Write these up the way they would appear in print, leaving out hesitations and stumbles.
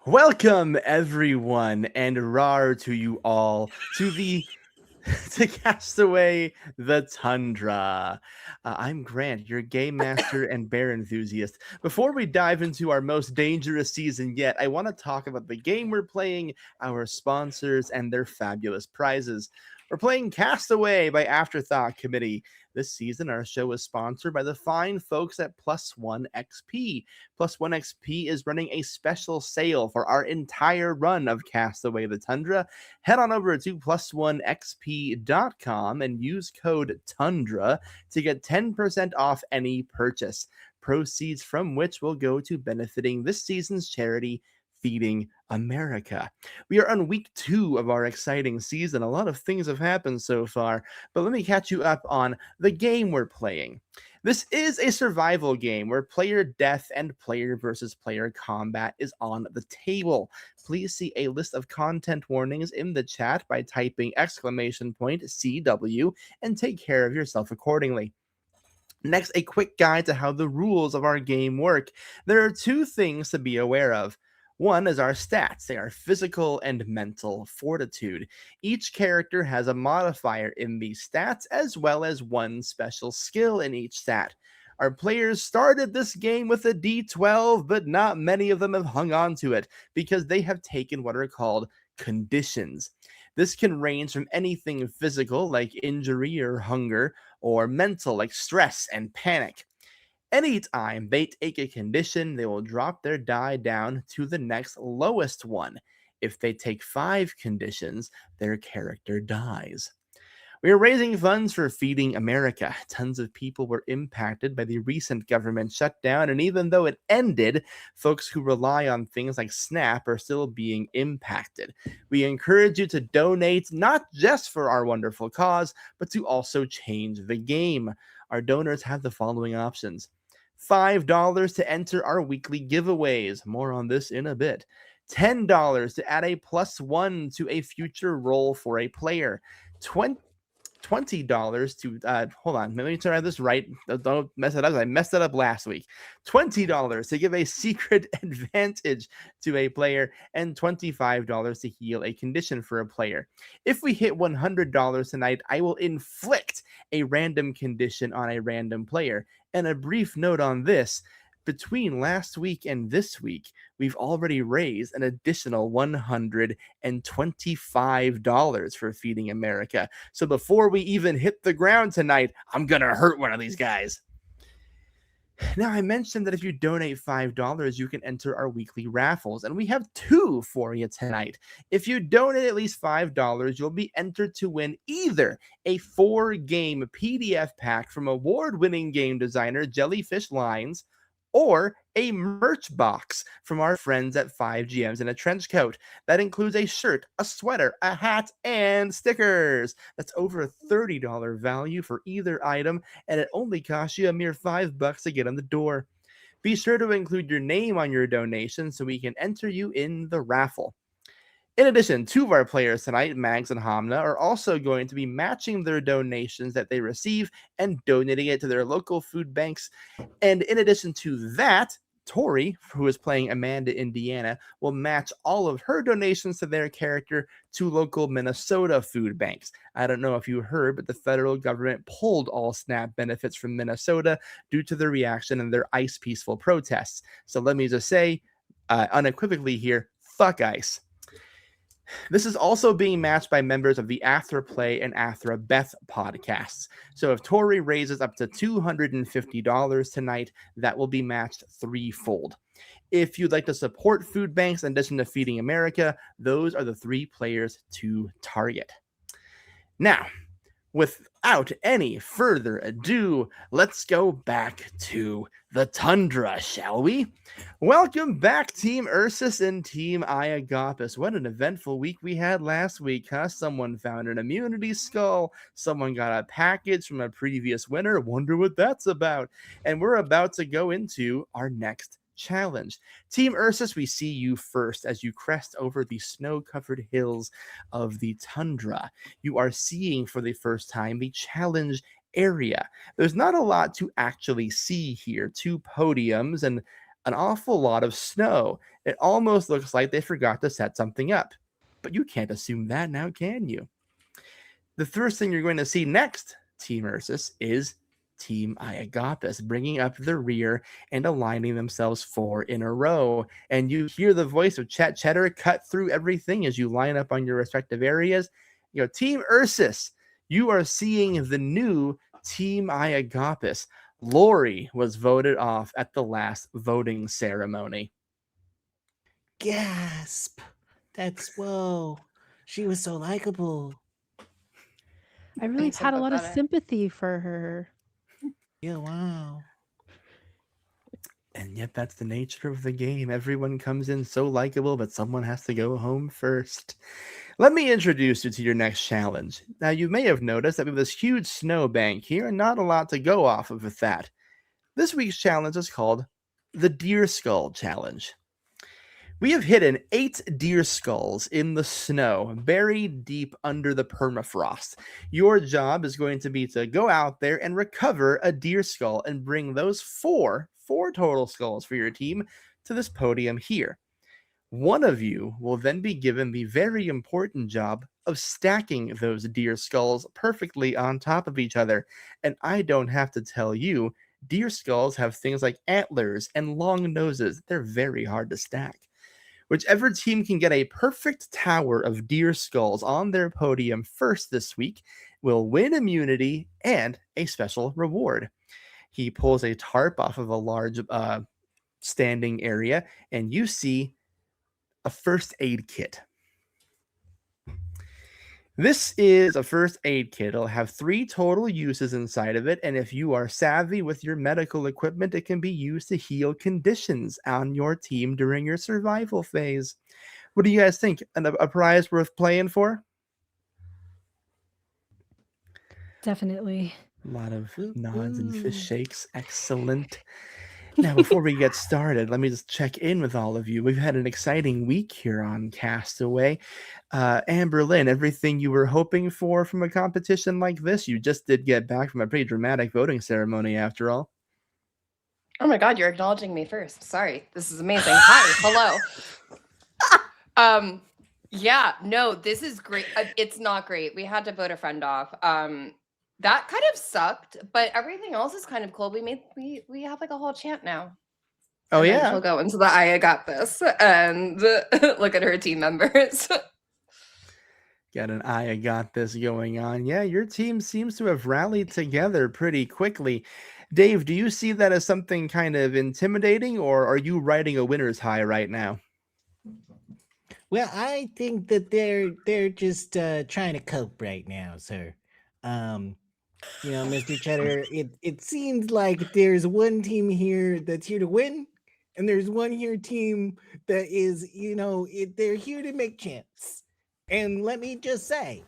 Welcome everyone and rar to you all to the to Castaway the Tundra. I'm Grant, your game master and bear enthusiast. Before we dive into our most dangerous season yet, I want to talk about the game we're playing, our sponsors, and their fabulous prizes. We're playing Castaway by Afterthought Committee. This season, our show is sponsored by the fine folks at Plus One XP. Plus One XP is running a special sale for our entire run of Castaway the Tundra. Head on over to plus1xp.com and use code TUNDRA to get 10% off any purchase. Proceeds from which will go to benefiting this season's charity, Feeding America. We are on week 2 of our exciting season. A lot of things have happened so far, but let me catch you up on the game we're playing. This is a survival game where player death and player versus player combat is on the table. Please see a list of content warnings in the chat by typing !CW and take care of yourself accordingly. Next, a quick guide to how the rules of our game work. There are 2 things to be aware of. One is our stats. They are physical and mental fortitude. Each character has a modifier in these stats as well as one special skill in each stat. Our players started this game with a D12, but not many of them have hung on to it because they have taken what are called conditions. This can range from anything physical like injury or hunger, or mental like stress and panic. Anytime they take a condition, they will drop their die down to the next lowest one. If they take 5 conditions, their character dies. We are raising funds for Feeding America. Tons of people were impacted by the recent government shutdown, and even though it ended, folks who rely on things like SNAP are still being impacted. We encourage you to donate not just for our wonderful cause, but to also change the game. Our donors have the following options. $5 to enter our weekly giveaways. More on this in a bit. $10 to add a +1 to a future role for a player. $20 to hold on, let me try this right. Don't mess it up. I messed it up last week. $20 to give a secret advantage to a player, and $25 to heal a condition for a player. If we hit $100 tonight, I will inflict a random condition on a random player. And a brief note on this: between last week and this week, we've already raised an additional $125 for Feeding America. So before we even hit the ground tonight, I'm going to hurt one of these guys. Now, I mentioned that if you donate $5, you can enter our weekly raffles, and we have 2 for you tonight. If you donate at least $5, you'll be entered to win either a 4-game PDF pack from award-winning game designer Jellyfish Lines, or a merch box from our friends at 5GMs in a trench coat. That includes a shirt, a sweater, a hat, and stickers. That's over a $30 value for either item, and it only costs you a mere $5 to get in the door. Be sure to include your name on your donation so we can enter you in the raffle. In addition, 2 of our players tonight, Mags and Hamna, are also going to be matching their donations that they receive and donating it to their local food banks. And in addition to that, Tori, who is playing Amanda Indiana, will match all of her donations to their character to local Minnesota food banks. I don't know if you heard, but the federal government pulled all SNAP benefits from Minnesota due to the reaction and their ICE peaceful protests. So let me just say unequivocally here, fuck ICE. This is also being matched by members of the Athra Play and Athra Beth podcasts. So if Tori raises up to $250 tonight, that will be matched threefold. If you'd like to support food banks in addition to Feeding America, those are the 3 players to target. Now, without any further ado, let's go back to the Tundra, shall we? Welcome back, Team Ursus and Team Iagopis. What an eventful week we had last week, huh? Someone found an immunity skull. Someone got a package from a previous winner. Wonder what that's about. And we're about to go into our next challenge. Team Ursus, we see you first as you crest over the snow-covered hills of the Tundra. You are seeing for the first time the challenge area. There's not a lot to actually see here. 2 podiums and an awful lot of snow. It almost looks like they forgot to set something up. But you can't assume that now, can you? The first thing you're going to see next, Team Ursus, is Team Iagapis bringing up the rear and aligning themselves 4 in a row. And you hear the voice of Chet Cheddar cut through everything as you line up on your respective areas. Team Ursus, you are seeing the new Team Iagapis. Lori was voted off at the last voting ceremony. Gasp! That's whoa. She was so likable. I really I'm had a lot of sympathetic. sympathy for her. Yeah, wow. And yet, that's the nature of the game. Everyone comes in so likable, but someone has to go home first. Let me introduce you to your next challenge. Now, you may have noticed that we have this huge snowbank here and not a lot to go off of with that. This week's challenge is called the Deer Skull Challenge. We have hidden 8 deer skulls in the snow, buried deep under the permafrost. Your job is going to be to go out there and recover a deer skull and bring those four total skulls for your team to this podium here. One of you will then be given the very important job of stacking those deer skulls perfectly on top of each other. And I don't have to tell you, deer skulls have things like antlers and long noses. They're very hard to stack. Whichever team can get a perfect tower of deer skulls on their podium first this week will win immunity and a special reward. He pulls a tarp off of a large standing area, and you see a first aid kit. This is a first aid kit. It'll have 3 total uses inside of it, and if you are savvy with your medical equipment, it can be used to heal conditions on your team during your survival phase. What do you guys think? A prize worth playing for? Definitely. A lot of Ooh, nods and fish ooh. shakes. Excellent. Now, before we get started, let me just check in with all of you. We've had an exciting week here on Castaway. Amber Lynn, everything you were hoping for from a competition like this, you just did get back from a pretty dramatic voting ceremony after all. Oh my god, you're acknowledging me first. Sorry. This is amazing. Hi. Hello. Yeah, no, this is great. It's not great. We had to vote a friend off. That kind of sucked, but everything else is kind of cool. We have like a whole chant now. Oh, And then yeah? she'll go into the I got this and look at her team members. Got an I got this going on. Yeah, your team seems to have rallied together pretty quickly. Dave, do you see that as something kind of intimidating, or are you riding a winner's high right now? Well, I think that they're just trying to cope right now, sir. Mr. Cheddar, it seems like there's one team here that's here to win, and there's one here team that is, they're here to make chants. And let me just say,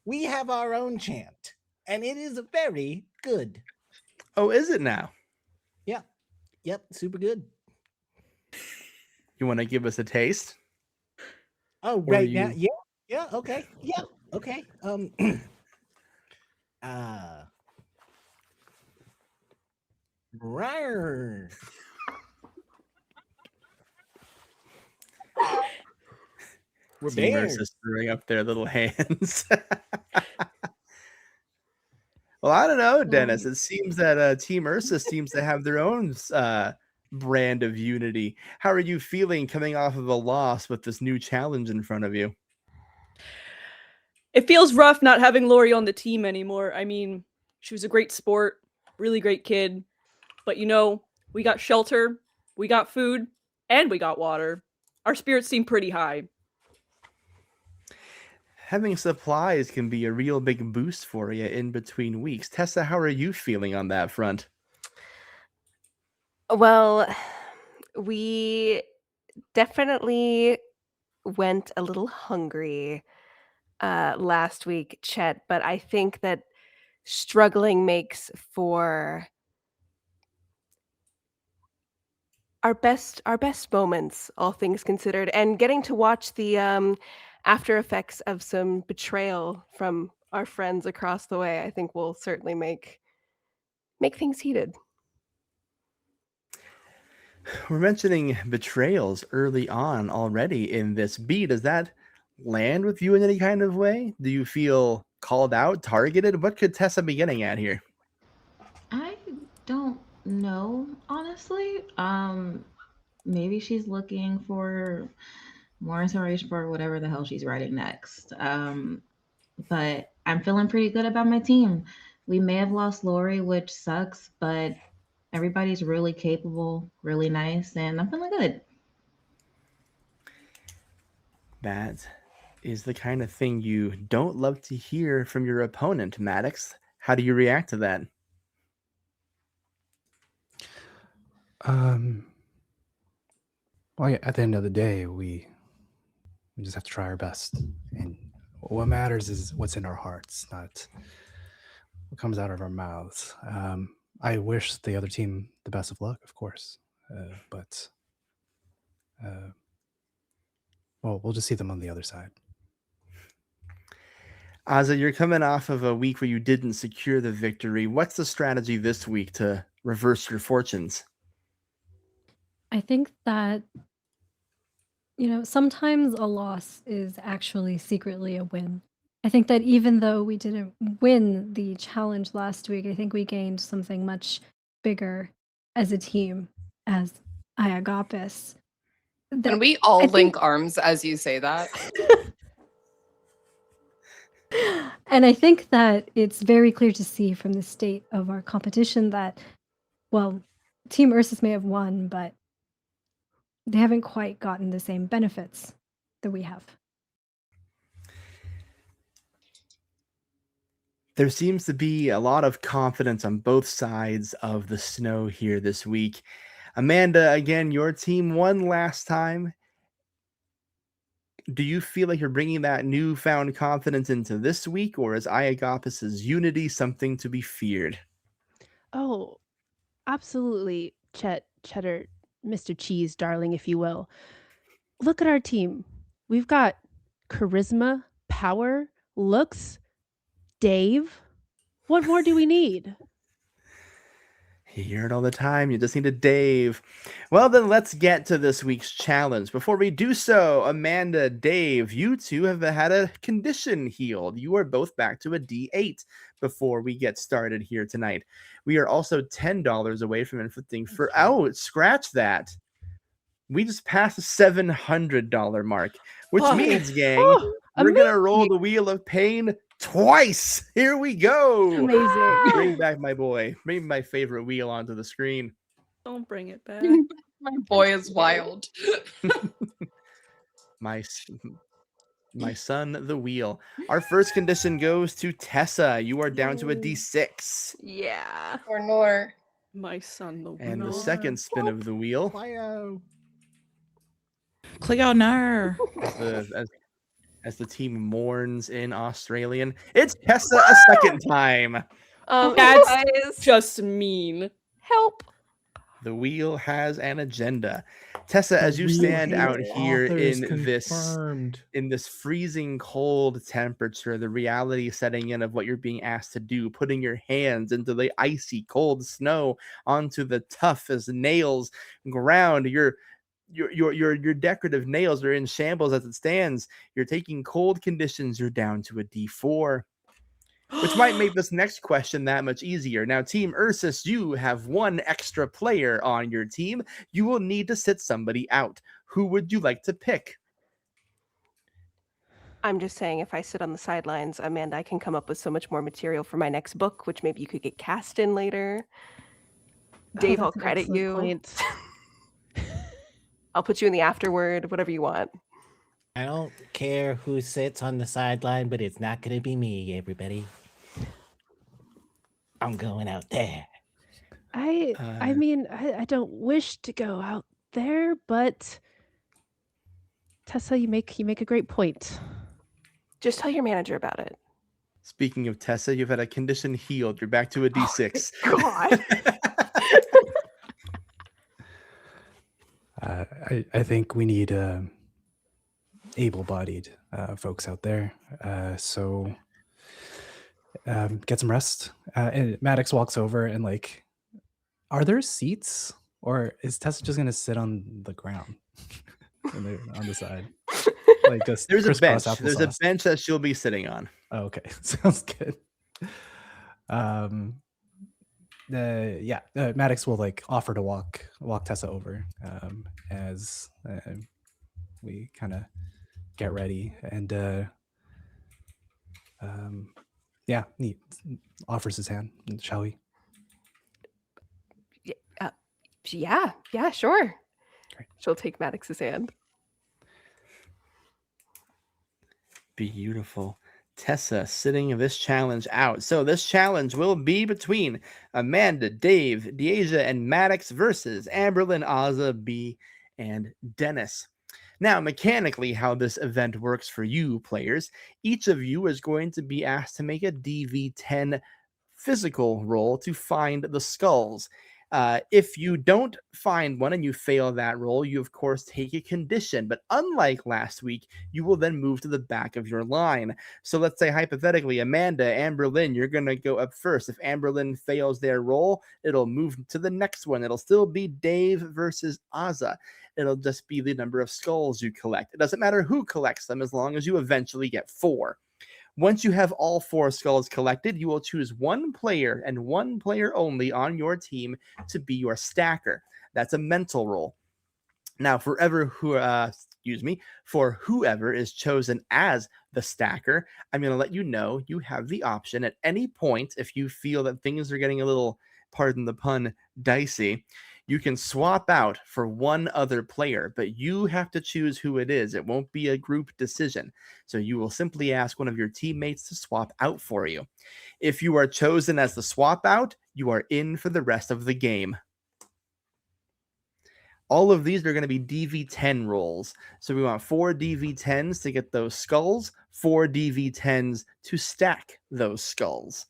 we have our own chant, and it is very good. Oh, is it now? Yeah. Yep, super good. You want to give us a taste? Oh, Or right now. you... Yeah, okay. Yeah, okay. Rawr. We're Team bears. Ursus throwing up their little hands. Well, I don't know, Dennis. It seems that Team Ursus seems to have their own brand of unity. How are you feeling coming off of a loss with this new challenge in front of you? It feels rough not having Lori on the team anymore. I mean, she was a great sport, really great kid. But we got shelter, we got food, and we got water. Our spirits seem pretty high. Having supplies can be a real big boost for you in between weeks. Tessa, how are you feeling on that front? Well, we definitely went a little hungry last week, Chet, but I think that struggling makes for our best moments, all things considered, and getting to watch the after effects of some betrayal from our friends across the way, I think will certainly make things heated. We're mentioning betrayals early on already in this beat. Does that land with you in any kind of way? Do you feel called out, targeted? What could Tessa be getting at here? I don't know, honestly. Maybe she's looking for more inspiration for whatever the hell she's writing next. But I'm feeling pretty good about my team. We may have lost Lori, which sucks, but everybody's really capable, really nice, and I'm feeling good. That is the kind of thing you don't love to hear from your opponent, Maddox. How do you react to that? Well, yeah, at the end of the day, we just have to try our best, and what matters is what's in our hearts, not what comes out of our mouths. I wish the other team the best of luck, of course, but well, we'll just see them on the other side. Azza, you're coming off of a week where you didn't secure the victory. What's the strategy this week to reverse your fortunes? I think that, sometimes a loss is actually secretly a win. I think that even though we didn't win the challenge last week, I think we gained something much bigger as a team, as Iagopis. Can we all think- link arms as you say that? And I think that it's very clear to see from the state of our competition that, well, Team Ursus may have won, but they haven't quite gotten the same benefits that we have. There seems to be a lot of confidence on both sides of the snow here this week. Amanda, again, your team won last time. Do you feel like you're bringing that newfound confidence into this week, or is Iagopis' unity something to be feared? Oh, absolutely, Cheddar, Mr. Cheese, darling, if you will. Look at our team. We've got charisma, power, looks, Dave. What more do we need? You hear it all the time. You just need a Dave. Well, then let's get to this week's challenge. Before we do so, Amanda, Dave, you two have had a condition healed. You are both back to a D8 before we get started here tonight. We are also $10 away from inflicting for... Oh, scratch that. We just passed the $700 mark, which means, gang, we're going to roll the wheel of pain twice. Here we go. Amazing. Bring back my boy. Bring my favorite wheel onto the screen. Don't bring it back. My boy is wild. My son, the wheel. Our first condition goes to Tessa. You are down to a D6. Yeah. Or Nor. My son, the And the winner. second spin of the wheel, Cleo. Cleo, no. as the team mourns in Australian, it's Tessa a second time. That's guys, just mean. help. The wheel has an agenda. Tessa, as you Real stand hate out here authors in this freezing cold temperature, the reality setting in of what you're being asked to do, putting your hands into the icy cold snow onto the tough as nails ground, your decorative nails are in shambles as it stands. You're taking cold conditions. You're down to a D4. Which might make this next question that much easier. Now, Team Ursus, you have one extra player on your team. You will need to sit somebody out. Who would you like to pick? I'm just saying, if I sit on the sidelines, Amanda, I can come up with so much more material for my next book, which maybe you could get cast in later. Dave, I'll that's an credit excellent you. point. I'll put you in the afterword, whatever you want. I don't care who sits on the sideline, but it's not going to be me, everybody. I'm going out there. I mean, I don't wish to go out there, but Tessa, you make a great point. Just tell your manager about it. Speaking of Tessa, you've had a condition healed. You're back to a D6. God. I think we need able-bodied folks out there. So get some rest. And Maddox walks over and like, are there seats Or is Tessa just gonna sit on the ground on the side, like just There's a crisscross bench. There's a applesauce? bench that she'll be sitting on. Oh, okay, sounds good. Maddox will like offer to walk Tessa over as we kind of get ready, and he offers his hand. Shall we? Yeah, sure. Great. She'll take Maddox's hand. Beautiful. Tessa sitting this challenge out. So this challenge will be between Amanda, Dave, Deasia, and Maddox versus Amberlyn, Ozza, B, and Dennis. Now, mechanically, how this event works for you players, each of you is going to be asked to make a DV10 physical roll to find the skulls. If you don't find one and you fail that roll, you of course take a condition. But unlike last week, you will then move to the back of your line. So let's say hypothetically, Amanda, Amberlyn, you're going to go up first. If Amberlyn fails their roll, it'll move to the next one. It'll still be Dave versus Ozza. It'll just be the number of skulls you collect. It doesn't matter who collects them as long as you eventually get 4. Once you have all 4 skulls collected, you will choose one player and one player only on your team to be your stacker. That's a mental roll. Now, for whoever is chosen as the stacker, I'm going to let you know you have the option at any point, if you feel that things are getting a little, pardon the pun, dicey, you can swap out for one other player, but you have to choose who it is. It won't be a group decision. So you will simply ask one of your teammates to swap out for you. If you are chosen as the swap out, you are in for the rest of the game. All of these are going to be DV10 rolls. So we want 4 DV10s to get those skulls, 4 DV10s to stack those skulls.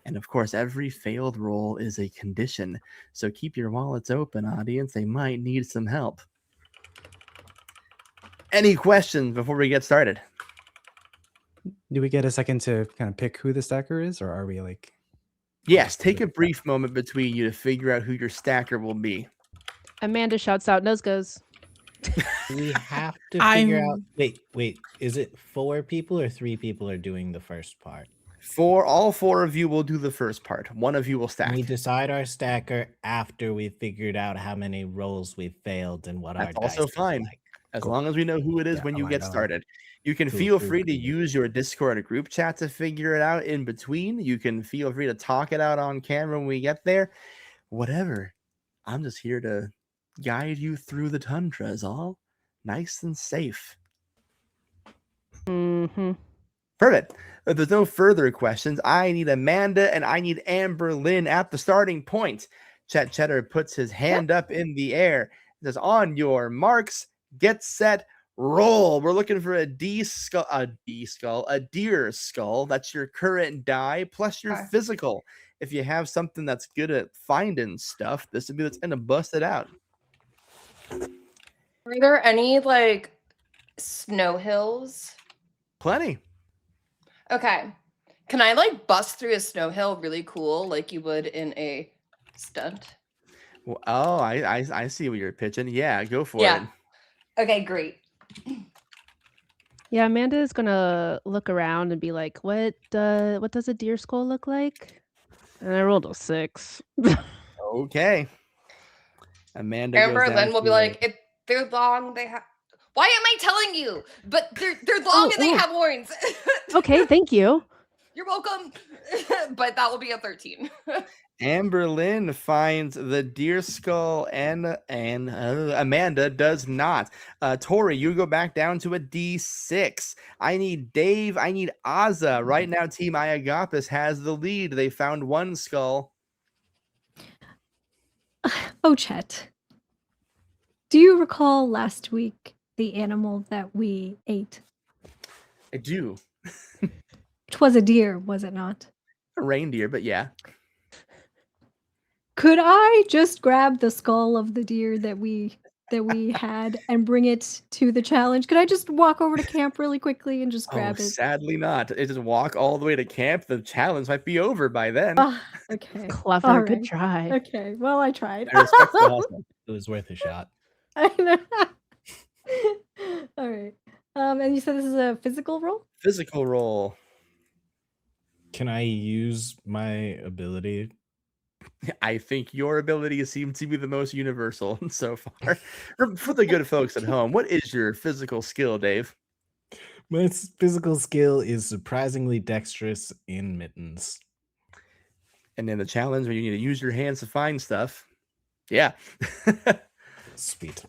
And of course, every failed roll is a condition. So keep your wallets open, audience. They might need some help. Any questions before we get started? Do we get a second to kind of pick who the stacker is, or are we like? Yes, take a brief moment between you to figure out who your stacker will be. Amanda shouts out, "Nose goes." We have to figure out. Wait. Is it 4 people or 3 people are doing the first part? All 4 of you will do the first part. One of you will stack. We decide our stacker after we figured out how many rolls we failed and what That's our also dice fine. like. As long as we know who it is when you get started. You can feel free to use your Discord group chat to figure it out in between. You can feel free to talk it out on camera when we get there. Whatever. I'm just here to guide you through the tundra is all. Nice and safe. Mm-hmm. Perfect. If there's no further questions, I need Amanda and I need Amberlyn at the starting point. Chet Cheddar puts his hand up in the air. It says, on your marks, get set, roll. We're looking for a deer skull. That's your current die plus your physical. If you have something that's good at finding stuff, this would be that's gonna bust it out. Are there any like snow hills? Plenty. Okay. Can I like bust through a snow hill really cool like you would in a stunt? Well, oh, I see what you're pitching. Yeah, go for it. Okay, great. Yeah, Amanda is gonna look around and be like, what does a deer skull look like? And I rolled a 6. Okay. Amanda goes Amber down Lynn will to be like, they're long, they have. Why am I telling you? But they're long and they have horns. Okay, thank you. You're welcome. But that will be a 13. Amberlyn finds the deer skull and Amanda does not. Tori, you go back down to a D6. I need Dave. I need Ozza. Right now, Team Iagapis has the lead. They found 1 skull. Oh, Chet. Do you recall last week the animal that we ate? I do. 'Twas a deer, was it not? A reindeer, but yeah. Could I just grab the skull of the deer that we that we had and bring it to the challenge? Could I just walk over to camp really quickly and just Oh, grab it? sadly not. It just walk all the way to camp. The challenge might be over by then. Ah, okay. Clever. All Good right. try. Okay. Well, I tried. I respect the hustle. It was worth a shot. I know. All right. And you said this is a physical roll? Physical roll. Can I use my ability? I think your abilities seem to be the most universal so far. For the good folks at home, what is your physical skill, Dave? My physical skill is surprisingly dexterous in mittens. And then the challenge where you need to use your hands to find stuff. Yeah. Sweet.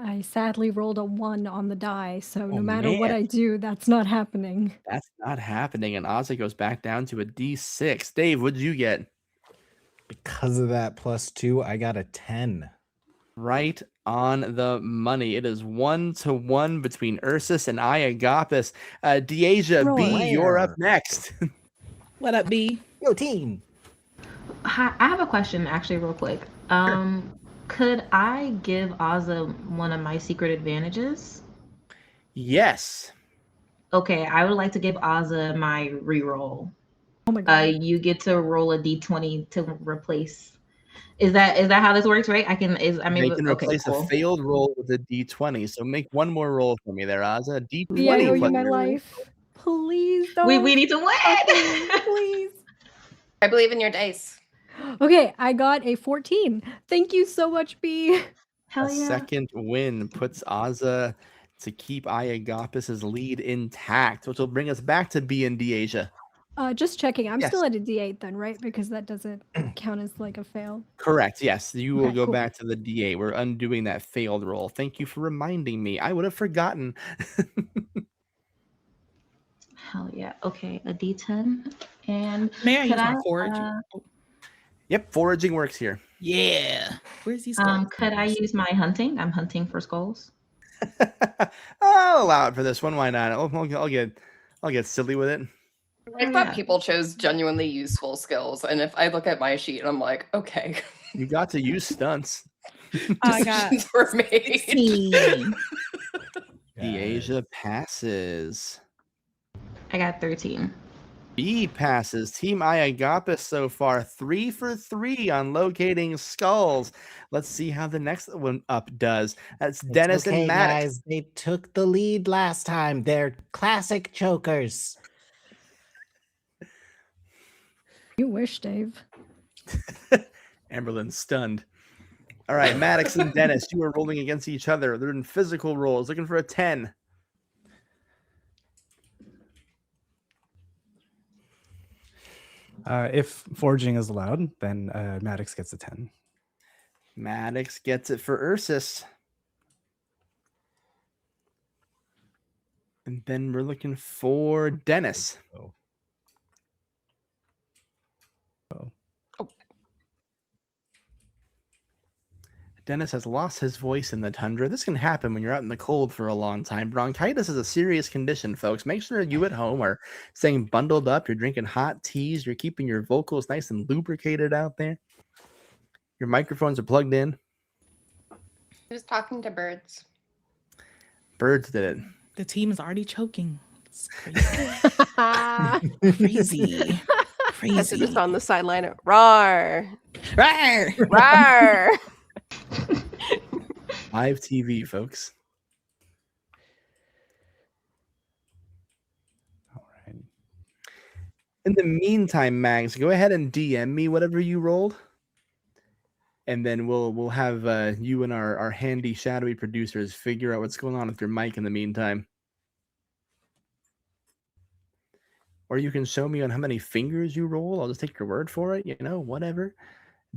I sadly rolled a 1 on the die, so no Oh, matter what man. I do, that's not happening. That's not happening. And Ozzy goes back down to a D6. Dave, what did you get? Because of that +2, I got a 10. Right on the money. It is 1-1 between Ursus and Iagapis. Deasia, Roar. B, you're up next. What up, B? Yo, team. Hi, I have a question actually real quick. Could I give Ozza one of my secret advantages? Yes. Okay, I would like to give Ozza my reroll. Oh my god. You get to roll a d20 to replace. Is that how this works, right? I can They can okay, replace cool. a failed roll with a D20. So make one more roll for me there, Ozza. D20 B, I owe you plus my your- life. Please don't. We need to fuck me, win. please. I believe in your dice. Okay, I got a 14. Thank you so much, B. Hell A yeah. second win puts Ozza to keep Iagapis' lead intact, which will bring us back to B and D Asia. Just checking. I'm still Yes. at a D8 then, right? Because that doesn't count as like a fail. Correct. Yes, you will Okay, go cool. back to the D8. We're undoing that failed roll. Thank you for reminding me. I would have forgotten. Hell yeah. Okay, a d10. And May I could use my I, forage? Yep, foraging works here. Yeah. Where's these guys? could I use my hunting? I'm hunting for skulls. I'll allow it for this one. Why not? I'll get silly with it. I Oh, thought yeah. people chose genuinely useful skills, and if I look at my sheet, I'm like, okay, You got to use stunts. I got decisions were made. 16. The Asia passes. I got 13. B passes. Team Iagapis so far 3 for 3 on locating skulls. Let's see how the next one up does. That's It's Dennis okay, and Maddox. guys. They took the lead last time. They're classic chokers. You wish, Dave. Amberlyn's stunned. All right, Maddox and Dennis, you are rolling against each other. They're in physical rolls, looking for a 10. If foraging is allowed, then Maddox gets a 10. Maddox gets it for Ursus. And then we're looking for Dennis. Oh. Dennis has lost his voice in the tundra. This can happen when you're out in the cold for a long time. Bronchitis is a serious condition, folks. Make sure you at home are staying bundled up. You're drinking hot teas. You're keeping your vocals nice and lubricated out there. Your microphones are plugged in. Who's talking to birds? Birds did it. The team is already choking. It's crazy. Crazy. Guys are just on the sideline. Roar! Rawr! Roar! Live TV, folks. All right. In the meantime, Mags, go ahead and DM me whatever you rolled. And then we'll have you and our handy shadowy producers figure out what's going on with your mic in the meantime. Or you can show me on how many fingers you roll. I'll just take your word for it, whatever.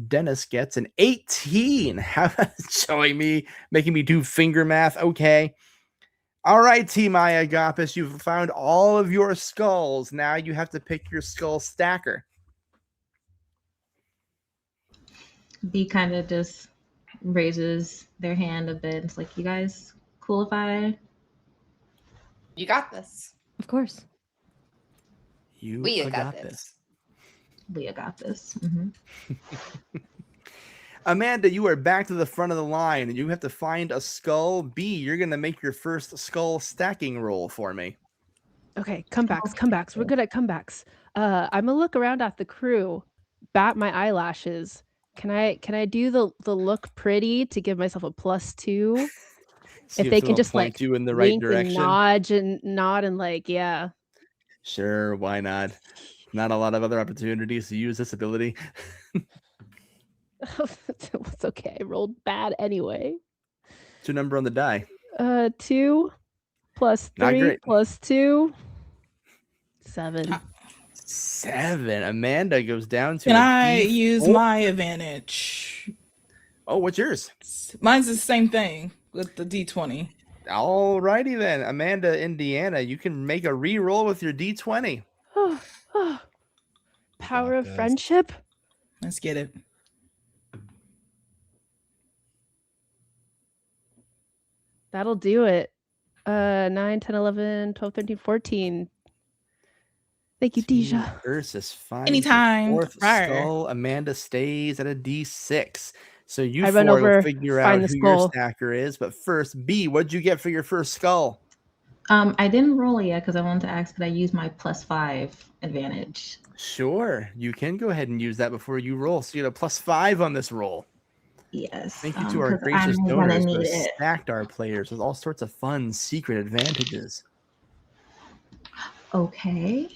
Dennis gets an 18. How about showing me, making me do finger math? Okay. All right, Team Iagapis, you've found all of your skulls. Now you have to pick your skull stacker. B kind of just raises their hand a bit. It's like, you guys cool if I? You got this. Of course. We got this. Leah got this. Mm-hmm. Amanda, you are back to the front of the line, and you have to find a skull. B, you're going to make your first skull stacking roll for me. Okay, comebacks. We're good at comebacks. I'm gonna look around at the crew, bat my eyelashes. Can I do the look pretty to give myself a +2? See If they can someone just point like you in the right wink and direction. nod and like, yeah. Sure, why not? Not a lot of other opportunities to use this ability. It's okay. I rolled bad anyway. What's your number on the die? 2 plus Not 3 great. plus 2, 7. 7. Amanda goes down to Can a I D4. use my advantage? Oh, what's yours? Mine's the same thing with the D20. Alrighty then. Amanda, Indiana, you can make a re-roll with your D20. Power of this. friendship. Let's get it. That'll do it. 9, 10, 11, 12, 13, 14. Thank you, Team Deja. Ursus finds Anytime. the fourth Rawr. skull. Amanda stays at a D6. So you I run four will over, figure find out the who your skull. stacker is. But first, B, what'd you get for your first skull? I didn't roll it yet because I wanted to ask, could I use my +5 advantage? Sure, you can go ahead and use that before you roll. So you get a +5 on this roll. Yes. Thank you to our 'cause gracious I'm gonna donors who need have it. stacked our players with all sorts of fun secret advantages. Okay.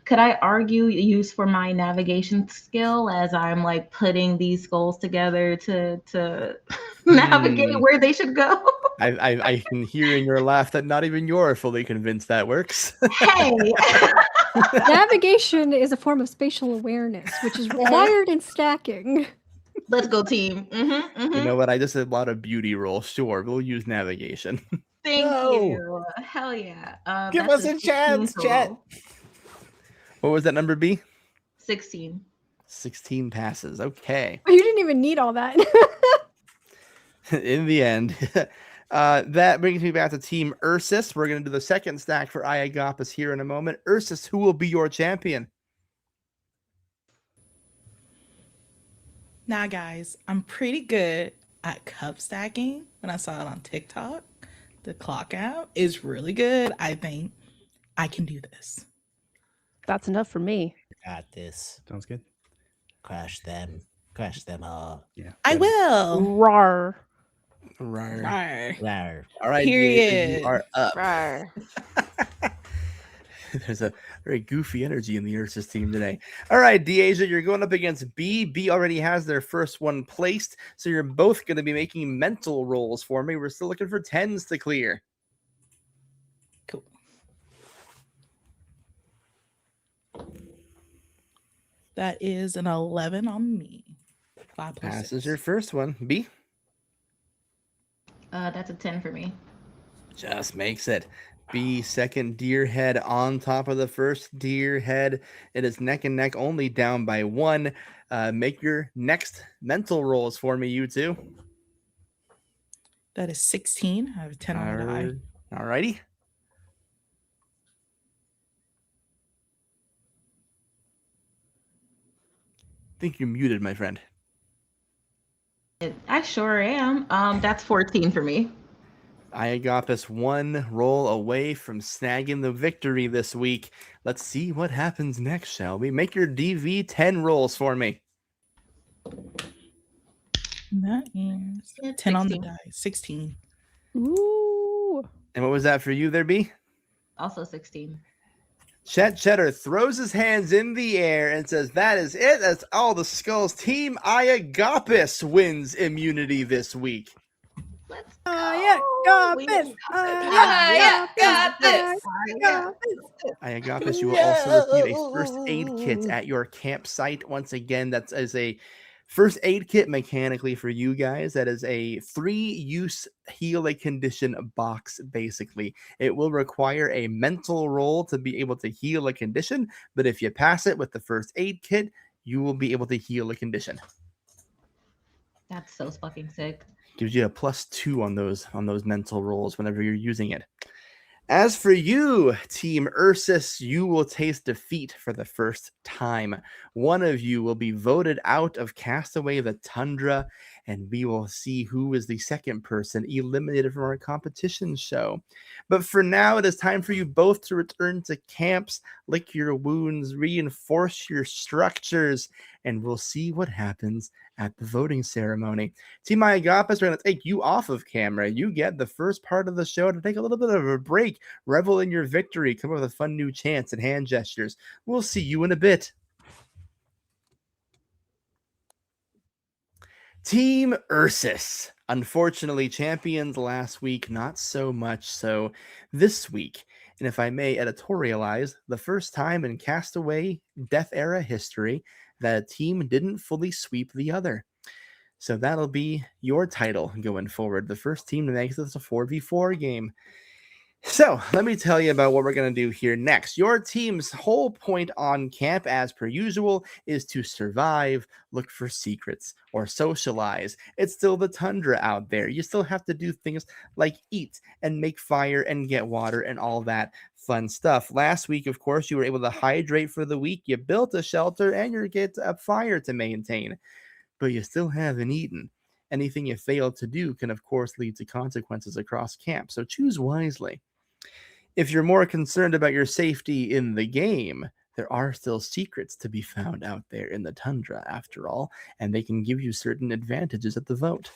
Could I argue use for my navigation skill as I'm like putting these skulls together to navigate where they should go? I can hear in your laugh that not even you're fully convinced that works. Hey. Navigation is a form of spatial awareness, which is required in stacking. Let's go, team. You know what? I just did a lot of beauty rolls. Sure, we'll use navigation. Thank No. you. Hell yeah. Give That's us a 16 chance, Chet. total. What was that number, B? 16. 16 passes. Okay. You didn't even need all that. In the end. That brings me back to Team Ursus. We're going to do the second stack for Iagopis here in a moment. Ursus, who will be your champion? Now, guys, I'm pretty good at cup stacking. When I saw it on TikTok, the clock out is really good. I think I can do this. That's enough for me. Got this. Sounds good. Crush them. Crush them all. Yeah. I will. Rawr. Rawr. Rawr. Rawr. All right, Period. Diego, you are up. Rawr. There's a very goofy energy in the Ursus team today. All right, Deja, you're going up against B. B already has their first one placed, so you're both going to be making mental rolls for me. We're still looking for 10s to clear. Cool. That is an 11 on me. 5 plus Passes 6. your first one. B That's a 10 for me. just makes it. B, second deer head on top of the first deer head. It is neck and neck, only down by 1. Make your next mental rolls for me, you two. That is 16. I have a 10 on the die. All righty. Think you're muted, my friend. I sure am. That's 14 for me. Iagopis one roll away from snagging the victory this week. Let's see what happens next, shall we? Make your DV 10 rolls for me. That is Yeah, 10 on the 16. die. 16. Ooh. And what was that for you there, B? Also 16. Chet Cheddar throws his hands in the air and says, that is it. That's all the skulls. Team Iagopis wins immunity this week. Let's Oh, go. yeah, got We this. got this. Iagopis, you will also receive a first aid kit at your campsite. Once again, that is a first aid kit mechanically for you guys. That is a 3-use heal a condition box, basically. It will require a mental roll to be able to heal a condition, but if you pass it with the first aid kit, you will be able to heal a condition. That's so fucking sick. Gives you a +2 on those mental rolls whenever you're using it. As for you, Team Ursus, you will taste defeat for the first time. One of you will be voted out of Castaway the Tundra, and we will see who is the second person eliminated from our competition show. But for now, it is time for you both to return to camps, lick your wounds, reinforce your structures, and we'll see what happens at the voting ceremony. Team Iagapis, we're going to take you off of camera. You get the first part of the show to take a little bit of a break, revel in your victory, come up with a fun new chants and hand gestures. We'll see you in a bit. Team Ursus. Unfortunately, champions last week, not so much so this week. And if I may editorialize, the first time in Castaway Death Era history that a team didn't fully sweep the other. So that'll be your title going forward. The first team to make this a 4v4 game. So let me tell you about what we're going to do here next. Your team's whole point on camp, as per usual, is to survive, look for secrets, or socialize. It's still the tundra out there. You still have to do things like eat and make fire and get water and all that fun stuff. Last week, of course, you were able to hydrate for the week. You built a shelter and you get a fire to maintain, but you still haven't eaten. Anything you fail to do can, of course, lead to consequences across camp, so choose wisely. If you're more concerned about your safety in the game, there are still secrets to be found out there in the tundra, after all, and they can give you certain advantages at the vote.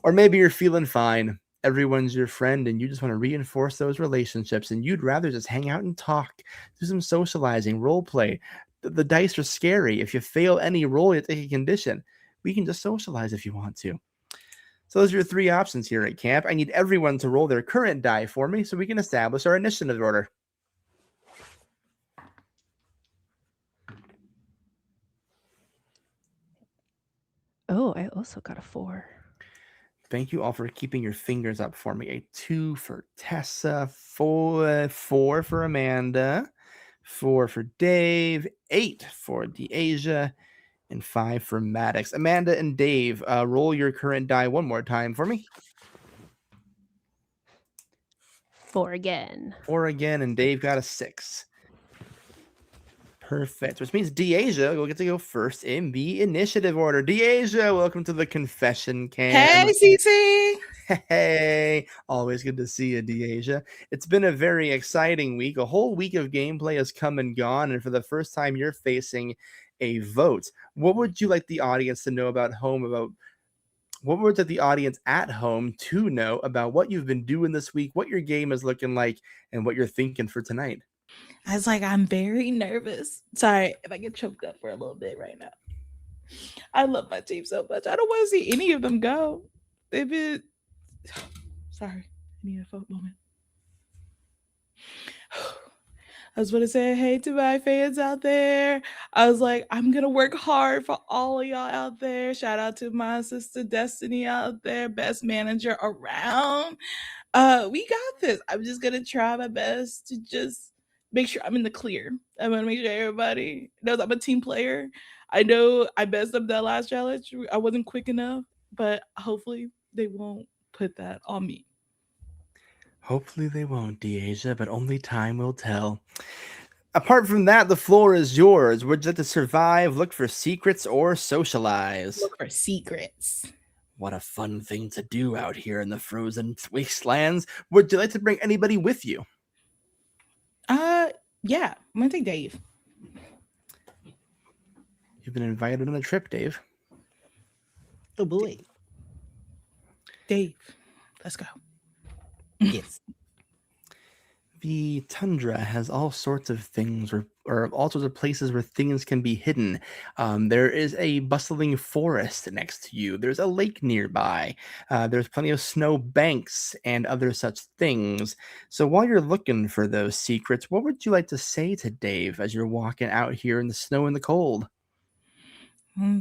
Or maybe you're feeling fine, everyone's your friend, and you just want to reinforce those relationships, and you'd rather just hang out and talk, do some socializing, role play. The dice are scary. If you fail any roll, you take a condition. We can just socialize if you want to. So those are your three options here at camp. I need everyone to roll their current die for me so we can establish our initiative order. Oh, I also got a 4. Thank you all for keeping your fingers up for me. A 2 for Tessa, 4 for Amanda, 4 for Dave, 8 for DeAsia, and 5 for Maddox. Amanda and Dave, roll your current die one more time for me. 4 again. 4 again, and Dave got a 6. Perfect, which means DeAsia will get to go first in the initiative order. DeAsia, welcome to the confession camp. Hey, CC. Hey, always good to see you, DeAsia. It's been a very exciting week. A whole week of gameplay has come and gone, and for the first time, you're facing a vote. What would you like the audience to know about home about? What would the audience at home to know about what you've been doing this week, what your game is looking like, and what you're thinking for tonight? I was like, I'm very nervous. Sorry if I get choked up for a little bit right now. I love my team so much. I don't want to see any of them go. They've been... Sorry. I need a photo moment. I was going to say hey to my fans out there. I was like, I'm going to work hard for all of y'all out there. Shout out to my sister Destiny out there, best manager around. We got this. I'm just going to try my best to just make sure I'm in the clear. I'm going to make sure everybody knows I'm a team player. I know I messed up that last challenge. I wasn't quick enough, but hopefully they won't put that on me. Hopefully they won't, DeAsia, but only time will tell. Apart from that, the floor is yours. Would you like to survive, look for secrets, or socialize? Look for secrets. What a fun thing to do out here in the frozen wastelands. Would you like to bring anybody with you? Yeah, I'm gonna take Dave. You've been invited on a trip, Dave. Oh boy. Dave, let's go. Yes. The tundra has all sorts of things, or all sorts of places where things can be hidden. There is a bustling forest next to you. There's a lake nearby. There's plenty of snow banks and other such things. So while you're looking for those secrets, what would you like to say to Dave as you're walking out here in the snow and the cold?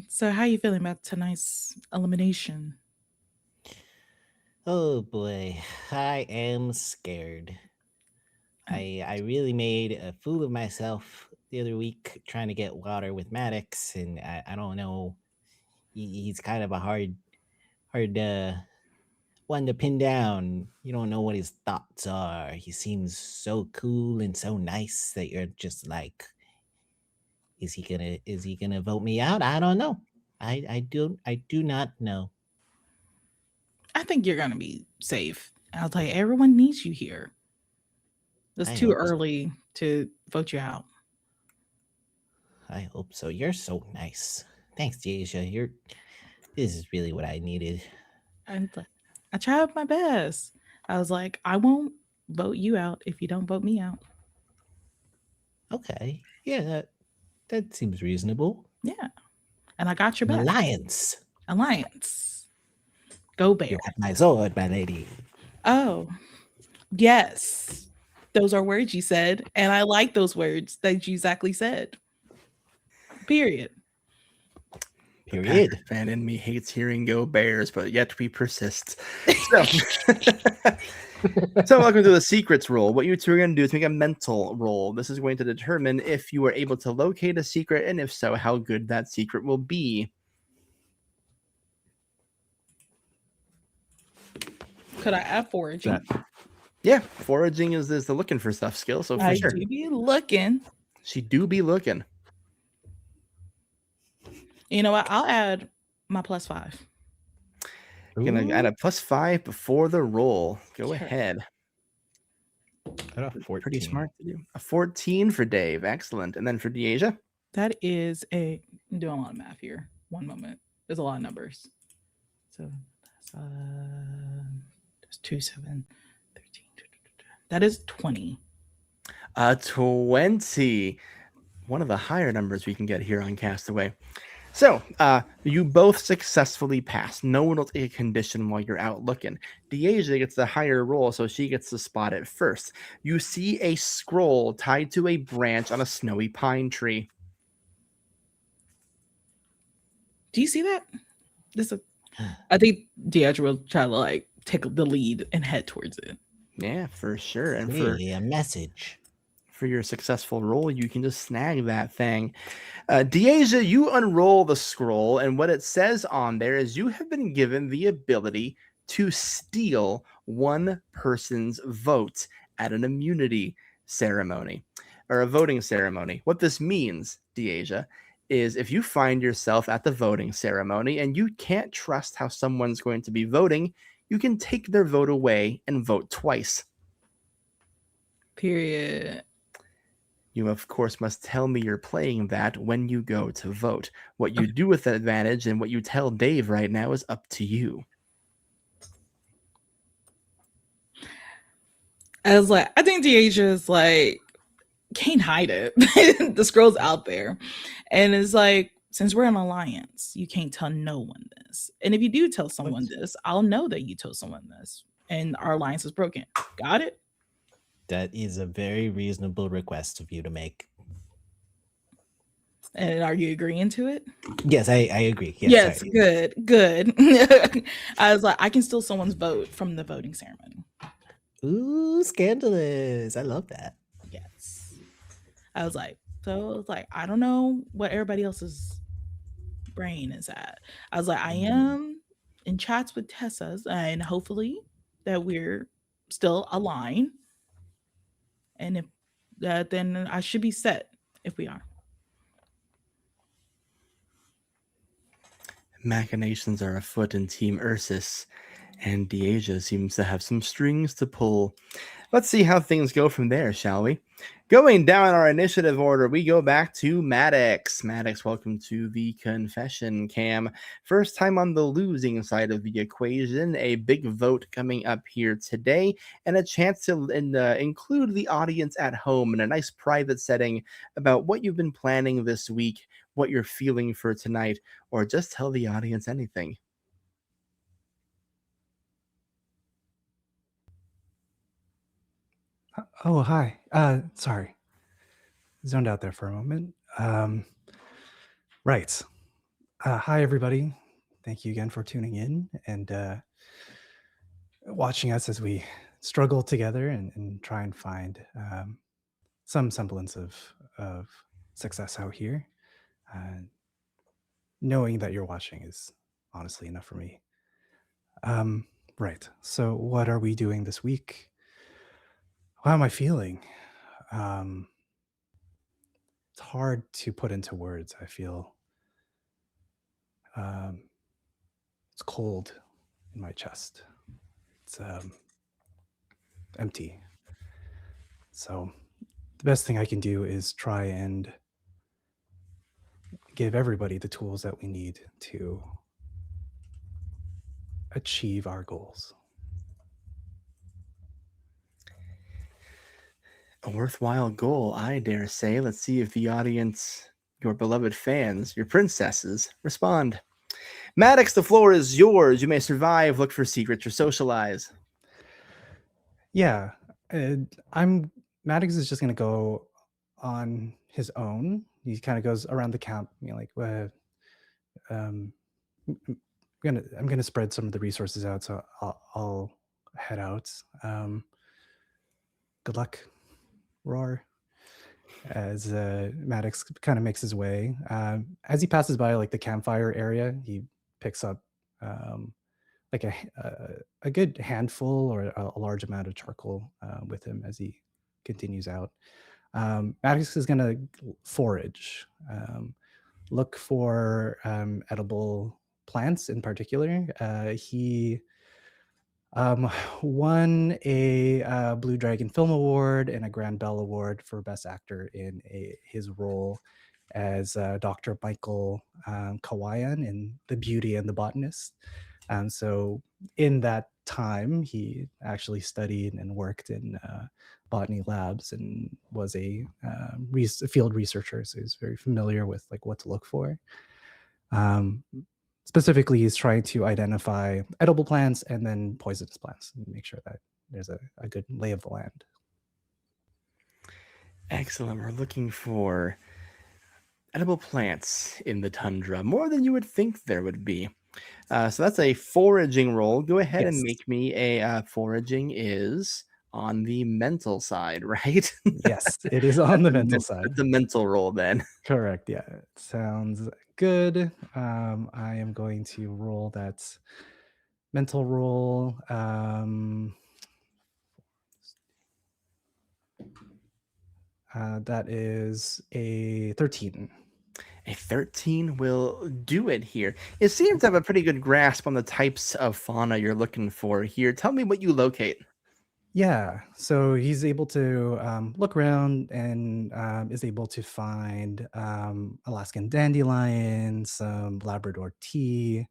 So how are you feeling about tonight's elimination? Oh boy. I am scared. I really made a fool of myself the other week trying to get water with Maddox, and I don't know. He's kind of a hard. Well, one to pin down. You don't know what his thoughts are. He seems so cool and so nice that you're just like, is he gonna vote me out? I don't know. I do not know. I think you're gonna be safe. I'll tell you, everyone needs you here. It's I too hope so. early to vote you out. I hope so. You're so nice. Thanks, Deja. This is really what I needed. And I tried my best. I was like, I won't vote you out if you don't vote me out. Okay. Yeah, that seems reasonable. Yeah. And I got your An back. alliance. Alliance. Go Bear. You have my sword, my lady. Oh, yes. Those are words you said. And I like those words that you exactly said. Period. The Period. Packer fan in me hates hearing "Go Bears," but yet we persist. So, so welcome to the secrets roll. What you two are going to do is make a mental roll. This is going to determine if you are able to locate a secret, and if so, how good that secret will be. Could I add foraging? Yeah, foraging is the looking for stuff skill, so for I sure. do be looking. She do be looking. You know what? I'll add my +5. You're going to add Ooh, a +5 before the roll. Go Sure. ahead. Got a 14. Pretty smart to do. A 14 for Dave. Excellent. And then for Deasia? That is I'm doing a lot of math here. One moment. There's a lot of numbers. So that's 2, 7, 13. That is 20. 20. One of the higher numbers we can get here on Castaway. So, you both successfully pass. No one will take a condition while you're out looking. Deasia gets the higher roll, so she gets the spot at first. You see a scroll tied to a branch on a snowy pine tree. Do you see that? I think Deidre will try to like take the lead and head towards it. Yeah, for sure. And clearly a message. for your successful roll, you can just snag that thing. Deasia, you unroll the scroll, and what it says on there is you have been given the ability to steal one person's vote at an immunity ceremony or a voting ceremony. What this means, Deasia, is if you find yourself at the voting ceremony and you can't trust how someone's going to be voting, you can take their vote away and vote twice. Period. You, of course, must tell me you're playing that when you go to vote. What you do with that advantage and what you tell Dave right now is up to you. I was like, I think Deasia is like, can't hide it. The scroll's out there. And it's like, since we're an alliance, you can't tell no one this. And if you do tell someone this, I'll know that you told someone this. And our alliance is broken. Got it? That is a very reasonable request of you to make. And are you agreeing to it? Yes, I agree. Yes, sorry. good. I was like, I can steal someone's vote from the voting ceremony. Ooh, scandalous. I love that. Yes. I was like, I don't know what everybody else's brain is at. I was like, I am in chats with Tessa's, and hopefully that we're still aligned. And if that, then I should be set if we are. Machinations are afoot in Team Ursus, and Deasia seems to have some strings to pull. Let's see how things go from there, shall we? Going down our initiative order, we go back to Maddox. Maddox, welcome to the confession cam. First time on the losing side of the equation, a big vote coming up here today, and a chance to include the audience at home in a nice private setting about what you've been planning this week, what you're feeling for tonight, or just tell the audience anything. Oh, hi. Sorry. Zoned out there for a moment. Right. Hi, everybody. Thank you again for tuning in and watching us as we struggle together and try and find some semblance of success out here. Knowing that you're watching is honestly enough for me. Right. So, what are we doing this week? How am I feeling? Um, it's hard to put into words. I feel um, it's cold in my chest. It's empty. So, the best thing I can do is try and give everybody the tools that we need to achieve our goals. A worthwhile goal, I dare say. Let's see if the audience, your beloved fans, your princesses, respond. Maddox, the floor is yours. You may survive, look for secrets, or socialize. Yeah, I'm. Maddox is just gonna go on his own. He kind of goes around the camp, like, um, I'm gonna spread some of the resources out, so I'll head out. Good luck, Roar. As Maddox kind of makes his way, as he passes by like the campfire area, he picks up like a good handful or a large amount of charcoal with him as he continues out. Maddox is going to forage, look for edible plants in particular. He won a Blue Dragon Film Award and a Grand Bell Award for Best Actor in his role as Dr. Michael Kawayan in The Beauty and the Botanist. So in that time, he actually studied and worked in botany labs and was a field researcher. So he's very familiar with like what to look for. Specifically, he's trying to identify edible plants and then poisonous plants and make sure that there's a good lay of the land. Excellent. We're looking for edible plants in the tundra, more than you would think there would be. So that's a foraging roll. Go ahead and Yes. make me a foraging is on the mental side, right? Yes, it is on the mental side. It's a mental roll then. Correct. Yeah, it sounds good. I am going to roll that mental roll. That is a 13. A 13 will do it here. It seems to have a pretty good grasp on the types of fauna you're looking for here. Tell me what you locate. Yeah, so he's able to look around and is able to find Alaskan dandelion, some Labrador tea.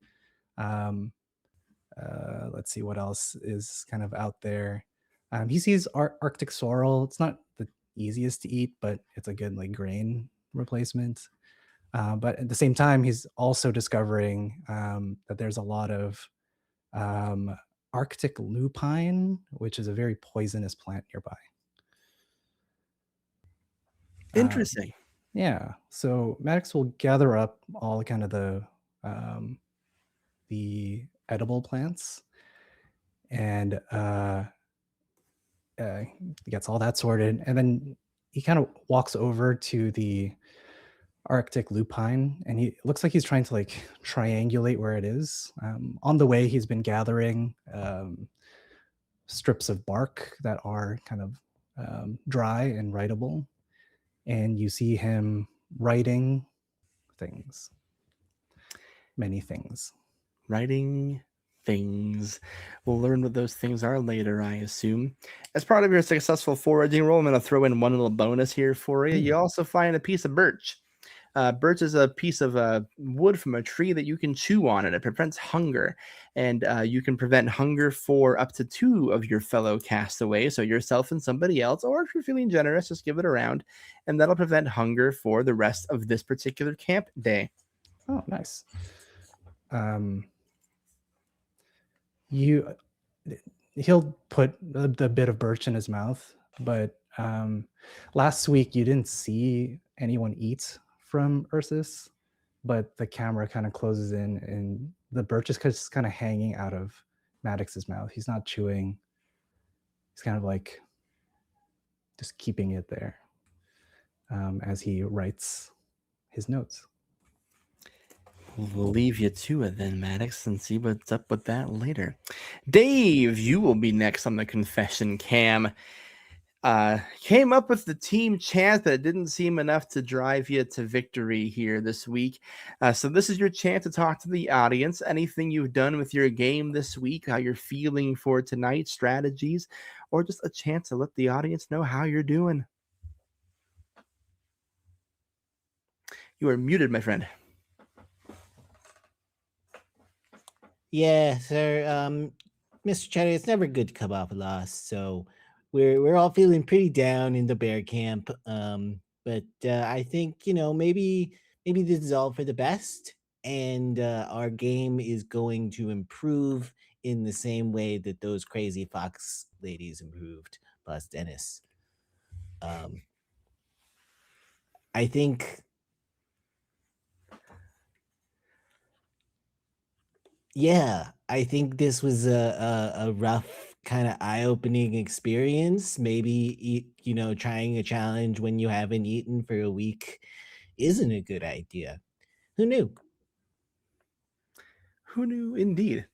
Let's see what else is kind of out there. He sees Arctic sorrel. It's not the easiest to eat, but it's a good like grain replacement. But at the same time, he's also discovering that there's a lot of Arctic lupine, which is a very poisonous plant nearby. Interesting. Yeah. So Maddox will gather up all kind of the edible plants and gets all that sorted, and then he kind of walks over to the Arctic lupine, and he looks like he's trying to like triangulate where it is. On the way, he's been gathering strips of bark that are kind of dry and writable, and you see him writing things, many things. Writing things. We'll learn what those things are later, I assume. As part of your successful foraging roll, I'm going to throw in one little bonus here for you. You also find a piece of birch. Birch is a piece of wood from a tree that you can chew on, and it prevents hunger. And you can prevent hunger for up to 2 of your fellow castaways, so yourself and somebody else. Or if you're feeling generous, just give it around, and that'll prevent hunger for the rest of this particular camp day. Oh, nice. He'll put the bit of birch in his mouth, but last week you didn't see anyone eat from Ursus, but the camera kind of closes in and the birch is just kind of hanging out of Maddox's mouth. He's not chewing. He's kind of like just keeping it there as he writes his notes. We'll leave you to it then, Maddox, and see what's up with that later. Dave, you will be next on the confession cam. Came up with the team chant that didn't seem enough to drive you to victory here this week. So this is your chance to talk to the audience. Anything you've done with your game this week, how you're feeling for tonight, strategies, or just a chance to let the audience know how you're doing. You are muted, my friend. Yeah, sir. Mr. Cheddar, it's never good to come off a loss, so we're all feeling pretty down in the bear camp. But I think maybe this is all for the best, and our game is going to improve in the same way that those crazy fox ladies improved, plus Dennis. I think. Yeah, I think this was a rough kind of eye-opening experience. Maybe trying a challenge when you haven't eaten for a week isn't a good idea. Who knew? Who knew, indeed.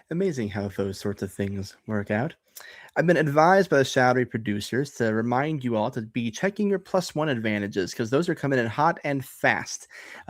Amazing how those sorts of things work out. I've been advised by the Shadowy producers to remind you all to be checking your +1 advantages because those are coming in hot and fast.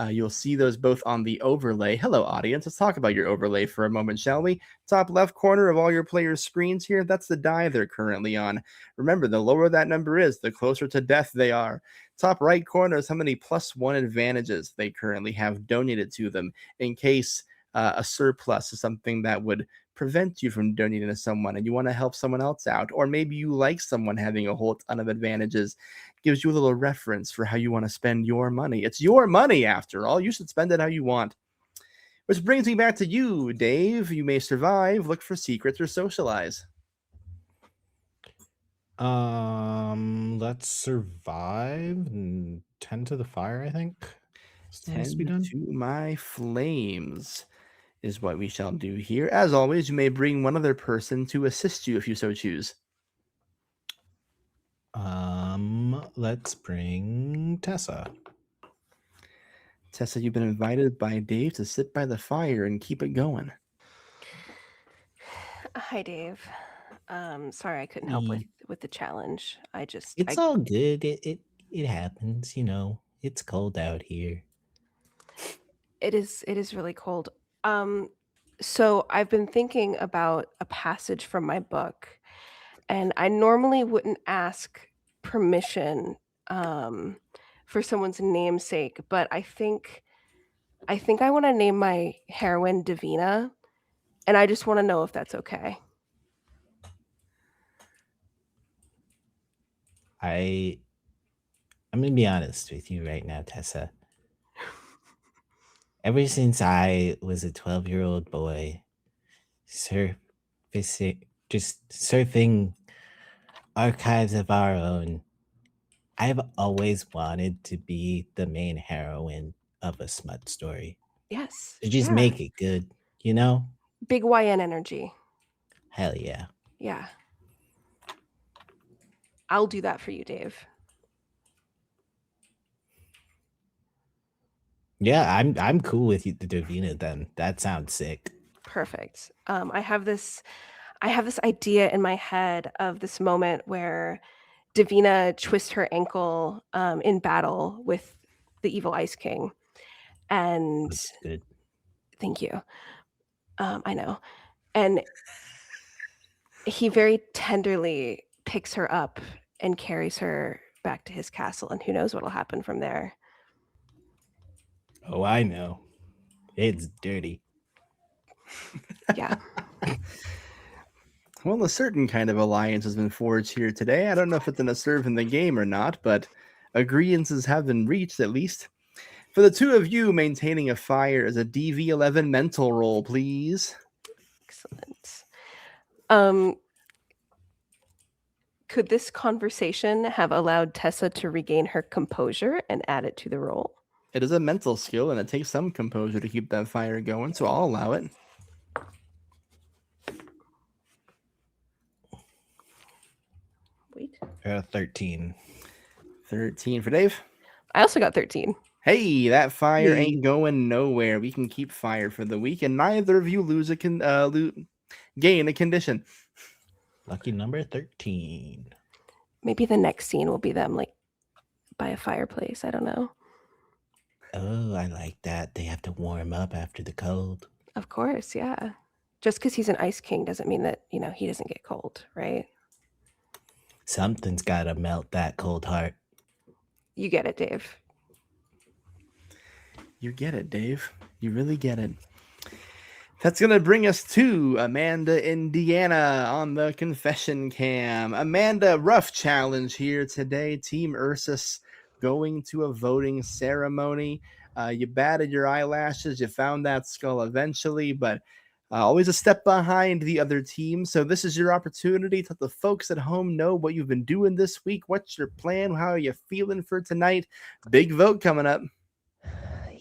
You'll see those both on the overlay. Hello, audience. Let's talk about your overlay for a moment, shall we? Top left corner of all your players' screens here, that's the die they're currently on. Remember, the lower that number is, the closer to death they are. Top right corner is how many +1 advantages they currently have donated to them in case a surplus is something that would prevent you from donating to someone and you want to help someone else out, or maybe you like someone having a whole ton of advantages. Gives you a little reference for how you want to spend your money. It's your money after all. You should spend it how you want. Which brings me back to you, Dave. You may survive, look for secrets, or socialize. Let's survive and tend to the fire, I think. Still needs to be Tend done. to my flames is what we shall do here. As always, you may bring one other person to assist you if you so choose. Let's bring Tessa. Tessa, you've been invited by Dave to sit by the fire and keep it going. Hi, Dave. Sorry I couldn't help with the challenge. It's all good. It happens. It's cold out here. It is really cold. So I've been thinking about a passage from my book, and I normally wouldn't ask permission for someone's namesake, but I think I want to name my heroine Davina, and I just want to know if that's okay. I'm gonna be honest with you right now, Tessa. Ever since I was a 12-year-old boy, just surfing archives of our own, I've always wanted to be the main heroine of a smut story. Yes. To just make it good, Big YN energy. Hell yeah. Yeah. I'll do that for you, Dave. Yeah, I'm cool with you, Davina. Then that sounds sick. Perfect. I have this idea in my head of this moment where Davina twists her ankle in battle with the evil Ice King, and That's good. Thank you. I know, and he very tenderly picks her up and carries her back to his castle, and who knows what'll happen from there. Oh, I know. It's dirty. Yeah. Well, a certain kind of alliance has been forged here today. I don't know if it's going to serve in the game or not, but agreeances have been reached at least. For the two of you, maintaining a fire is a DV11 mental roll, please. Excellent. Could this conversation have allowed Tessa to regain her composure and add it to the roll? It is a mental skill, and it takes some composure to keep that fire going, so I'll allow it. Wait. 13. 13 for Dave. I also got 13. Hey, that fire Hey. ain't going nowhere. We can keep fire for the week, and neither of you gain a condition. Lucky number 13. Maybe the next scene will be them like by a fireplace. I don't know. Oh, I like that. They have to warm up after the cold. Of course, yeah. Just because he's an ice king doesn't mean that, he doesn't get cold, right? Something's got to melt that cold heart. You get it, Dave. You get it, Dave. You really get it. That's going to bring us to Amanda, Indiana on the confession cam. Amanda, rough challenge here today. Team Ursus going to a voting ceremony. You batted your eyelashes. You found that skull eventually, but always a step behind the other team. So this is your opportunity to let the folks at home know what you've been doing this week. What's your plan? How are you feeling for tonight? Big vote coming up.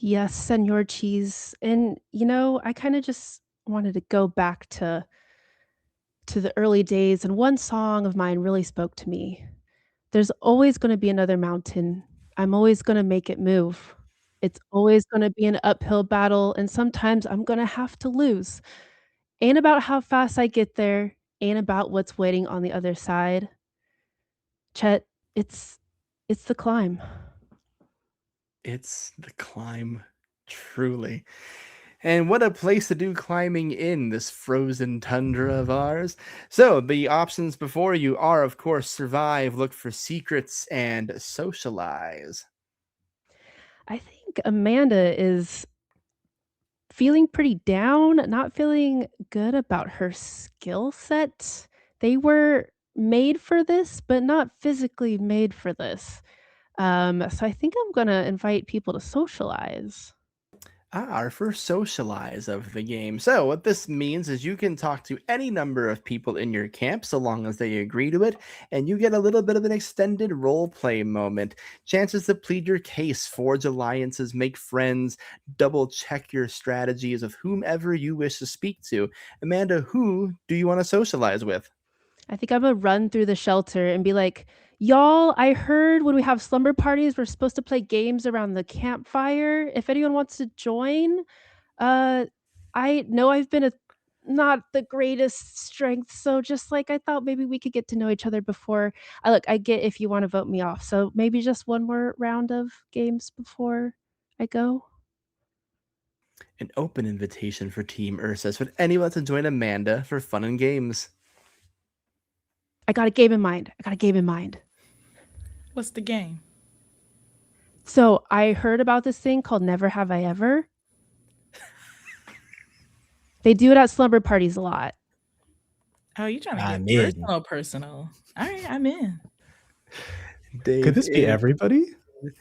Yes, Senor Cheese. And I kind of just wanted to go back to the early days, and one song of mine really spoke to me. There's always going to be another mountain. I'm always going to make it move. It's always going to be an uphill battle, and sometimes I'm going to have to lose. Ain't about how fast I get there, ain't about what's waiting on the other side. Chet, it's the climb. It's the climb, truly. And what a place to do climbing in this frozen tundra of ours. So the options before you are, of course, survive, look for secrets, and socialize. I think Amanda is feeling pretty down, not feeling good about her skill set. They were made for this, but not physically made for this. So I think I'm gonna invite people to socialize. Our first socialize of the game. So what this means is you can talk to any number of people in your camp so long as they agree to it, and you get a little bit of an extended role play moment. Chances to plead your case, forge alliances, make friends, double check your strategies of whomever you wish to speak to. Amanda, who do you want to socialize with? I think I'm gonna run through the shelter and be like, y'all, I heard when we have slumber parties, we're supposed to play games around the campfire. If anyone wants to join, I know I've been not the greatest strength, so just like I thought maybe we could get to know each other before. I get if you want to vote me off, so maybe just one more round of games before I go. An open invitation for Team Ursus. Would anyone to join Amanda for fun and games? I got a game in mind. What's the game? So I heard about this thing called Never Have I Ever. They do it at slumber parties a lot. Oh, you trying to I'm get in. personal. All right, I'm in. Dave, Could this be everybody? If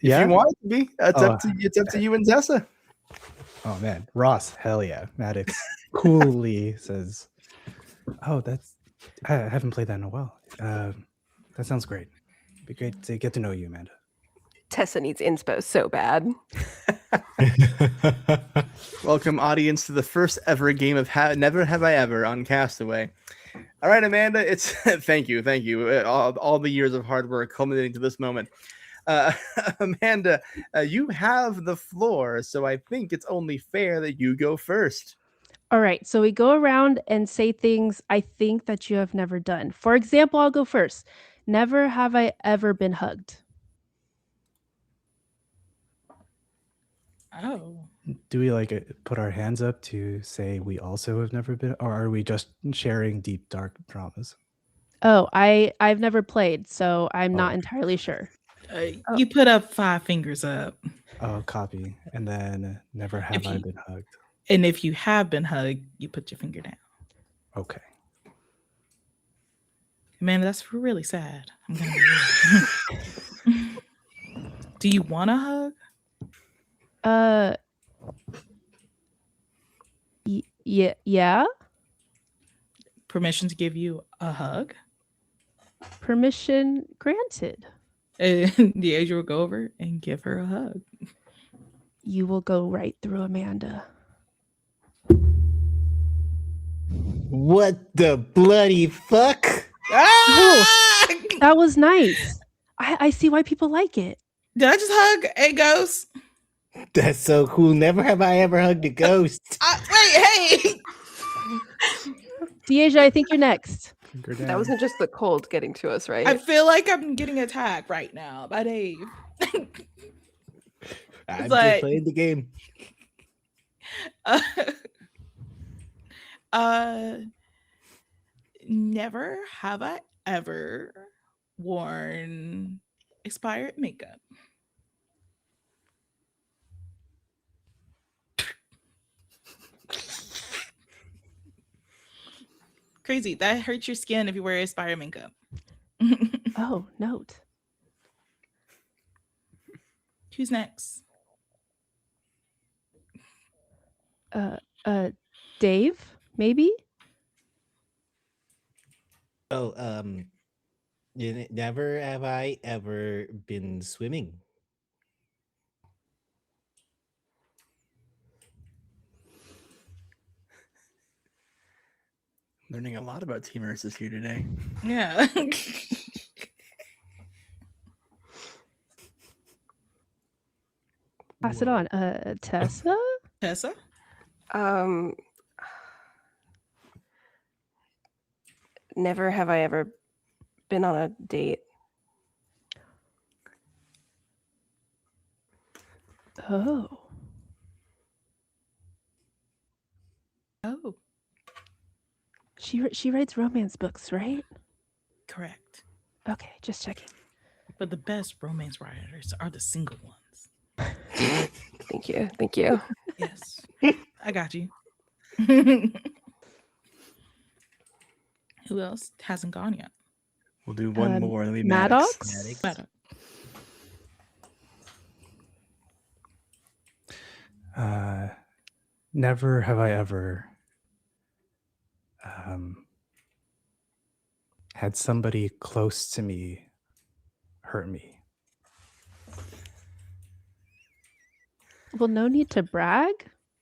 Yeah. you want it to be, it's Oh. up to you and Tessa. Oh man, Ross, hell yeah. Maddox coolly says, "Oh, I haven't played that in a while. That sounds great. It'd be great to get to know you, Amanda." Tessa needs inspo so bad. Welcome, audience, to the first ever game of Never Have I Ever on Castaway. All right, Amanda, it's thank you. All the years of hard work culminating to this moment. Amanda, you have the floor, so I think it's only fair that you go first. All right, so we go around and say things I think that you have never done. For example, I'll go first. Never have I ever been hugged. Oh. Do we put our hands up to say we also have never been, or are we just sharing deep, dark traumas? Oh, I've never played, so I'm not Oh. entirely sure. You put up 5 fingers up. Oh, copy. And then never have I been hugged. And if you have been hugged, you put your finger down. Okay. Man, that's really sad. I'm gonna be real. Do you want a hug? Yeah. Permission to give you a hug? Permission granted. And Deidre will go over and give her a hug. You will go right through Amanda. What the bloody fuck? Oh, that was nice. I see why people like it. Did I just hug a ghost? That's so cool. Never have I ever hugged a ghost. Wait, hey. Deja, I think you're next. That wasn't just the cold getting to us, right? I feel like I'm getting attacked right now by Dave. I'm just like- playing the game. Never have I ever worn expired makeup. Crazy. That hurts your skin if you wear expired makeup. Oh, note. Who's next? Dave, maybe? Oh, never have I ever been swimming. Learning a lot about Team Ursus here today. Yeah. Pass it on. Tessa? Tessa? Never have I ever been on a date. Oh. Oh, She writes romance books, right? correct. Okay, just checking. But the best romance writers are the single ones. Thank you. Thank you. Yes. I got you. Who else hasn't gone yet? We'll do one more. Then we Maddox? Maddox. Never have I ever had somebody close to me hurt me. Well, no need to brag.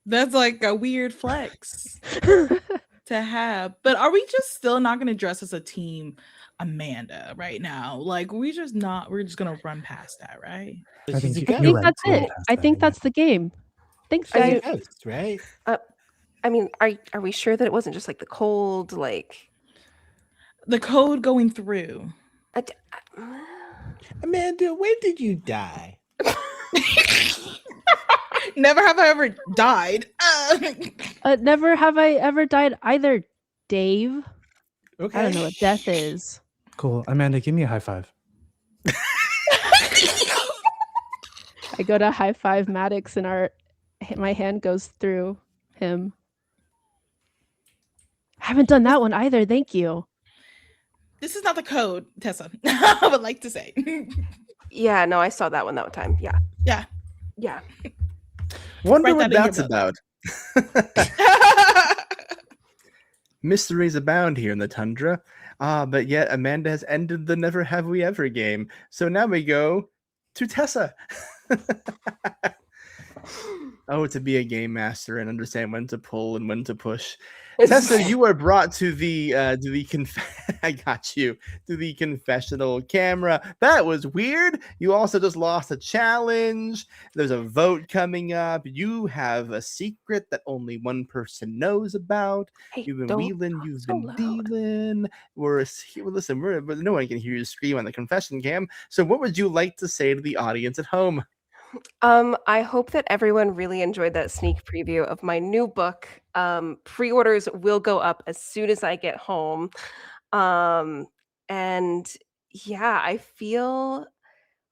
That's like a weird flex to have. But are we just still not going to dress as a team Amanda right now? Like we're just going to run past that, right? I think She's you a I can think ghost. that's roll it. past I that, think yeah. that's the game. Thanks, Are She's a you- guys. ghost, right? I mean, are we sure that it wasn't just like the cold? Like, The code going through. Amanda, when did you die? Never have I ever died. Never have I ever died either, Dave. Okay. I don't know what death is. Cool. Amanda, give me a high five. I go to high five Maddox and my hand goes through him. I haven't done that one either. Thank you. This is not the code, Tessa. I would like to say. yeah, no, I saw that one that time. Yeah. Yeah. Yeah. Wonder Write what that in your that's about. Mysteries abound here in the Tundra. But yet Amanda has ended the Never Have We Ever game. So now we go to Tessa. Oh, to be a game master and understand when to pull and when to push. Tessa, you are brought to the I got you, to the confessional camera. That was weird. You also just lost a challenge. There's a vote coming up. You have a secret that only one person knows about. Hey, You've been don't wheeling, talk you've so been loud. dealing. Listen, but no one can hear you scream on the confession cam. So what would you like to say to the audience at home? I hope that everyone really enjoyed that sneak preview of my new book. Pre-orders will go up as soon as I get home. And yeah, I feel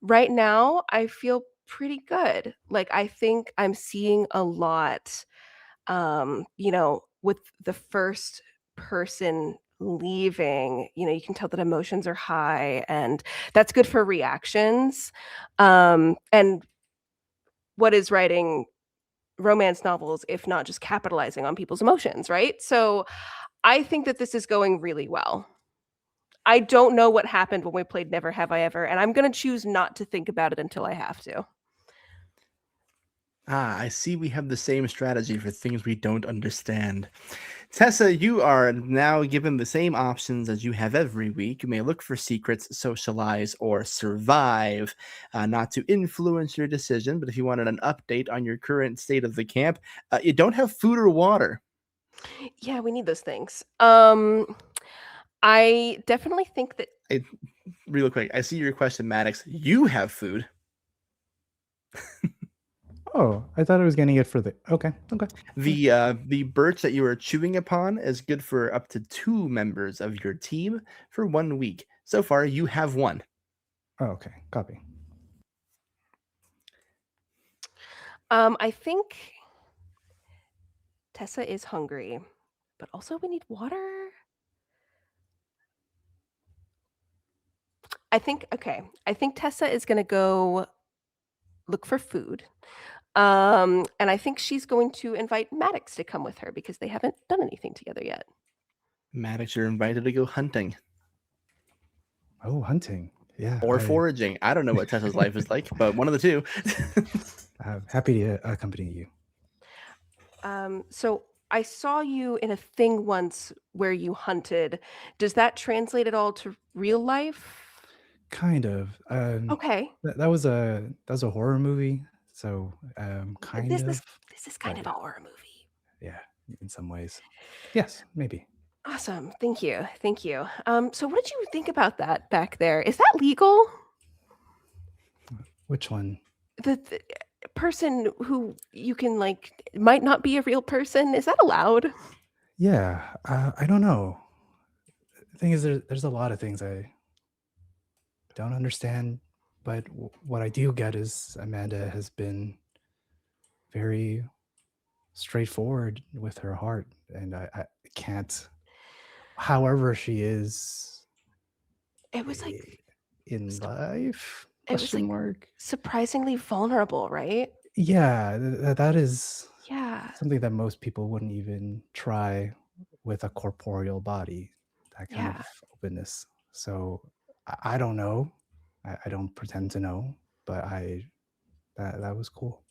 right now, I feel pretty good. Like I think I'm seeing a lot, with the first person leaving, you can tell that emotions are high and that's good for reactions. And what is writing romance novels if not just capitalizing on people's emotions, right? So I think that this is going really well. I don't know what happened when we played Never Have I Ever, and I'm going to choose not to think about it until I have to. I see we have the same strategy for things we don't understand. Tessa, you are now given the same options as you have every week. You may look for secrets, socialize, or survive. Not to influence your decision, but if you wanted an update on your current state of the camp, you don't have food or water. Yeah, we need those things. I definitely think that Real quick, I see your question, Maddox. You have food. Oh, I thought I was getting it for the. Okay. The birch that you are chewing upon is good for up to 2 members of your team for 1 week. So far, you have 1. Oh, okay. Copy. I think Tessa is hungry, but also we need water. I think Tessa is gonna go look for food. And I think she's going to invite Maddox to come with her because they haven't done anything together yet. Maddox, you're invited to go hunting Oh, hunting. Yeah. or foraging. I don't know what Tessa's life is like, but one of the two. I'm happy to accompany you. So I saw you in a thing once where you hunted. Does that translate at all to real life? Kind of. Okay. That was a horror movie. So kind This of. is kind of a horror movie. Yeah, in some ways. Yes, maybe. Awesome. Thank you. So what did you think about that back there? Is that legal? Which one? The person who you can might not be a real person, is that allowed? Yeah, I don't know. The thing is, there's a lot of things I don't understand, but what I do get is Amanda has been very straightforward with her heart, and I can't. However, she is. It was like in life. it was Question mark. surprisingly vulnerable, right? Yeah, that is Yeah. something that most people wouldn't even try with a corporeal body, that kind Yeah. of openness. So I don't know. I don't pretend to know, but that was cool.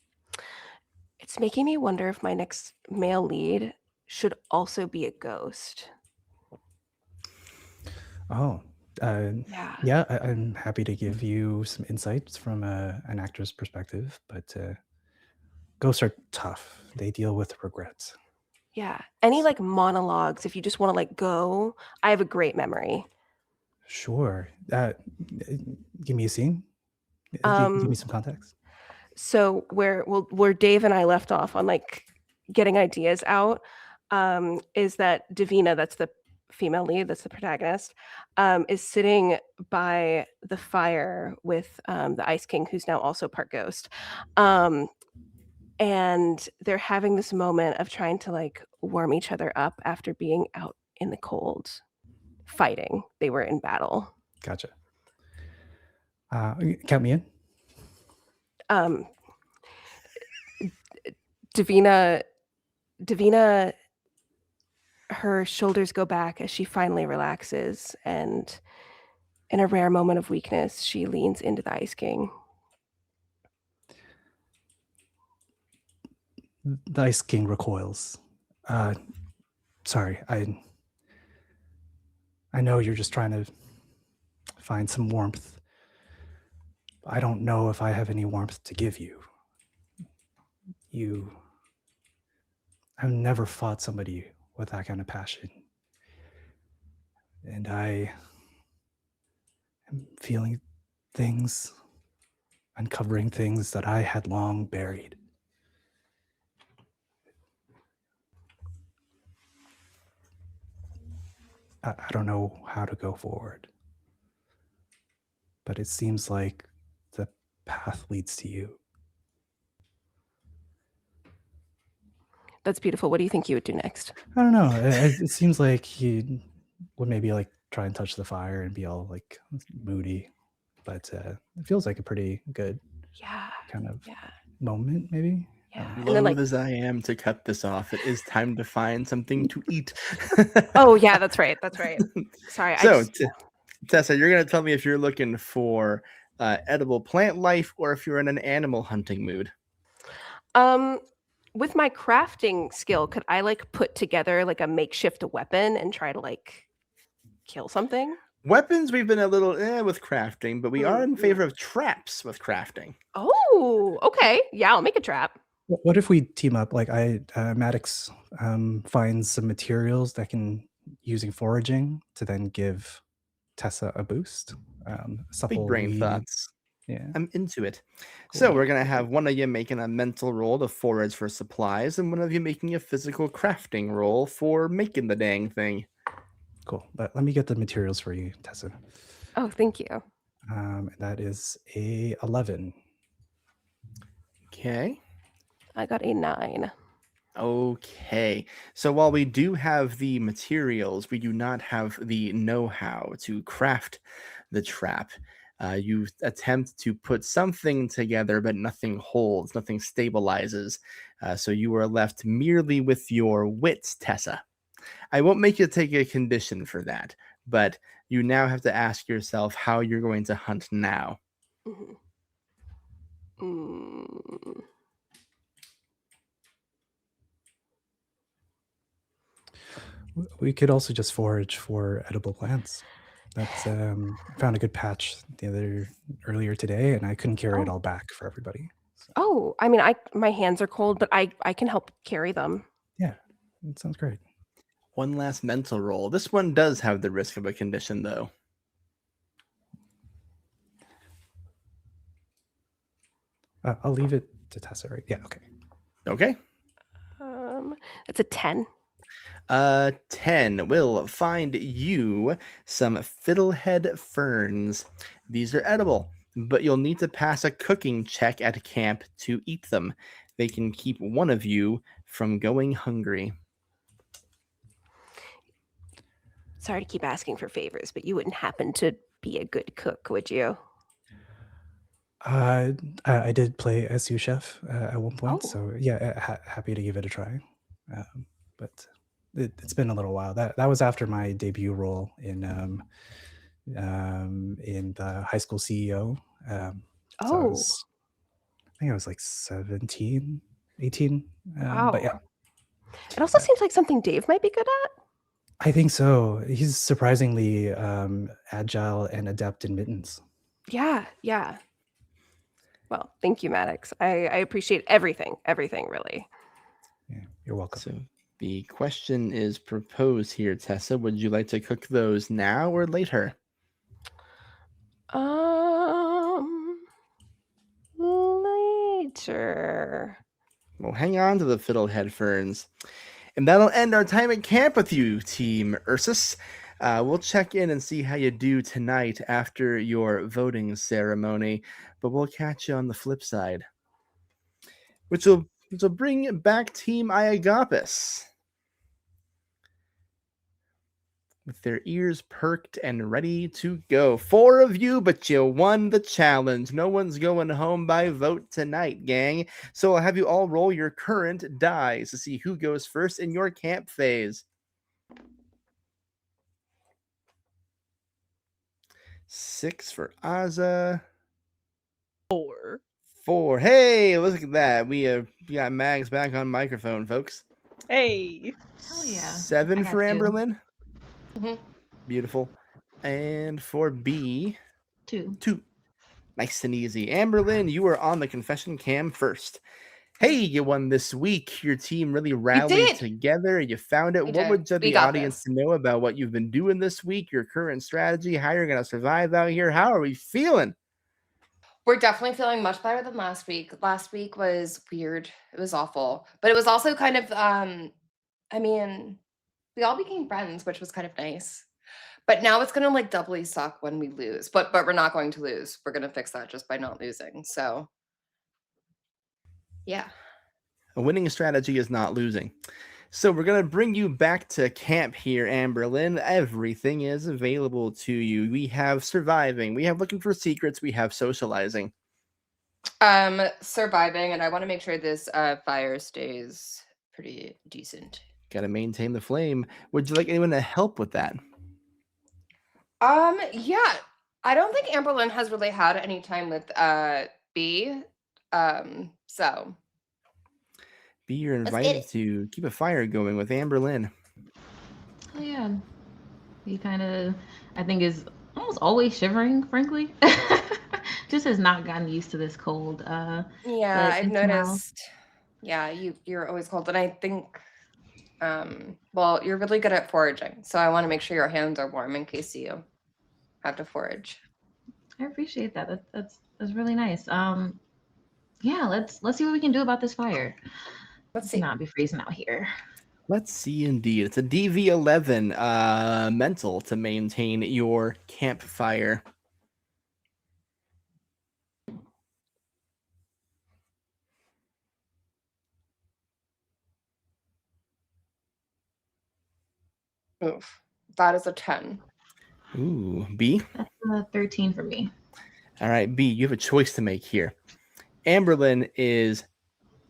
It's making me wonder if my next male lead should also be a ghost. Oh, Yeah. I'm happy to give you some insights from an actor's perspective, but ghosts are tough. They deal with regrets. Yeah. Any monologues, if you just want to go, I have a great memory. Sure. Give me a scene. Give me some context. So where Dave and I left off on getting ideas out, is that Davina, that's the female lead, that's the protagonist, is sitting by the fire with the Ice King, who's now also part ghost. And they're having this moment of trying to warm each other up after being out in the cold fighting. They were in battle. Gotcha. Count me in. Davina, her shoulders go back as she finally relaxes, and in a rare moment of weakness, she leans into the Ice King. The Ice King recoils. Sorry, I know you're just trying to find some warmth. I don't know if I have any warmth to give you. I've never fought somebody with that kind of passion. And I am feeling things, uncovering things that I had long buried. I don't know how to go forward. But it seems like the path leads to you. That's beautiful. What do you think you would do next? I don't know. It seems like you would maybe try and touch the fire and be all moody, but it feels like a pretty good kind of moment, maybe. Loath as I am to cut this off, it is time to find something to eat. Oh yeah, that's right. Sorry. So, Tessa, you're gonna tell me if you're looking for edible plant life or if you're in an animal hunting mood. with my crafting skill, could I like put together like a makeshift weapon and try to like kill something? Weapons, we've been a little with crafting, but we are in favor of traps with crafting. Oh, okay. Yeah, I'll make a trap. What if we team up? Like Maddox finds some materials that can using foraging to then give Tessa a boost. Big Supple brain weed. thoughts. Yeah. I'm into it. So Cool. we're going to have one of you making a mental roll to forage for supplies, and one of you making a physical crafting roll for making the dang thing. Cool. But let me get the materials for you, Tessa. Oh, thank you. That is a 11. Okay. I got a 9. Okay. So while we do have the materials, we do not have the know-how to craft the trap. You attempt to put something together, but nothing holds, nothing stabilizes. So you are left merely with your wits, Tessa. I won't make you take a condition for that, but you now have to ask yourself how you're going to hunt now. We could also just forage for edible plants. That's found a good patch earlier today, and I couldn't carry it all back for everybody. So. Oh, I mean, my hands are cold, but I can help carry them. Yeah, that sounds great. One last mental roll. This one does have the risk of a condition, though. I'll leave it to Tessa, right? Yeah, okay. Okay. It's a 10. 10 will find you some fiddlehead ferns. These are edible, but you'll need to pass a cooking check at camp to eat them. They can keep one of you from going hungry. Sorry to keep asking for favors, but you wouldn't happen to be a good cook, would you? I did play as sous chef at one point, so yeah, happy to give it a try. But it's been a little while. That was after my debut role in the high school CEO. So I think I was like 17, 18. Wow. But yeah. It also seems like something Dave might be good at. I think so. He's surprisingly agile and adept in mittens. Yeah. Well, thank you, Maddox. I appreciate everything, really. Yeah, you're welcome. So the question is proposed here, Tessa. Would you like to cook those now or later? Later. Well, hang on to the fiddlehead ferns. And that'll end our time at camp with you, Team Ursus. We'll check in and see how you do tonight after your voting ceremony, but we'll catch you on the flip side. Which will bring back Team Iagapis. With their ears perked and ready to go. 4 of you, but you won the challenge. No one's going home by vote tonight, gang. So I'll have you all roll your current dice to see who goes first in your camp phase. 6 for Azza. 4. Hey, look at that. We got Mags back on microphone, folks. Hey. Hell yeah. 7 for Amberlynn. Mm-hmm. Beautiful. And for B, 2. Nice and easy. Amberlynn, you are on the confession cam first. Hey, you won this week. Your team really rallied together. You found it. What would the audience to know about what you've been doing this week, your current strategy, how you're going to survive out here? How are we feeling? We're definitely feeling much better than last week. Last week was weird. It was awful. But it was also kind of, I mean, we all became friends, which was kind of nice. But now it's going to like doubly suck when we lose. But we're not going to lose. We're going to fix that just by not losing. So, yeah. A winning strategy is not losing. So we're going to bring you back to camp here, Amberlynn. Everything is available to you. We have surviving. We have looking for secrets. We have socializing. Surviving. And I want to make sure this fire stays pretty decent. Got to maintain the flame. Would you like anyone to help with that? Yeah. I don't think Amberlynn has really had any time with B. So B, you're Let's get invited it. to keep a fire going with Amberlynn. Oh yeah, he kind of, I think, is almost always shivering. Frankly, just has not gotten used to this cold. Yeah, But I've can smile. noticed. Yeah, you're always cold, and I think, well, you're really good at foraging, so I want to make sure your hands are warm in case you have to forage. I appreciate that. That's really nice. Yeah, let's see what we can do about this fire. Let's Let's see. not be freezing out here. Let's see, indeed. It's a DV11 mental to maintain your campfire. Oof, that is a 10. Ooh, B. That's 13 for me. All right, B, you have a choice to make here. Amberlynn is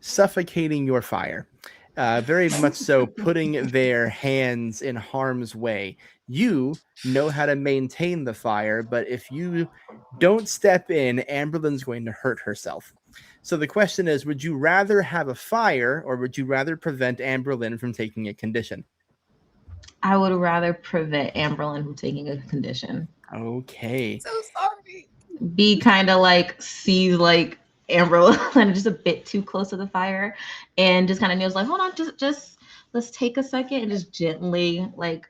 suffocating your fire, very much so putting their hands in harm's way. You know how to maintain the fire, but if you don't step in, Amberlynn's going to hurt herself. So the question is, would you rather have a fire or would you rather prevent Amberlynn from taking a condition? I would rather prevent Amberlynn from taking a condition. Okay. So sorry. B kind of like sees like Amberlynn just a bit too close to the fire, and just kind of knows like, hold on, just let's take a second, and just gently like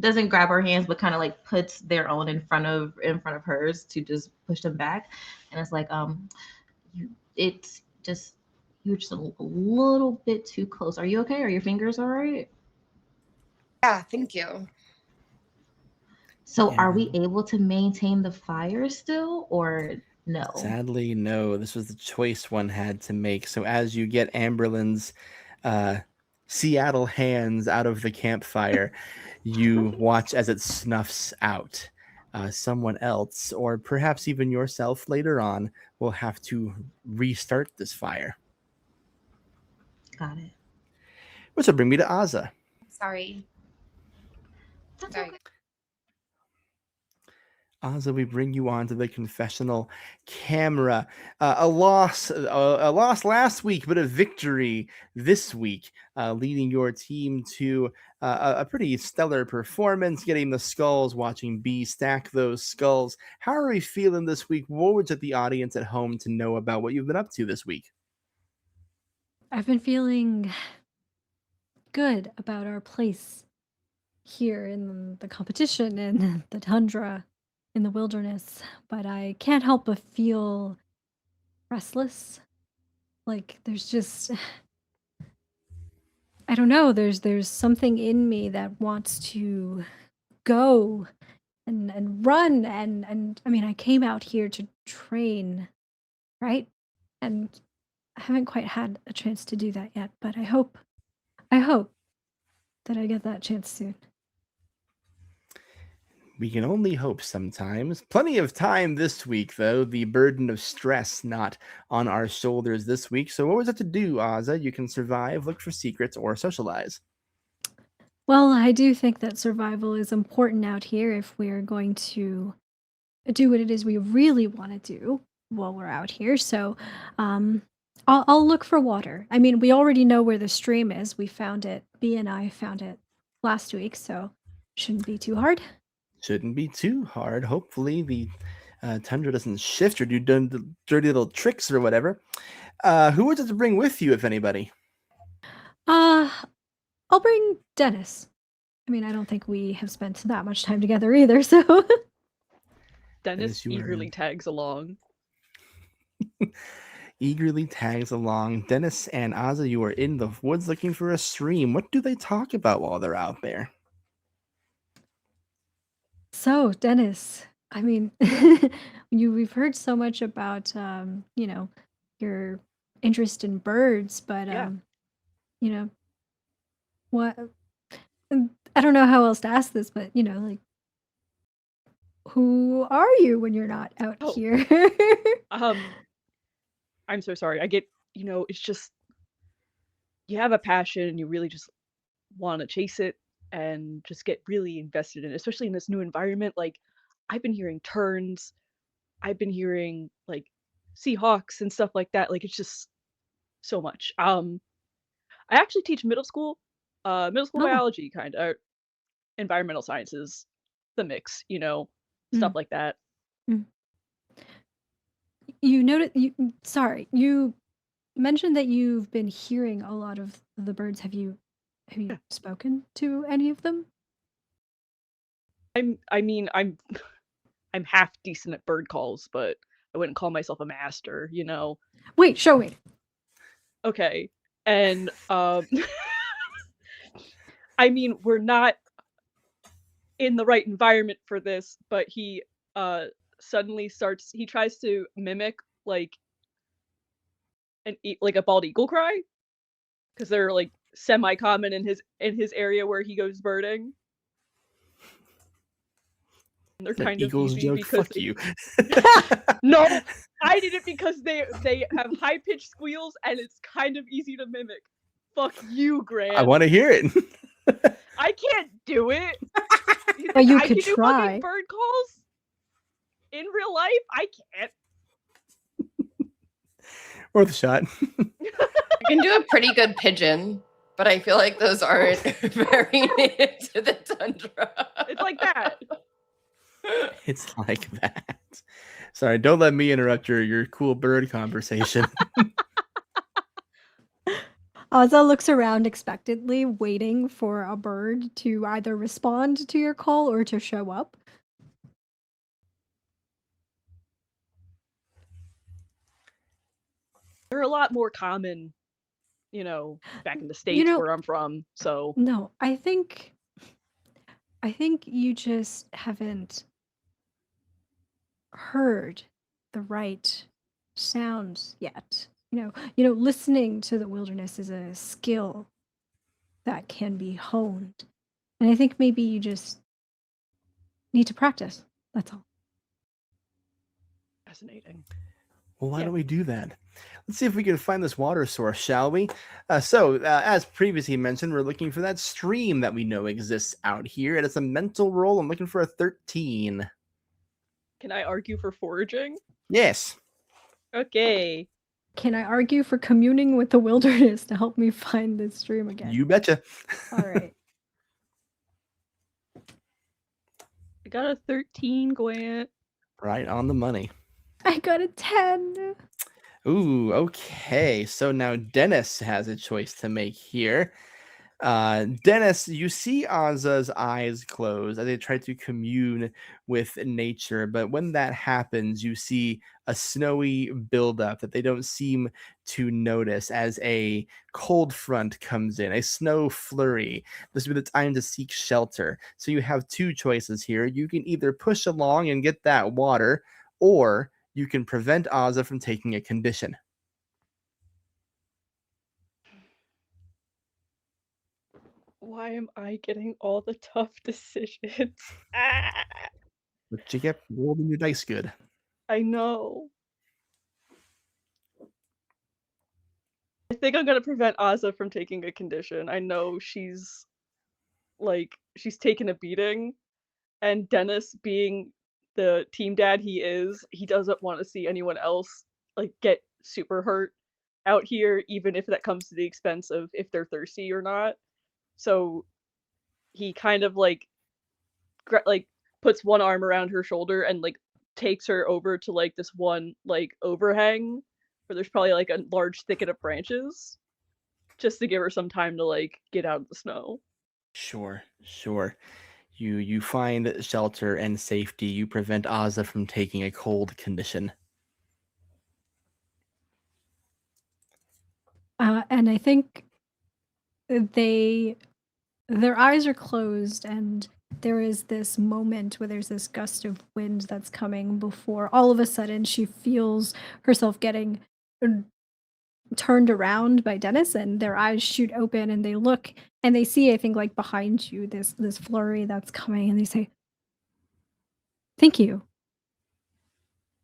doesn't grab her hands, but kind of like puts their own in front of hers to just push them back, and it's like it's just you're just a little bit too close. Are you okay? Are your fingers all right? Yeah, thank you. So are we Amberlynn. able to maintain the fire still, or no? Sadly, no. This was the choice one had to make. So as you get Amberlynn's Seattle hands out of the campfire, you watch as it snuffs out. Someone else, or perhaps even yourself later on, will have to restart this fire. Got it. Which will bring me to Aza. Sorry. That's Sorry. okay. Aza, we bring you onto the confessional camera. A loss last week, but a victory this week, leading your team to a pretty stellar performance, getting the skulls, watching B stack those skulls. How are we feeling this week? What would you like the audience at home to know about what you've been up to this week? I've been feeling good about our place here in the competition in the tundra, in the wilderness, but I can't help but feel restless. Like there's just I don't know, there's something in me that wants to go and run and I mean I came out here to train, right? And I haven't quite had a chance to do that yet, but I hope that I get that chance soon. We can only hope sometimes. Plenty of time this week, though. The burden of stress not on our shoulders this week. So, what was it to do, Aza? You can survive, look for secrets, or socialize. Well, I do think that survival is important out here if we're going to do what it is we really want to do while we're out here. So, um, I'll look for water. I mean, we already know where the stream is. We found it. B and I found it last week, so shouldn't be too hard. Shouldn't be too hard. Hopefully, the Tundra doesn't shift or do dirty little tricks or whatever. Who would you to bring with you, if anybody? Uh, I'll bring Dennis. I mean, I don't think we have spent that much time together either, so Dennis you are eagerly tags along. eagerly tags along. Dennis and Aza, you are in the woods looking for a stream. What do they talk about while they're out there? So, Dennis, I mean, we've heard so much about your interest in birds, but Yeah. you know, what I don't know how else to ask this, but like who are you when you're not out Oh. here? I'm so sorry. I get, it's just you have a passion and you really just want to chase it and just get really invested in it, especially in this new environment. Like I've been hearing terns, I've been hearing like Seahawks and stuff like that. Like it's just so much. I actually teach middle school Oh. biology, kind of environmental sciences, the mix, stuff Mm. like that. Mm. Sorry, you mentioned that you've been hearing a lot of the birds. Have you spoken to any of them? I'm I'm half decent at bird calls, but I wouldn't call myself a master, Wait, show me. Okay. And I mean, we're not in the right environment for this, but he suddenly he tries to mimic like like a bald eagle cry, because they're like semi-common in his area where he goes birding. And they're It's an kind of Eagles easy joke. because Fuck you. No, I did it because they have high-pitched squeals and it's kind of easy to mimic. Fuck you, Grant. I want to hear it. I can't do it. You But think you I could can do try. fucking bird calls in real life? I can't. Worth a shot. I can do a pretty good pigeon, but I feel like those aren't very native to the tundra. It's like that. It's like that. Sorry, don't let me interrupt your cool bird conversation. Ozza looks around expectantly, waiting for a bird to either respond to your call or to show up. They're a lot more common, back in the States know- where I'm from. So No, I think you just haven't heard the right sounds yet. Listening to the wilderness is a skill that can be honed. And I think maybe you just need to practice. That's all. fascinating. Well, why Yeah. don't we do that? Let's see if we can find this water source, shall we? As previously mentioned, we're looking for that stream that we know exists out here. And it's a mental roll. I'm looking for a 13. Can I argue for foraging? Yes. Okay. Can I argue for communing with the wilderness to help me find this stream again? You betcha. All right. I got a 13, Grant. Right on the money. I got a 10. Ooh, okay. So now Dennis has a choice to make here. Dennis, you see Ozza's eyes close as they try to commune with nature, but when that happens, you see a snowy buildup that they don't seem to notice as a cold front comes in, a snow flurry. This will be the time to seek shelter. So you have two choices here. You can either push along and get that water, or you can prevent Ozza from taking a condition. Why am I getting all the tough decisions? But you get rolling your dice good. I know. I think I'm gonna prevent Ozza from taking a condition. I know she's taken a beating, and Dennis, being the team dad he is, he doesn't want to see anyone else get super hurt out here, even if that comes to the expense of if they're thirsty or not. So he kind of puts one arm around her shoulder and takes her over to this one overhang where there's probably a large thicket of branches, just to give her some time to get out of the snow. Sure. You find shelter and safety. You prevent Ozza from taking a cold condition. And I think their eyes are closed, and there is this moment where there's this gust of wind that's coming before all of a sudden she feels herself getting turned around by Dennis, and their eyes shoot open and they look and they see, I think, behind you, this flurry that's coming, and they say, "Thank you."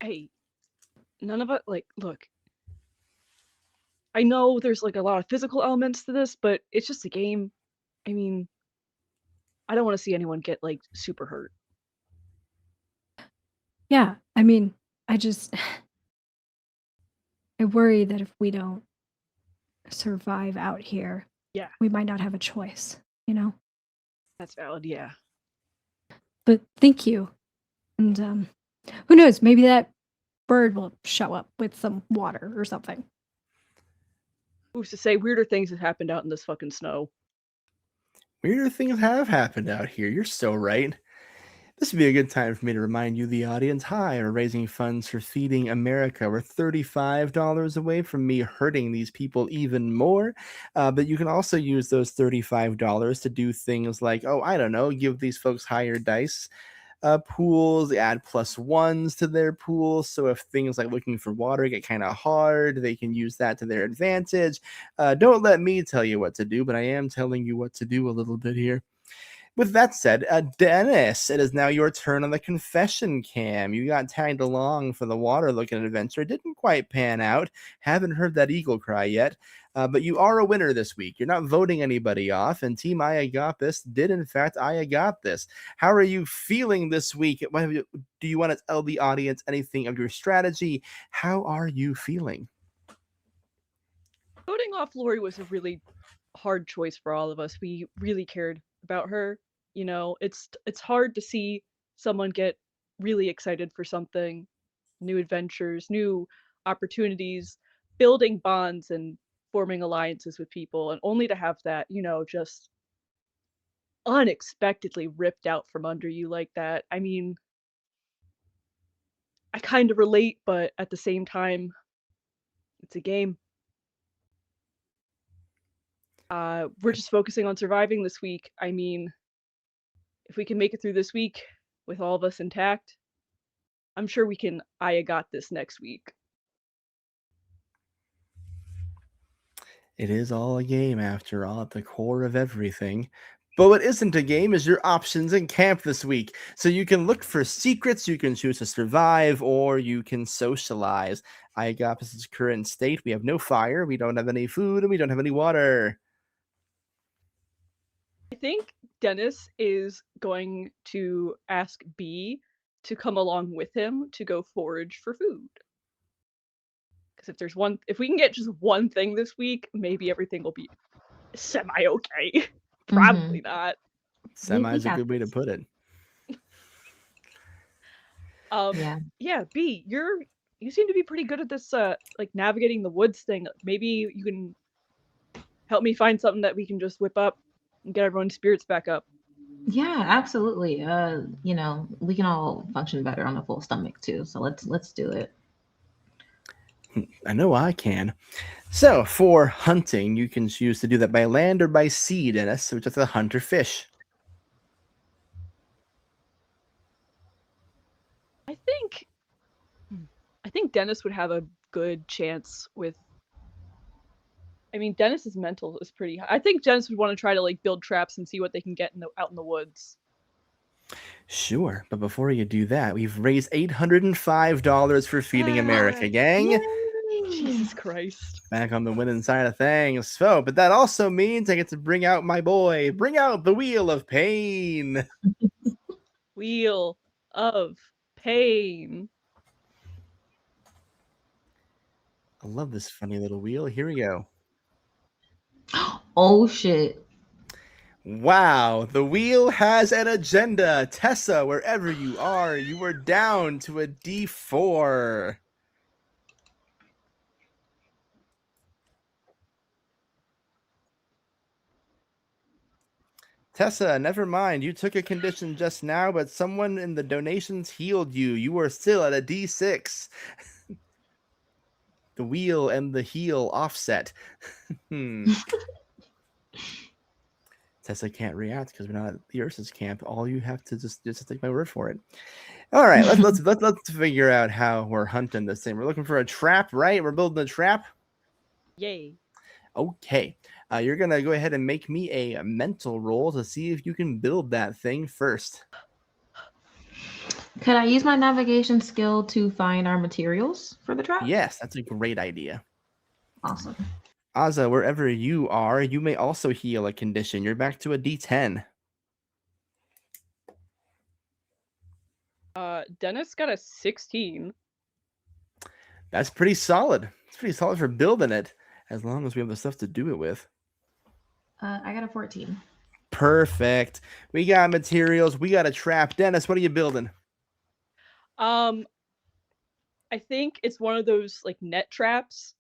Hey, none of it, look, I know there's a lot of physical elements to this, but it's just a game. I mean, I don't want to see anyone get super hurt. Yeah, I mean, I worry that if we don't survive out here, Yeah, we might not have a choice, you know? that's valid. Yeah. But thank you. And who knows? Maybe that bird will show up with some water or something. Who's to say weirder things have happened out in this fucking snow? Weirder things have happened out here. You're so right. This would be a good time for me to remind you, the audience. Hi, we're raising funds for Feeding America. We're $35 away from me hurting these people even more. But you can also use those $35 to do things like, oh, I don't know, give these folks higher dice pools, add +1s to their pools. So if things like looking for water get kind of hard, they can use that to their advantage. Don't let me tell you what to do, but I am telling you what to do a little bit here. With that said, Dennis, it is now your turn on the confession cam. You got tagged along for the water looking adventure. It didn't quite pan out. Haven't heard that eagle cry yet. But you are a winner this week. You're not voting anybody off, and Team Got did, in fact, Got this. How are you feeling this week? Do you want to tell the audience anything of your strategy? How are you feeling? Voting off Lori was a really hard choice for all of us. We really cared about her. You know, it's hard to see someone get really excited for something, new adventures, new opportunities, building bonds and forming alliances with people, and only to have that, you know, just unexpectedly ripped out from under you like that. I mean, I kind of relate, but at the same time, it's a game. We're just focusing on surviving this week. I mean, if we can make it through this week with all of us intact, I'm sure we can Got this next week. It is all a game, after all, at the core of everything. But what isn't a game is your options in camp this week. So you can look for secrets, you can choose to survive, or you can socialize. Iagopus's current state: we have no fire, we don't have any food, and we don't have any water. I think Dennis is going to ask B to come along with him to go forage for food. Because if we can get just one thing this week, maybe everything will be semi-okay. Probably not. Semi is a good way to put it. Yeah, B, you seem to be pretty good at this like navigating the woods thing. Maybe you can help me find something that we can just whip up and get everyone's spirits back up. Yeah, absolutely. You know, we can all function better on a full stomach too. So let's do it. I know I can. So for hunting, you can choose to do that by land or by sea, Dennis, which is the hunt or fish. I think Dennis would have a good chance with. I mean, Dennis's mental is pretty high. I think Dennis would want to try to like build traps and see what they can get out in the woods. Sure, but before you do that, we've raised $805 for Feeding America, gang. Yay! Jesus Christ. Back on the winning side of things. So, but that also means I get to bring out my boy. Bring out the Wheel of Pain. Wheel of Pain. I love this funny little wheel. Here we go. Oh shit. Wow, the wheel has an agenda. Tessa, wherever you are down to a D4. Tessa, never mind. You took a condition just now, but someone in the donations healed you. You are still at a D6. The wheel and the heel offset. Tessa can't react because we're not at the Ursa's camp. All you have to just take my word for it. All right, let's figure out how we're hunting this thing. We're looking for a trap, right? We're building a trap. Yay. Okay, you're gonna go ahead and make me a mental roll to see if you can build that thing first. Could I use my navigation skill to find our materials for the trap? Yes, that's a great idea. Awesome. Azza, wherever you are, you may also heal a condition. You're back to a D10. Dennis got a 16. That's pretty solid. It's pretty solid for building it, as long as we have the stuff to do it with. I got a 14. Perfect. We got materials. We got a trap. Dennis, what are you building? I think it's one of those like net traps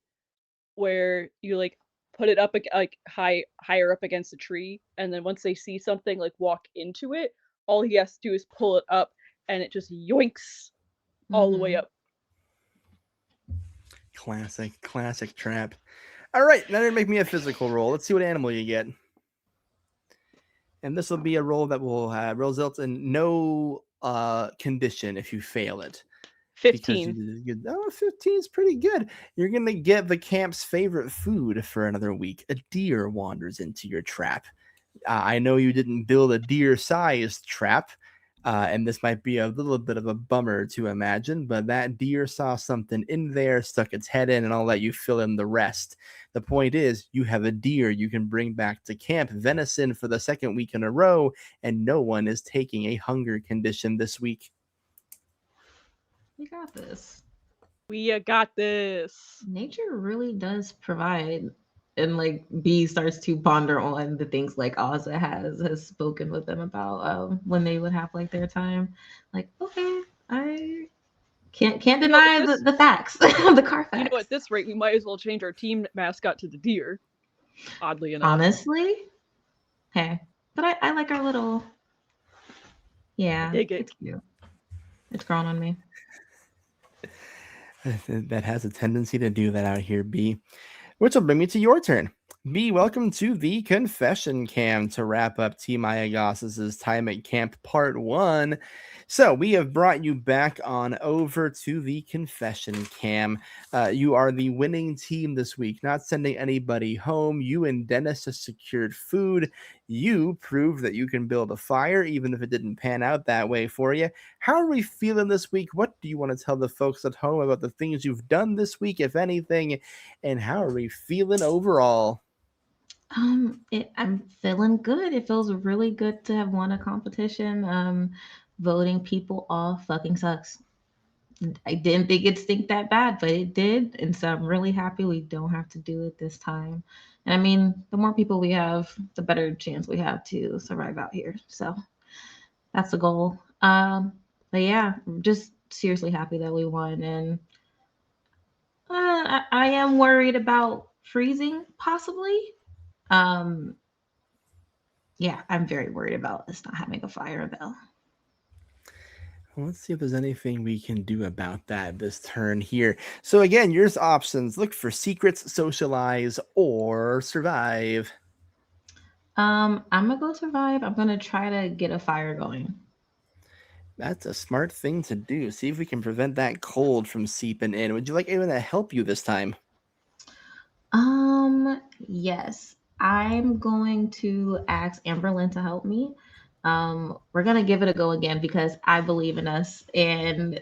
where you like put it up like higher up against a tree, and then once they see something like walk into it, all he has to do is pull it up, and it just yoinks all the way up. Classic trap. All right, now you're gonna make me a physical roll. Let's see what animal you get. And this will be a roll that will result in no condition if you fail it. 15. 15 is pretty good. You're going to get the camp's favorite food for another week. A deer wanders into your trap. I know you didn't build a deer-sized trap, and this might be a little bit of a bummer to imagine, but that deer saw something in there, stuck its head in, and I'll let you fill in the rest. The point is, you have a deer you can bring back to camp, venison for the second week in a row, and no one is taking a hunger condition this week. We got this. We got this. Nature really does provide. And like B starts to ponder on the things like Ozza has spoken with them about when they would have like their time. Like, okay, I can't deny the facts, the car facts. You know, at this rate, we might as well change our team mascot to the deer. Oddly enough. Honestly, hey, but I like our little. Yeah, it's cute. It's growing on me. That has a tendency to do that out here, B. Which will bring me to your turn. B, welcome to the confession cam to wrap up Team Ayagas's time at camp part 1. So we have brought you back on over to the confession cam. You are the winning team this week, not sending anybody home. You and Dennis have secured food. You proved that you can build a fire, even if it didn't pan out that way for you. How are we feeling this week? What do you want to tell the folks at home about the things you've done this week, if anything? And how are we feeling overall? I'm feeling good. It feels really good to have won a competition. Voting people off fucking sucks. I didn't think it'd stink that bad, but it did. And so I'm really happy we don't have to do it this time. And I mean, the more people we have, the better chance we have to survive out here. So that's the goal. But yeah, just seriously happy that we won. And I am worried about freezing, possibly. Yeah, I'm very worried about us not having a fire bell. Well, let's see if there's anything we can do about that this turn here. So again, your options: look for secrets, socialize, or survive. I'm gonna go survive. I'm gonna try to get a fire going. That's a smart thing to do. See if we can prevent that cold from seeping in. Would you like anyone to help you this time? Yes. I'm going to ask Amberlyn to help me. We're gonna give it a go again because I believe in us, and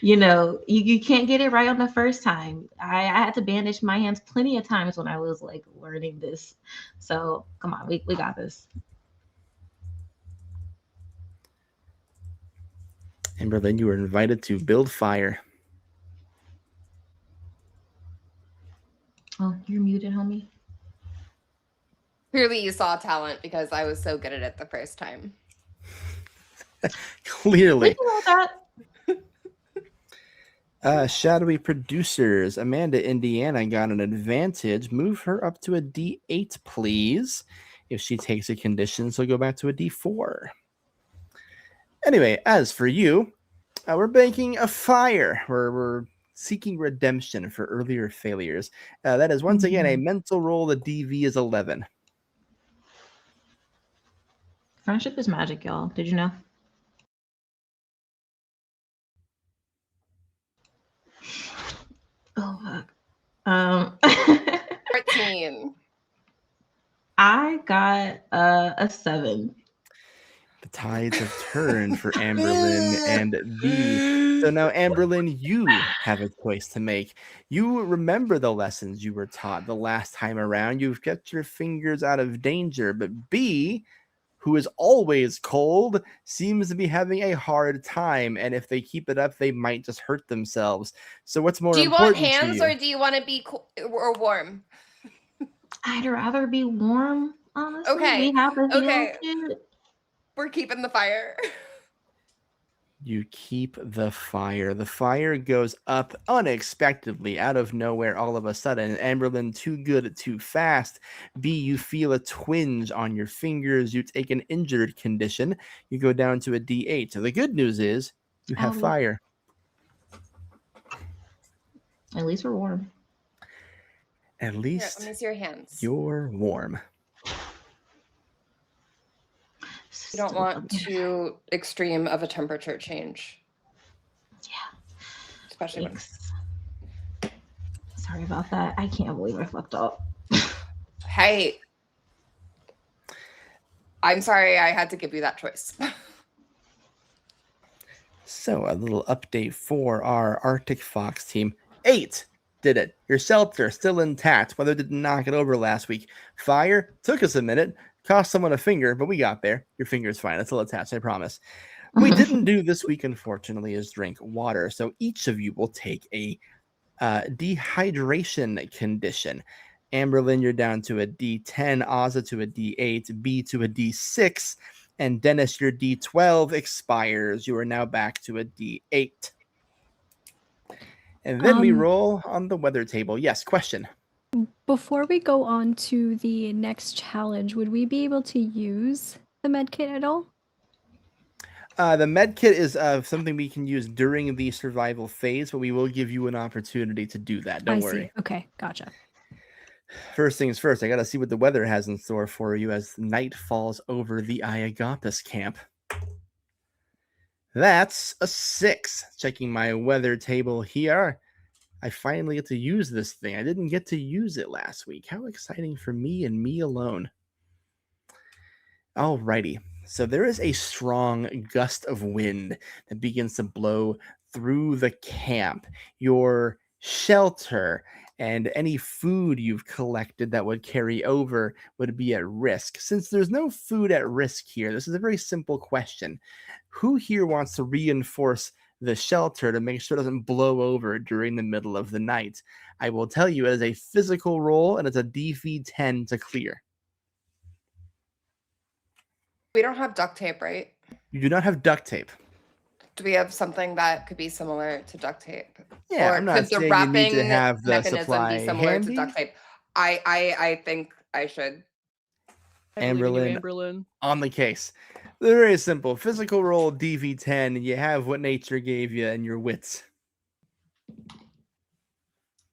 you can't get it right on the first time. I had to bandage my hands plenty of times when I was like learning this. So come on, we got this. Amberlyn, you were invited to build fire. Oh, you're muted, homie. Clearly you saw talent because I was so good at it the first time. Clearly. We can roll that. Shadowy producers. Amanda, Indiana got an advantage. Move her up to a D8, please. If she takes a condition, she'll go back to a D4. Anyway, as for you, we're banking a fire. We're seeking redemption for earlier failures. That is once again a mental roll. The DV is 11. Friendship is magic, y'all. Did you know? Oh, fuck. 14. I got a 7. The tides have turned for Amberlyn and B. So now, Amberlyn, you have a choice to make. You remember the lessons you were taught the last time around. You've kept your fingers out of danger. But B, who is always cold, seems to be having a hard time. And if they keep it up, they might just hurt themselves. So what's more important to you? Do you want hands or do you want to be cool or warm? I'd rather be warm. Honestly, Okay. we have a heal Okay. kit. We're keeping the fire. You keep the fire. The fire goes up unexpectedly, out of nowhere, all of a sudden. Amberlyn, too good, too fast. B, you feel a twinge on your fingers. You take an injured condition. You go down to a D8. So the good news is you have Owie. fire. At least we're warm. At Here, least let me see your hands. you're warm. You don't want too extreme of a temperature change. Yeah. Especially when Thanks. Sorry about that. I can't believe I fucked up. Hey. I'm sorry I had to give you that choice. So a little update for our Arctic Fox team. 8 did it. Your shelter still intact. Weather didn't knock it over last week. Fire took us a minute. Cost someone a finger, but we got there. Your finger's fine. It's still attached, I promise. We didn't do this week, unfortunately, is drink water. So each of you will take a dehydration condition. Amberlyn, you're down to a D10. Ozza to a D8. B to a D6. And Dennis, your D12 expires. You are now back to a D8. And then we roll on the weather table. Yes, question. Before we go on to the next challenge, would we be able to use the med kit at all? The med kit is something we can use during the survival phase, but we will give you an opportunity to do that. Don't worry. See. Okay, gotcha. First things first, I got to see what the weather has in store for you as night falls over the Iagopis camp. That's a 6. Checking my weather table here. I finally get to use this thing. I didn't get to use it last week. How exciting for me and me alone. Alrighty. So there is a strong gust of wind that begins to blow through the camp. Your shelter and any food you've collected that would carry over would be at risk. Since there's no food at risk here, this is a very simple question. Who here wants to reinforce the shelter to make sure it doesn't blow over during the middle of the night? I will tell you, it is a physical roll and it's a DV10 to clear. We don't have duct tape, right? You do not have duct tape. Do we have something that could be similar to duct tape? Yeah, or I'm not could the saying you wrapping need to have the mechanism supply be similar handy. to duct tape? I think I should. I believe in you, Amberlyn, Amberlyn. on the case. They're very simple. Physical roll DV10, and you have what nature gave you and your wits.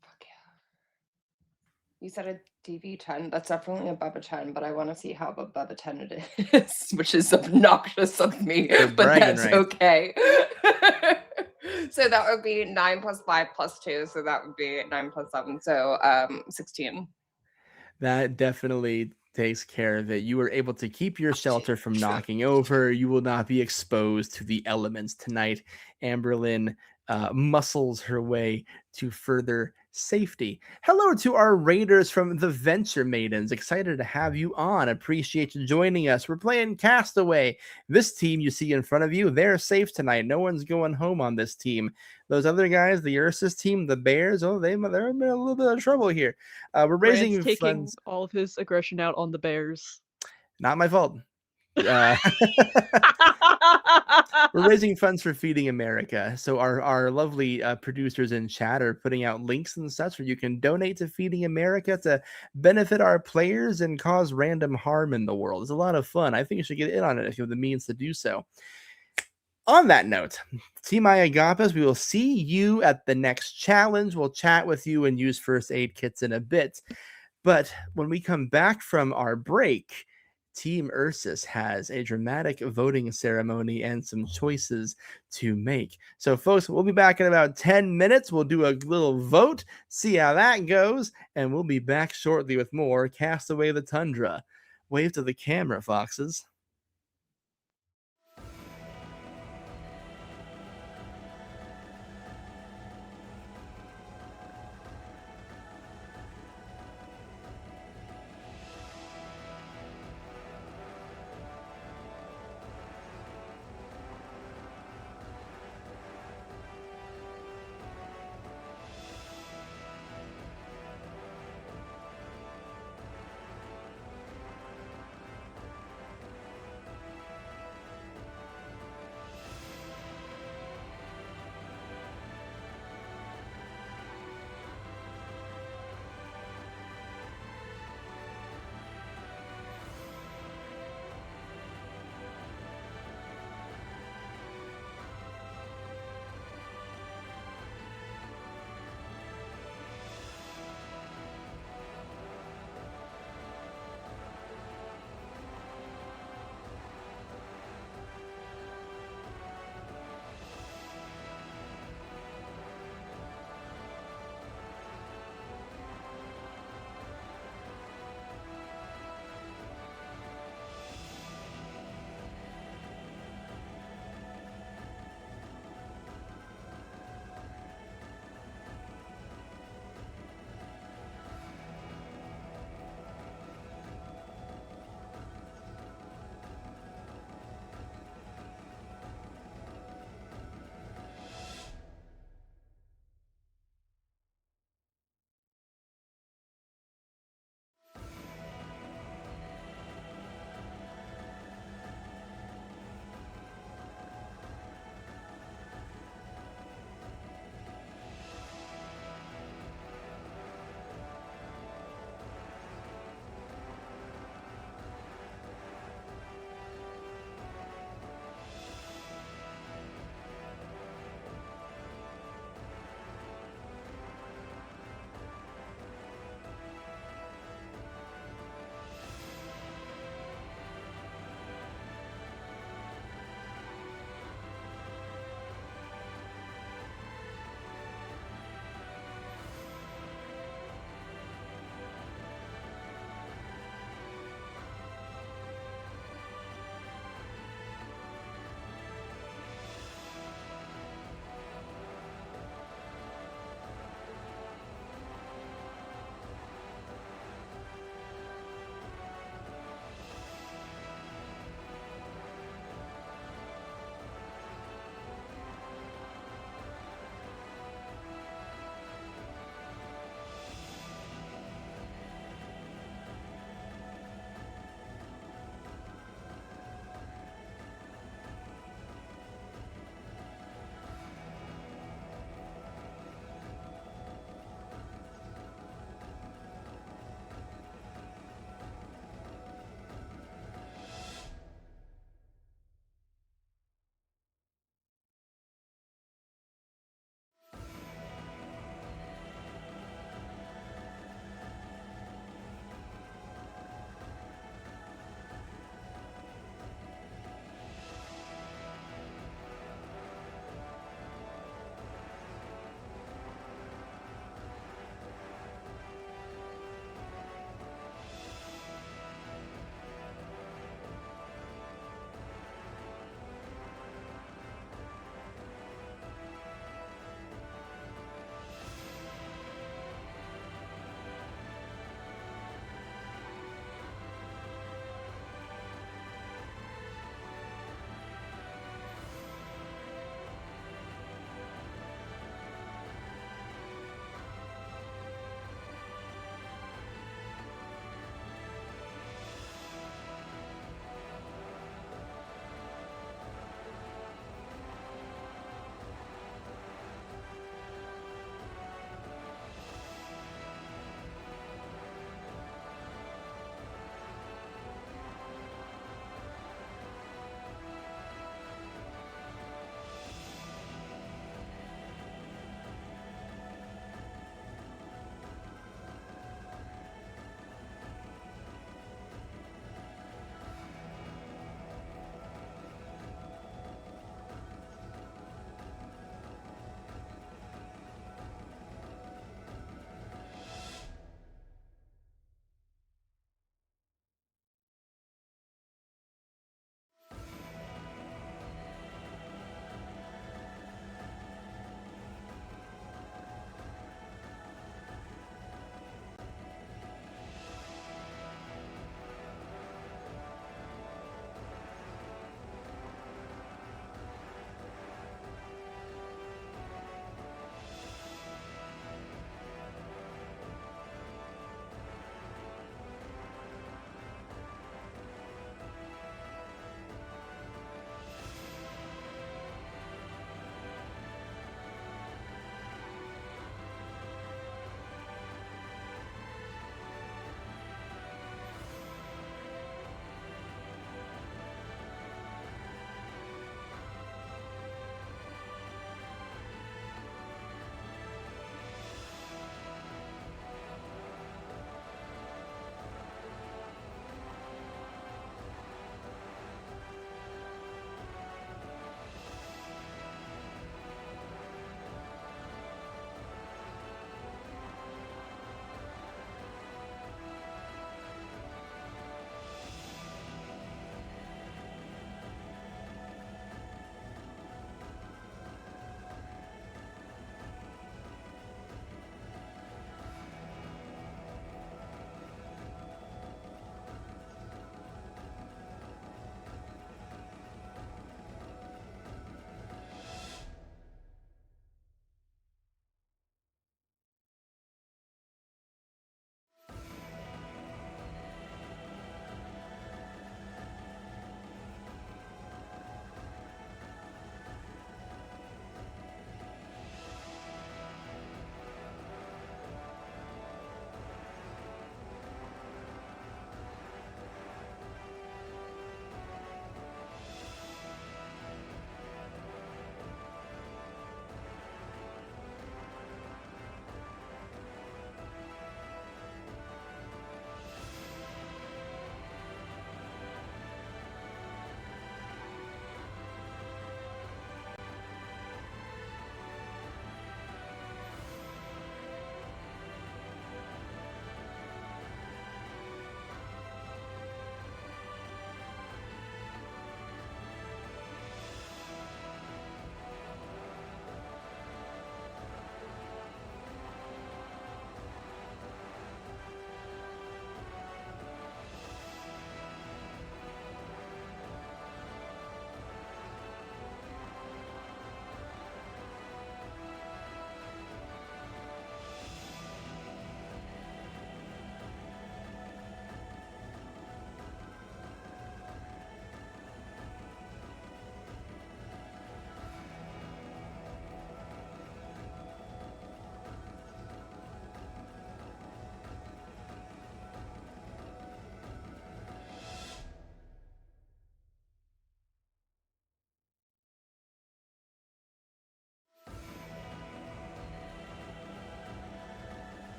Fuck yeah. You said a DV10. That's definitely above a 10, but I want to see how above a 10 it is, which is obnoxious of me, You're but bragging that's rights. okay. So that would be 9 plus 5 plus 2, so that would be 9 plus 7, so 16. That definitely takes care of it. You were able to keep your shelter from knocking over. You will not be exposed to the elements tonight. Amberlyn muscles her way to further safety. Hello to our raiders from the Venture Maidens. Excited to have you on. Appreciate you joining us. We're playing Castaway. This team you see in front of you, they're safe tonight. No one's going home on this team. Those other guys, the Ursus team, the Bears, they're in a little bit of trouble here. We're raising Brand's taking funds. all of his aggression out on the Bears. Not my fault. We're raising funds for Feeding America. So our lovely producers in chat are putting out links and such where you can donate to Feeding America to benefit our players and cause random harm in the world. It's a lot of fun. I think you should get in on it if you have the means to do so. On that note, Team Iagopis, we will see you at the next challenge. We'll chat with you and use first aid kits in a bit. But when we come back from our break, Team Ursus has a dramatic voting ceremony and some choices to make. So, folks, we'll be back in about 10 minutes. We'll do a little vote, see how that goes, and we'll be back shortly with more Castaway the Tundra. Wave to the camera, foxes.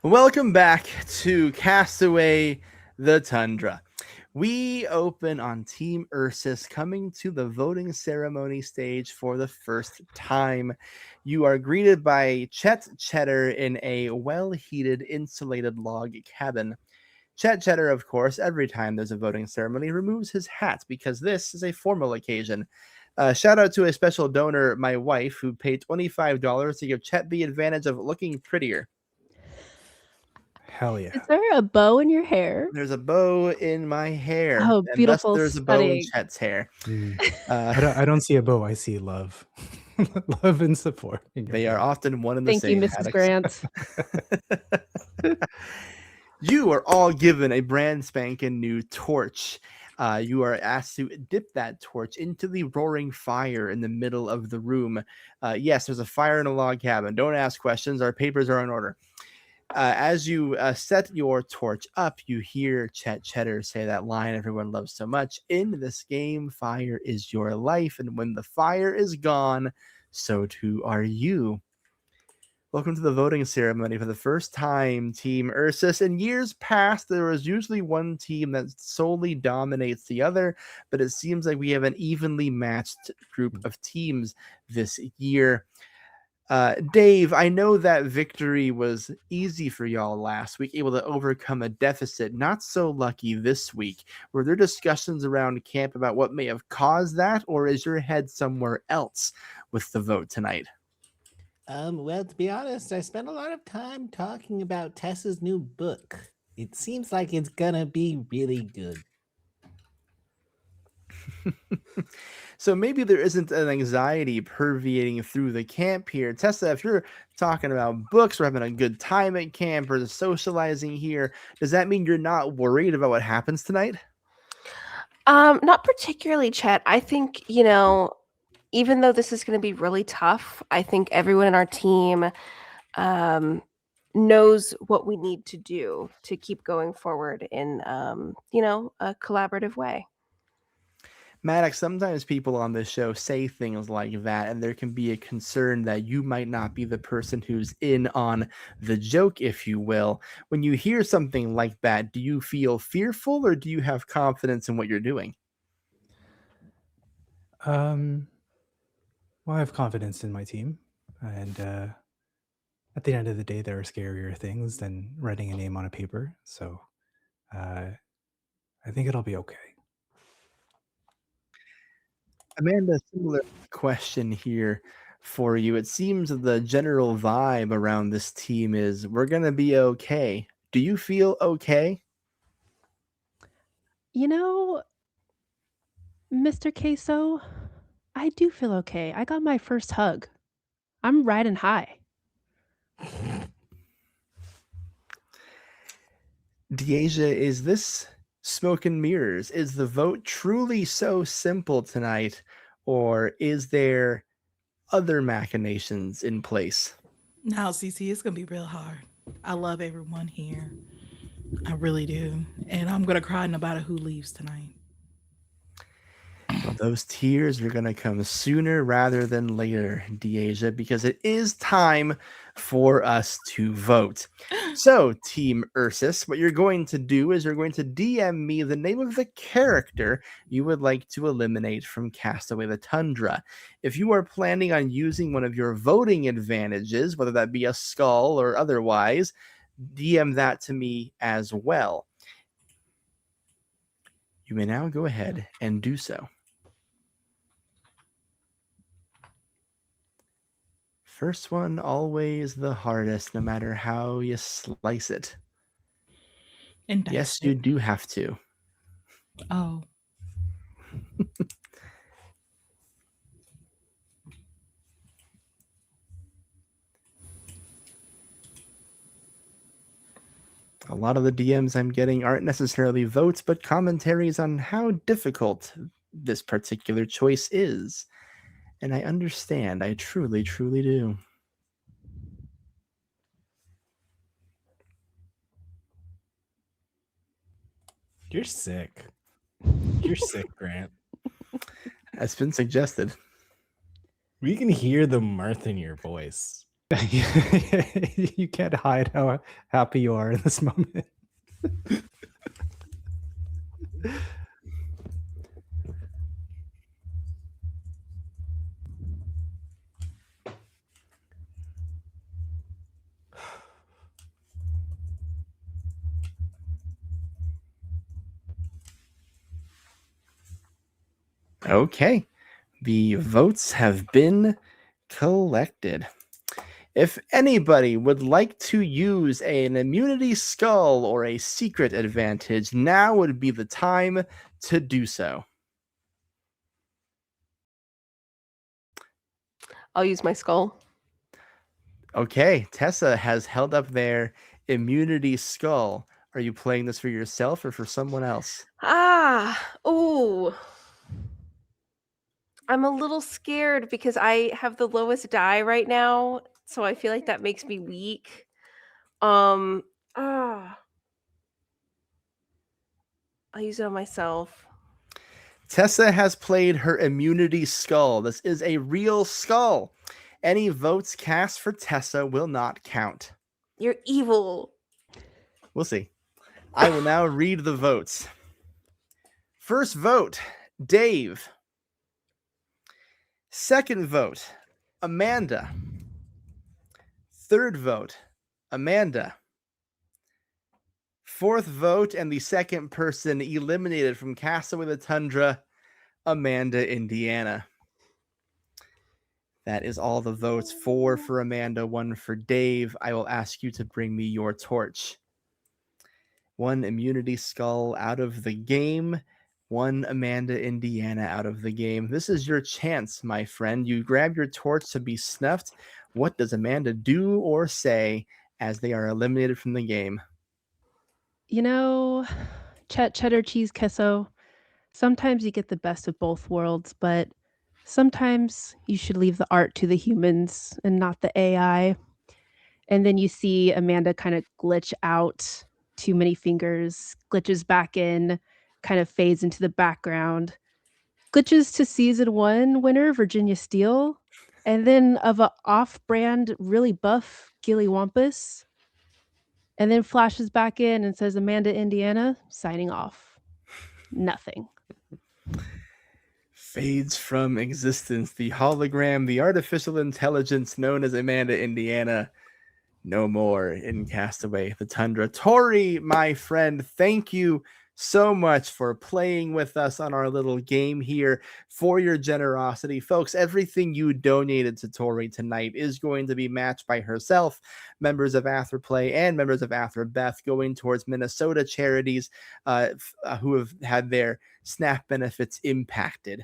Welcome back to Castaway the Tundra. We open on Team Ursus coming to the voting ceremony stage for the first time. You are greeted by Chet Cheddar in a well-heated, insulated log cabin. Chet Cheddar, of course, every time there's a voting ceremony, removes his hat because this is a formal occasion. Shout out to a special donor, my wife, who paid $25 to give Chet the advantage of looking prettier. Hell yeah. Is there a bow in your hair? There's a bow in my hair, Oh, and thus beautiful, there's a bow in stunning. Chet's hair. I don't see a bow. I see love, love and support. They are often one and the Thank same. you, Mrs. Grant. You are all given a brand spanking new torch. You are asked to dip that torch into the roaring fire in the middle of the room. Yes, there's a fire in a log cabin. Don't ask questions. Our papers are in order. As you set your torch up, you hear Chet Cheddar say that line everyone loves so much. In this game, fire is your life, and when the fire is gone, so too are you. Welcome to the voting ceremony for the first time, Team Ursus. In years past, there was usually one team that solely dominates the other, but it seems like we have an evenly matched group of teams this year. Dave, I know that victory was easy for y'all last week, able to overcome a deficit. Not so lucky this week. Were there discussions around camp about what may have caused that, or is your head somewhere else with the vote tonight? Well, to be honest, I spent a lot of time talking about Tessa's new book. It seems like it's gonna be really good. So maybe there isn't an anxiety permeating through the camp here. Tessa, if you're talking about books, we're having a good time at camp, or the socializing here, does that mean you're not worried about what happens tonight? Not particularly, Chet. I think, even though this is going to be really tough, I think everyone in our team knows what we need to do to keep going forward in, a collaborative way. Maddox, sometimes people on this show say things like that, and there can be a concern that you might not be the person who's in on the joke, if you will. When you hear something like that, do you feel fearful, or do you have confidence in what you're doing? Well, I have confidence in my team, and at the end of the day, there are scarier things than writing a name on a paper. So I think it'll be okay. Amanda, similar question here for you. It seems the general vibe around this team is we're going to be okay. Do you feel okay? Mr. Queso, I do feel okay. I got my first hug. I'm riding high. Deasia, is this smoke and mirrors? Is the vote truly so simple tonight, or is there other machinations in place? Now, CC, it's gonna be real hard. I love everyone here. I really do. And I'm gonna cry no matter who leaves tonight. Well, those tears are going to come sooner rather than later, Deasia, because it is time for us to vote. So, Team Ursus, what you're going to do is you're going to DM me the name of the character you would like to eliminate from Castaway the Tundra. If you are planning on using one of your voting advantages, whether that be a skull or otherwise, DM that to me as well. You may now go ahead and do so. First one, always the hardest, no matter how you slice it. And yes, you do have to. Oh. A lot of the DMs I'm getting aren't necessarily votes, but commentaries on how difficult this particular choice is. And I understand. I truly, truly do. You're sick. You're sick, Grant. That's been suggested. We can hear the mirth in your voice. You can't hide how happy you are in this moment. Okay. The votes have been collected. If anybody would like to use an immunity skull or a secret advantage, now would be the time to do so. I'll use my skull. Okay, Tessa has held up their immunity skull. Are you playing this for yourself or for someone else? Ooh. I'm a little scared because I have the lowest die right now, so I feel like that makes me weak. I'll use it on myself. Tessa has played her immunity skull. This is a real skull. Any votes cast for Tessa will not count. You're evil. We'll see. I will now read the votes. First vote, Dave. Second vote, Amanda. Third vote, Amanda. Fourth vote, and the second person eliminated from Castaway the Tundra, Amanda, Indiana. That is all the votes. 4 for Amanda, 1 for Dave. I will ask you to bring me your torch. 1 immunity skull out of the game. 1 Amanda, Indiana out of the game. This is your chance, my friend. You grab your torch to be snuffed. What does Amanda do or say as they are eliminated from the game? You know, cheddar cheese queso, sometimes you get the best of both worlds, but sometimes you should leave the art to the humans and not the AI. And then you see Amanda kind of glitch out, too many fingers, glitches back in, kind of fades into the background. Glitches to season 1 winner, Virginia Steele, and then of a off-brand, really buff Gilly Wampus. And then flashes back in and says, Amanda, Indiana, signing off. Nothing. Fades from existence. The hologram, the artificial intelligence known as Amanda, Indiana, no more in Castaway the Tundra. Tori, my friend, thank you so much for playing with us on our little game here, for your generosity. Folks, everything you donated to Tori tonight is going to be matched by herself, members of Atherplay, and members of Atherbeth, going towards Minnesota charities who have had their SNAP benefits impacted.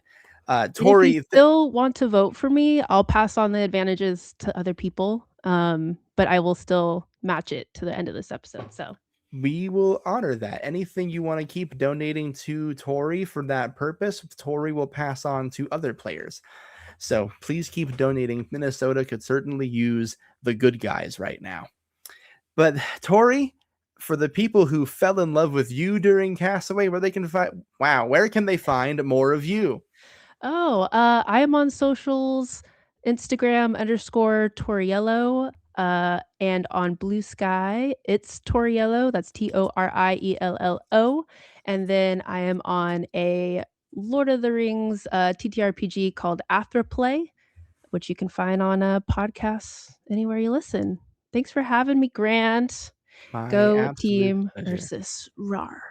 Tori, if you still want to vote for me, I'll pass on the advantages to other people, but I will still match it to the end of this episode. So we will honor that. Anything you want to keep donating to Tori for that purpose, Tori will pass on to other players. So please keep donating. Minnesota could certainly use the good guys right now. But Tori, for the people who fell in love with you during Castaway, where can they find more of you? I am on socials, Instagram _Toriello, and on Blue Sky, it's Toriello. That's Toriello. And then I am on a Lord of the Rings TTRPG called Atheroplay, which you can find on a podcast anywhere you listen. Thanks for having me, Grant. Go team versus RAR.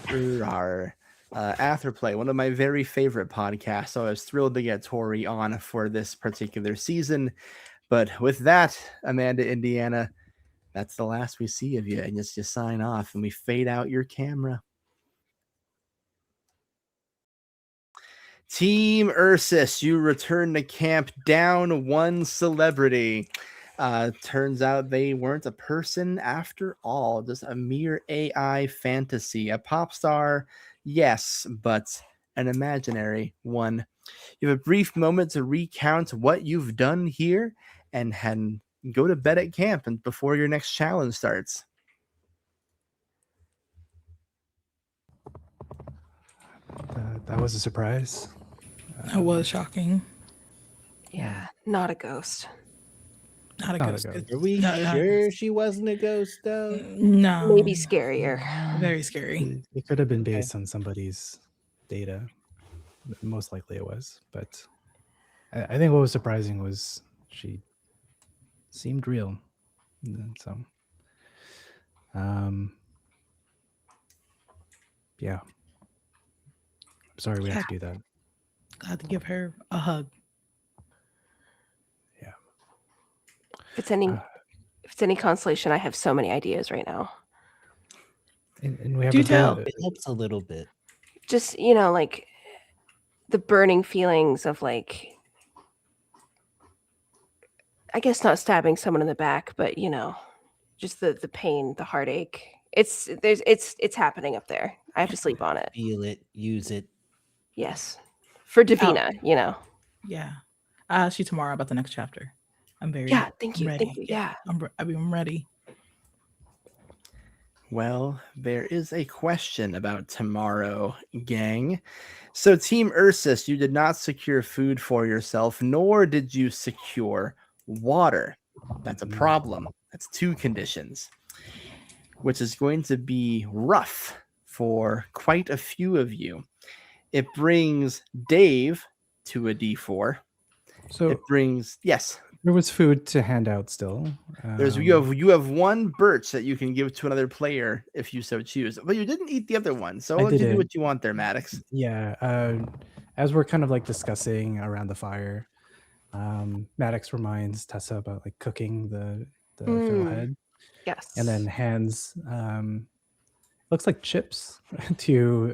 RAR. Atherplay, one of my very favorite podcasts. So I was thrilled to get Tori on for this particular season. But with that, Amanda, Indiana, that's the last we see of you. And just you sign off and we fade out your camera. Team Ursus, you return to camp down 1 celebrity. Turns out they weren't a person after all, just a mere AI fantasy. A pop star, yes, but an imaginary one. You have a brief moment to recount what you've done here and go to bed at camp and before your next challenge starts. That was a surprise. That was shocking. Yeah, not a ghost. Not a Not a ghost. ghost. Are we No, sure she wasn't a ghost though? no. Maybe scarier. Very scary. It could have been Okay. based on somebody's data. Most likely it was, but I think what was surprising was she seemed real. And so, yeah. I'm sorry we had to do that. Glad to give her a hug. Yeah. If it's any consolation, I have so many ideas right now. And we have Do a tell. bill- It helps a little bit. Just, like the burning feelings of like, I guess not stabbing someone in the back, but just the pain, the heartache. It's happening up there. I have to sleep on it. Feel it, use it. Yes. For Davina, Yeah. I'll ask you tomorrow about the next chapter. I'm very Yeah, thank you. ready. Thank you. Yeah. I'm ready. Well, there is a question about tomorrow, gang. So, Team Ursus, you did not secure food for yourself, nor did you secure water. That's a problem. That's 2 conditions, which is going to be rough for quite a few of you. It brings Dave to a D4. So It brings, yes. there was food to hand out still. There's you have 1 birch that you can give to another player if you so choose, but you didn't eat the other one, so I'll let you do didn't. what you want there, Maddox. Yeah. As we're kind of like discussing around the fire, Maddox reminds Tessa about like cooking the fiddlehead, Yes. and then hands looks like chips to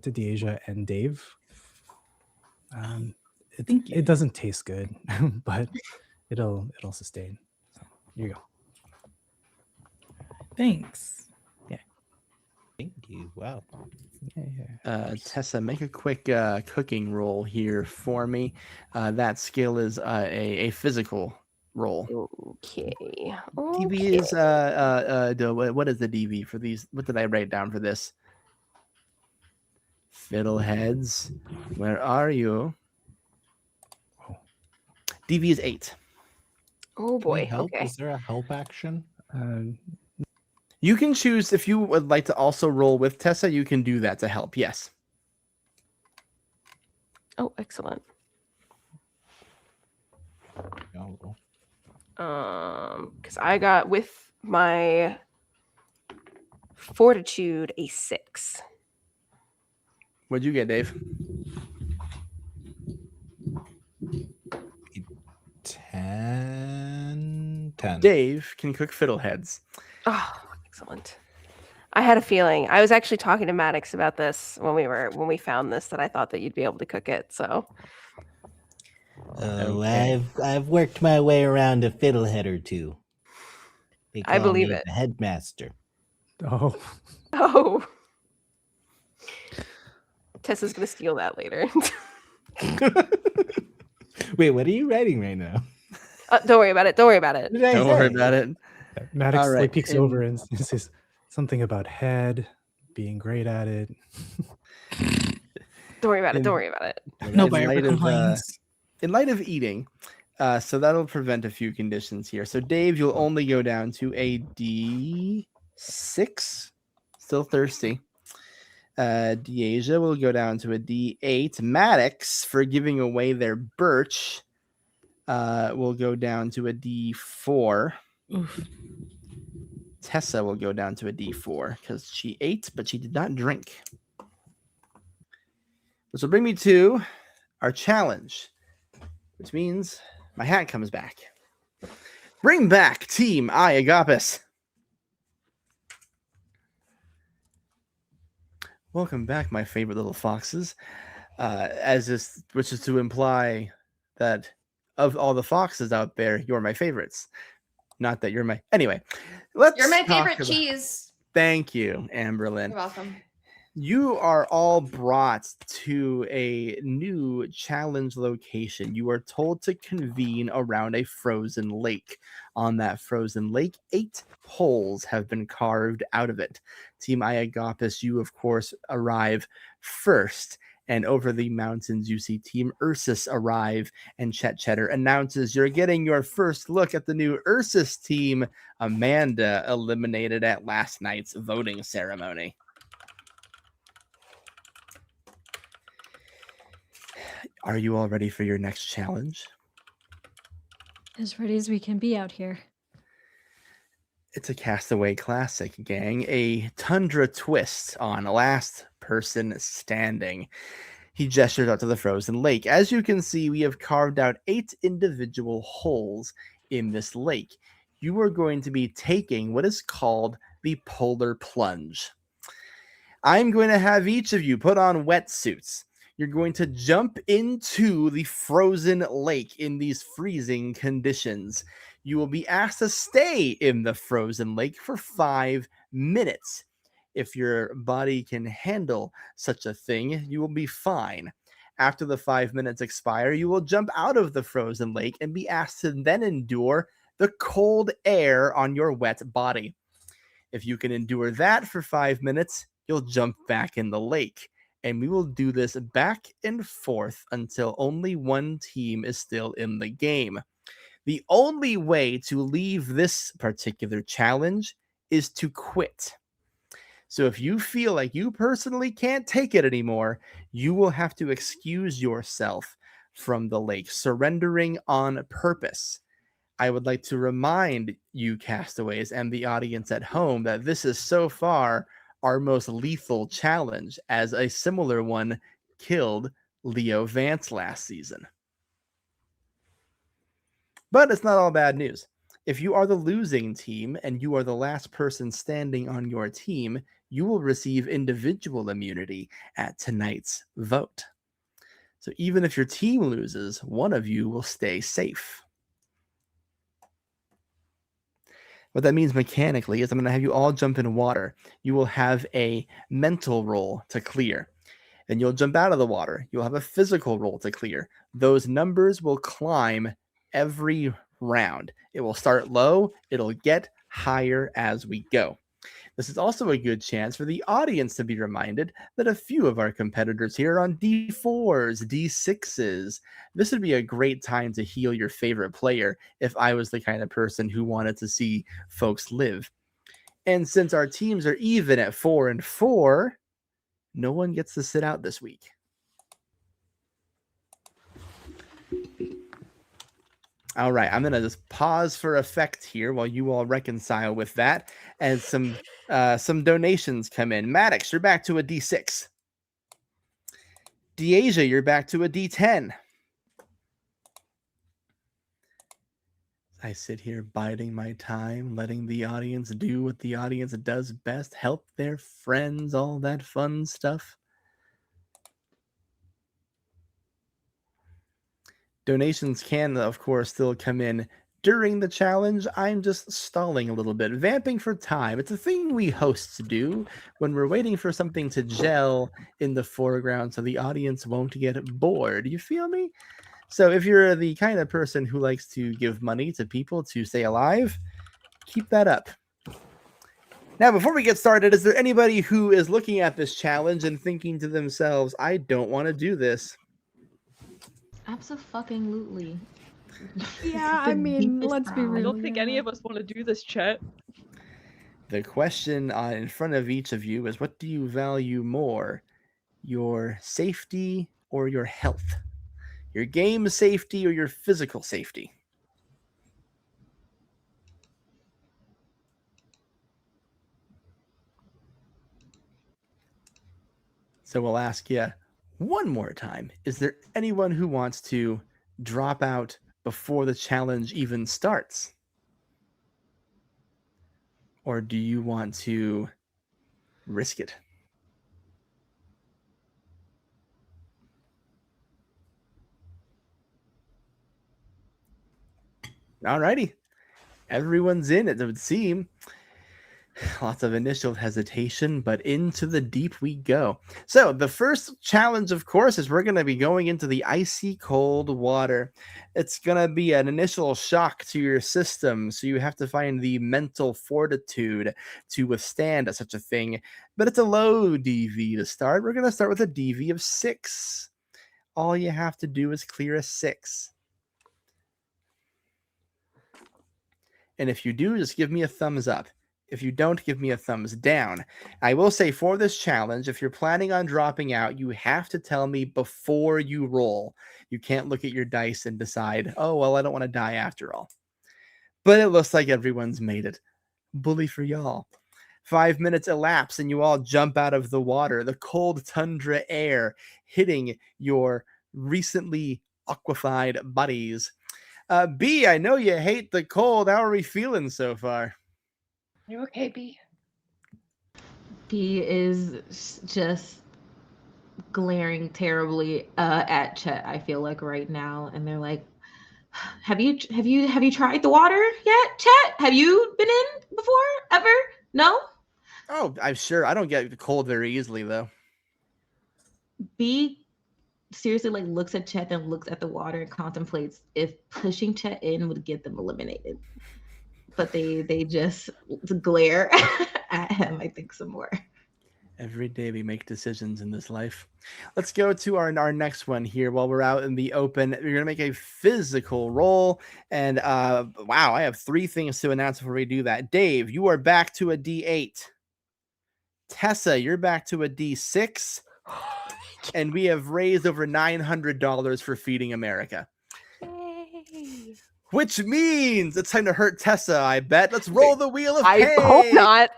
Deasia and Dave. Thank you. It doesn't taste good, but it'll sustain. So here you go. Thanks. Thank you. Wow. Yeah. Tessa, make a quick cooking roll here for me. That skill is a physical roll. Okay. DV is what is the DV for these? What did I write down for this? Fiddleheads, where are you? Oh. DV is 8. Oh Can we boy. help? Okay. Is there a help action? You can choose if you would like to also roll with Tessa. You can do that to help. Yes. Oh, excellent. No. Because I got with my fortitude a 6. What'd you get, Dave? 10. Dave can cook fiddleheads. Oh, excellent. I had a feeling. I was actually talking to Maddox about this when we found this, that I thought that you'd be able to cook it. So Okay. I've worked my way around a fiddlehead or 2. They I call believe me it. the headmaster. Oh. Oh. Tessa's gonna steal that later. Wait, what are you writing right now? Don't worry about it. Don't worry about it. What did I Don't worry say? about it. Maddox All right, like peeks and- over and says something about head being great at it. Don't worry about it. In- Don't worry about it. Nobody in ever light of, complains. in light of eating, so that'll prevent a few conditions here. So Dave, you'll only go down to a D6. Still thirsty. Deasia will go down to a D8. Maddox, for giving away their birch, will go down to a D4. Oof. Tessa will go down to a D4 because she ate, but she did not drink. Which will bring me to our challenge, which means my hat comes back. Bring back Team Iagapis. Welcome back, my favorite little foxes. Which is to imply that of all the foxes out there, you're my favorites. Not that you're my. Anyway, let's. You're my talk favorite about- cheese. Thank you, Amberlyn. You're welcome. You are all brought to a new challenge location. You are told to convene around a frozen lake. On that frozen lake, 8 holes have been carved out of it. Team Iagapis, you of course arrive first, And over the mountains, you see Team Ursus arrive, and Chet Cheddar announces you're getting your first look at the new Ursus team, Amanda, eliminated at last night's voting ceremony. Are you all ready for your next challenge? As ready as we can be out here. It's a Castaway classic, gang. A Tundra twist on last person standing. He gestures out to the frozen lake. As you can see, we have carved out 8 individual holes in this lake. You are going to be taking what is called the polar plunge. I'm going to have each of you put on wetsuits. You're going to jump into the frozen lake in these freezing conditions. You will be asked to stay in the frozen lake for 5 minutes. If your body can handle such a thing, you will be fine. After the 5 minutes expire, you will jump out of the frozen lake and be asked to then endure the cold air on your wet body. If you can endure that for 5 minutes, you'll jump back in the lake. And we will do this back and forth until only one team is still in the game. The only way to leave this particular challenge is to quit. So if you feel like you personally can't take it anymore, you will have to excuse yourself from the lake, surrendering on purpose. I would like to remind you castaways and the audience at home that this is so far our most lethal challenge, as a similar one killed Leo Vance last season. But it's not all bad news. If you are the losing team and you are the last person standing on your team, you will receive individual immunity at tonight's vote. So even if your team loses, one of you will stay safe. What that means mechanically is I'm going to have you all jump in water. You will have a mental roll to clear. Then you'll jump out of the water. You'll have a physical roll to clear. Those numbers will climb every round. It will start low. It'll get higher as we go. This is also a good chance for the audience to be reminded that a few of our competitors here are on D4s, D6s. This would be a great time to heal your favorite player if I was the kind of person who wanted to see folks live. And since our teams are even at 4-4, no one gets to sit out this week. All right, I'm going to just pause for effect here while you all reconcile with that as some donations come in. Maddox, you're back to a D6. Deasia, you're back to a D10. I sit here biding my time, letting the audience do what the audience does best, help their friends, all that fun stuff. Donations can, of course, still come in during the challenge. I'm just stalling a little bit, vamping for time. It's a thing we hosts do when we're waiting for something to gel in the foreground so the audience won't get bored. You feel me? So if you're the kind of person who likes to give money to people to stay alive, keep that up. Now, before we get started, is there anybody who is looking at this challenge and thinking to themselves, I don't want to do this? Absolutely. Yeah, I mean, let's be I real. don't think any of us want to do this, Chet. The question in front of each of you is, what do you value more? Your safety or your health? Your game safety or your physical safety? So we'll ask you one more time. Is there anyone who wants to drop out before the challenge even starts? Or do you want to risk it? Alrighty. Everyone's in, it would seem. Lots of initial hesitation, but into the deep we go. So, the first challenge, of course, is we're going to be going into the icy cold water. It's going to be an initial shock to your system, so you have to find the mental fortitude to withstand such a thing. But it's a low DV to start. We're going to start with a DV of 6. All you have to do is clear a 6. And if you do, just give me a thumbs up. If you don't, give me a thumbs down. I will say for this challenge, if you're planning on dropping out, you have to tell me before you roll. You can't look at your dice and decide, oh, well, I don't want to die after all. But it looks like everyone's made it. Bully for y'all. 5 minutes elapse and you all jump out of the water. The cold tundra air hitting your recently aquafied buddies. B, I know you hate the cold. How are we feeling so far? You okay, B? B is just glaring terribly at Chet, I feel like right now, and they're like, have you tried the water yet, Chet? Have you been in before ever? No? Oh, I'm sure. I don't get cold very easily though. B seriously like looks at Chet and looks at the water and contemplates if pushing Chet in would get them eliminated. But they just glare at him, I think, some more. Every day we make decisions in this life. Let's go to our next one here while we're out in the open. We're going to make a physical roll. And wow, I have 3 things to announce before we do that. Dave, you are back to a D8. Tessa, you're back to a D6. And we have raised over $900 for Feeding America. Yay. Which means it's time to hurt Tessa, I bet. Let's roll the wheel of I pain. hope not.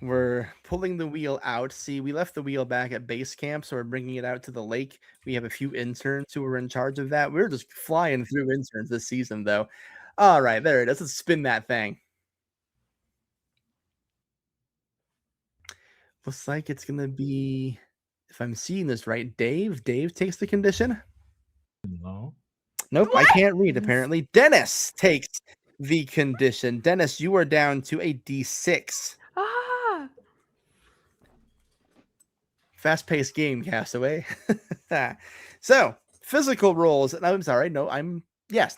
We're pulling the wheel out. See, we left the wheel back at base camp, so we're bringing it out to the lake. We have a few interns who are in charge of that. We're just flying through interns this season, though. All right, there it is. Let's spin that thing. Looks like it's going to be, if I'm seeing this right, Dave. Dave takes the condition. No. Nope, I can't read, apparently. Dennis takes the condition. Dennis, you are down to a D6. Ah. Fast-paced game, Castaway. So, physical rolls. I'm sorry. No, I'm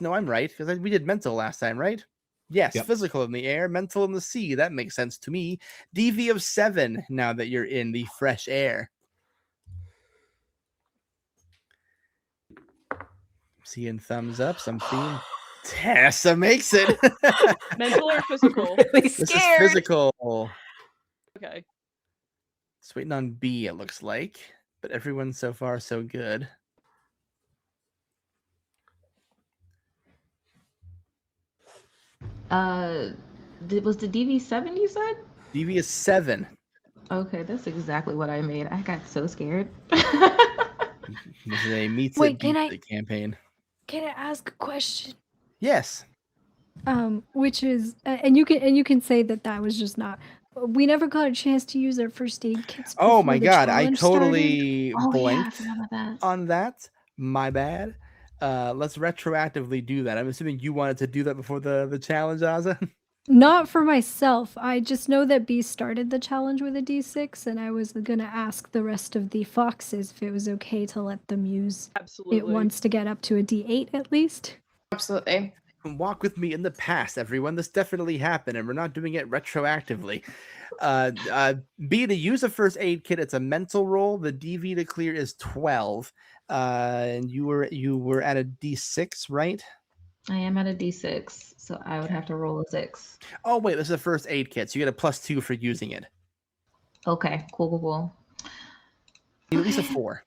right, because we did mental last time, right? Yes, Yep. Physical in the air, mental in the sea. That makes sense to me. DV of 7 now that you're in the fresh air. Seeing thumbs ups. I'm seeing Tessa makes it. Mental or physical? This is physical. Okay. It's waiting on B, it looks like. But everyone's so far so good. Was the DV7 you said? DV is 7. Okay, that's exactly what I made. I got so scared. This is a meets Wait, it can beats I- it campaign. Can I ask a question? Yes. Which is, and you can say that was just not. We never got a chance to use our first aid kits. Oh before my the god, I challenge started. totally Oh yeah, I blanked forgot about that. on that. My bad. Let's retroactively do that. I'm assuming you wanted to do that before the challenge, Aza. Not for myself. I just know that B started the challenge with a D6, and I was gonna ask the rest of the foxes if it was okay to let them use Absolutely. it once to get up to a D8 at least. Absolutely. Walk with me in the past, everyone. This definitely happened, and we're not doing it retroactively. B, to use a first aid kit, it's a mental roll. The DV to clear is 12. And you were at a D6, right? I am at a D6, so I would have to roll a 6. Oh wait, this is a first aid kit, so you get a +2 for using it. Okay, cool. You need at least a 4.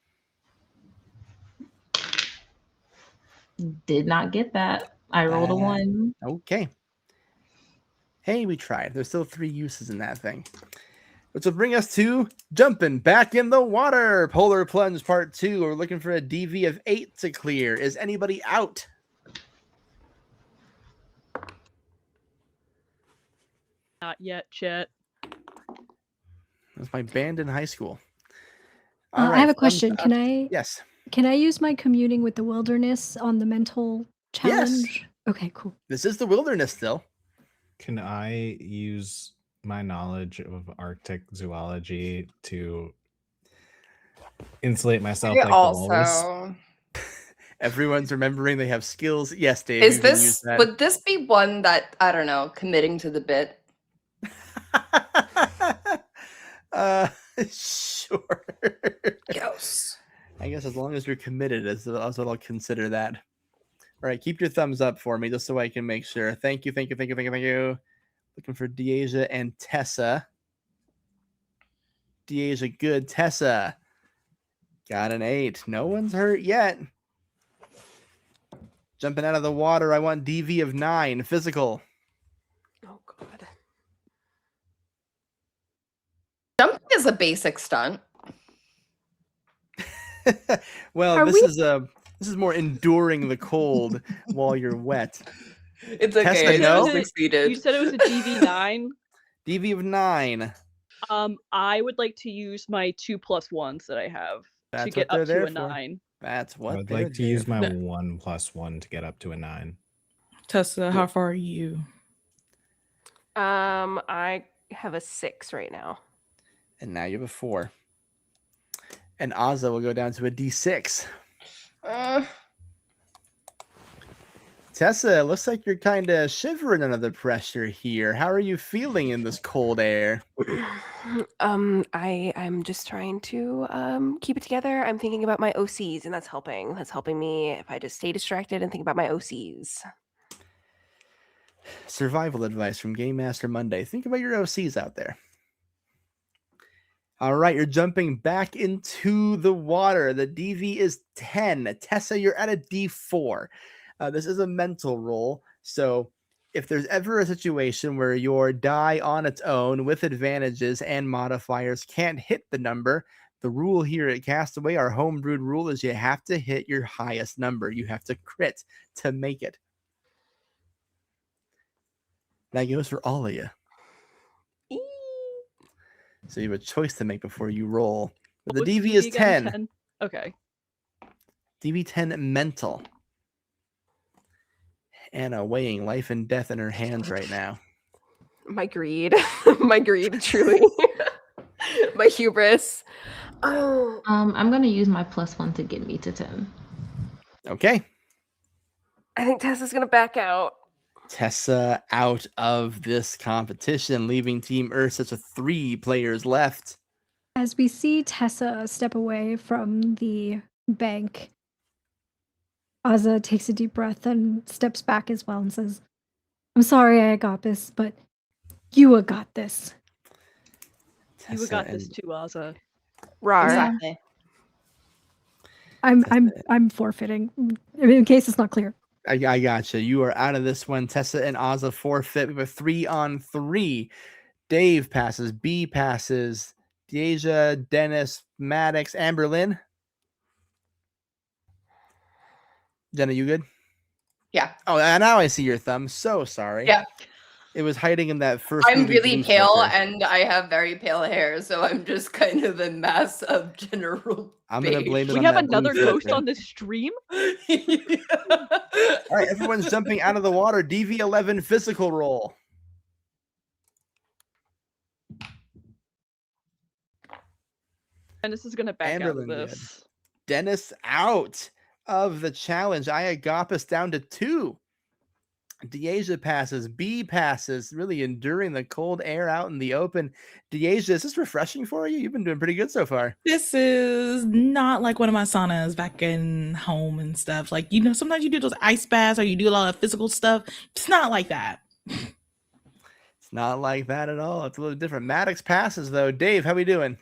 Did not get that. I rolled a 1. Okay. Hey, we tried. There's still 3 uses in that thing. Which will bring us to jumping back in the water. Polar Plunge Part 2. We're looking for a DV of 8 to clear. Is anybody out? Not yet, Chet. That's my band in high school. I have a thumbs question. up. Can I Yes. Can I use my communing with the wilderness on the mental challenge? Okay, cool. This is the wilderness still. Can I use my knowledge of Arctic zoology to insulate myself I like the walrus? also Everyone's remembering they have skills. Yes, Dave, is you can use this that. would this be one that I don't know, committing to the bit? Sure. Yes. I guess as long as you're committed, that's what I'll consider that. All right, keep your thumbs up for me just so I can make sure. Thank you. Looking for Deasia and Tessa. Deasia, good. Tessa got an 8. No one's hurt yet. Jumping out of the water, I want DV of 9. Physical. Oh God. Jumping is a basic stunt. Well, Are this we- is more enduring the cold while you're wet. It's Tessa, okay. no? I succeeded. You said it was a DV9. DV of 9. I would like to use my 2+1s that I have to That's get what up they're to there a for. 9. That's what I would they're like to there use my No. 1+1 to get up to a 9. Tessa, how far are you? I have a 6 right now. And now you have a 4. And Azza will go down to a D6. Tessa, it looks like you're kind of shivering under the pressure here. How are you feeling in this cold air? I'm just trying to keep it together. I'm thinking about my OCs, and that's helping. That's helping me if I just stay distracted and think about my OCs. Survival advice from Game Master Monday. Think about your OCs out there. All right, you're jumping back into the water. The DV is 10. Tessa, you're at a D4. This is a mental roll, so if there's ever a situation where your die on its own with advantages and modifiers can't hit the number, the rule here at Castaway, our homebrewed rule, is you have to hit your highest number. You have to crit to make it. That goes for all of you. So you have a choice to make before you roll. But the What's DV is again? 10. Okay. DV 10 mental. Anna weighing life and death in her hands right now. My greed, my greed, truly, my hubris. Oh, I'm gonna use my +1 to get me to 10. Okay. I think Tessa's gonna back out. Tessa out of this competition, leaving Team Earth such a 3 players left. As we see Tessa step away from the bank, Azza takes a deep breath and steps back as well and says, I'm sorry I got this, but you got this. You Tessa got this and- too, Azza. Rar. Exactly. I'm forfeiting in case it's not clear. I gotcha. You are out of this one. Tessa and Azza forfeit. We have a 3-on-3. Dave passes. B passes. Deasia, Dennis, Maddox, Amberlynn. Jenna, you good? Yeah. Oh, and now I see your thumb. So sorry. Yeah. It was hiding in that first. I'm movie really blue pale filter. and I have very pale hair, so I'm just kind of a mass of general. I'm gonna blame it We on have that blue another ghost filter. on the stream? All right, everyone's jumping out of the water. DV11 physical roll. And this is gonna back out of Amberlynn good. this. Dennis out of the challenge. Iagopis down to 2. Deasia passes. B passes. Really enduring the cold air out in the open. Deasia, is this refreshing for you? You've been doing pretty good so far. This is not like one of my saunas back in home and stuff. Like, you know, sometimes you do those ice baths or you do a lot of physical stuff. It's not like that. It's not like that at all. It's a little different. Maddox passes, though. Dave, how we doing?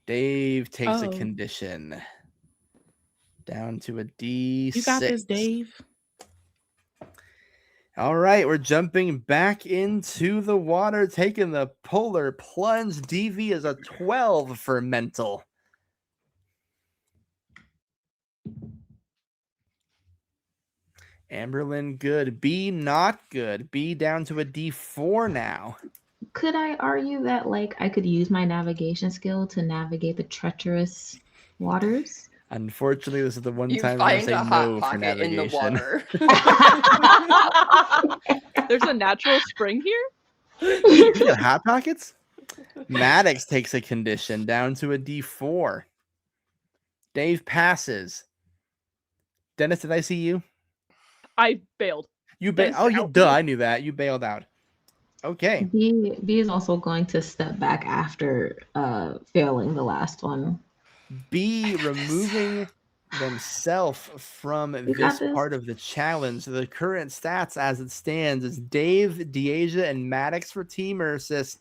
Dave takes a Oh. condition. Down to a D6. You got this, Dave. All right, we're jumping back into the water, taking the polar plunge. DV is a 12 for mental. Amberlynn, good. B, not good. B down to a D4 now. Could I argue that like I could use my navigation skill to navigate the treacherous waters. Unfortunately, this is the one You time I'm going to find say a hot no for pocket in the navigation. water. There's a natural spring here? You got hot pockets? Maddox takes a condition down to a D4. Dave passes. Dennis, did I see you? I bailed. You bailed. Dennis, Oh, you out. duh. I knew that. You bailed out. Okay. B is also going to step back after failing the last one. B removing themselves from You got this this. part of the challenge. The current stats as it stands is Dave, Deasia, and Maddox for Team Ursus.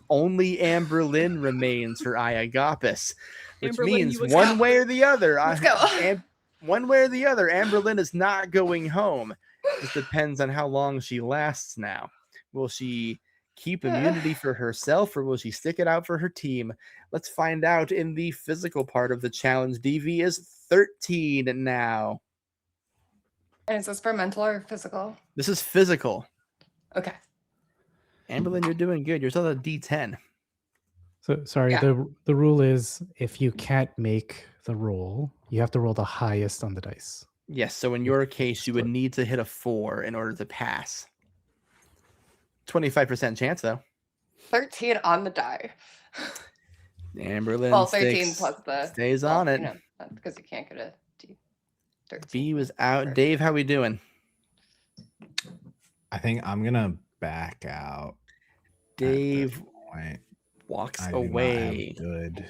Only Amberlyn remains for Iagopis, which Amberlyn, means you one way or the other, Let's go. one way or the other, Amberlyn is not going home. It depends on how long she lasts now. Will she keep immunity for herself or will she stick it out for her team? Let's find out in the physical part of the challenge. DV is 13 now. And is this for mental or physical? This is physical. Okay. Amberlyn, you're doing good. You're still at D10. So sorry, Yeah. the rule is if you can't make the roll, you have to roll the highest on the dice. Yes, so in your case, you would need to hit a 4 in order to pass. 25% chance, though. 13 on the die. Amberlyn Well, 13 plus the stays on it. You know, that's because you can't get a D. 13. B was out. Or- Dave, how we doing? I think I'm gonna back out. Dave At this point. walks I do not away. have good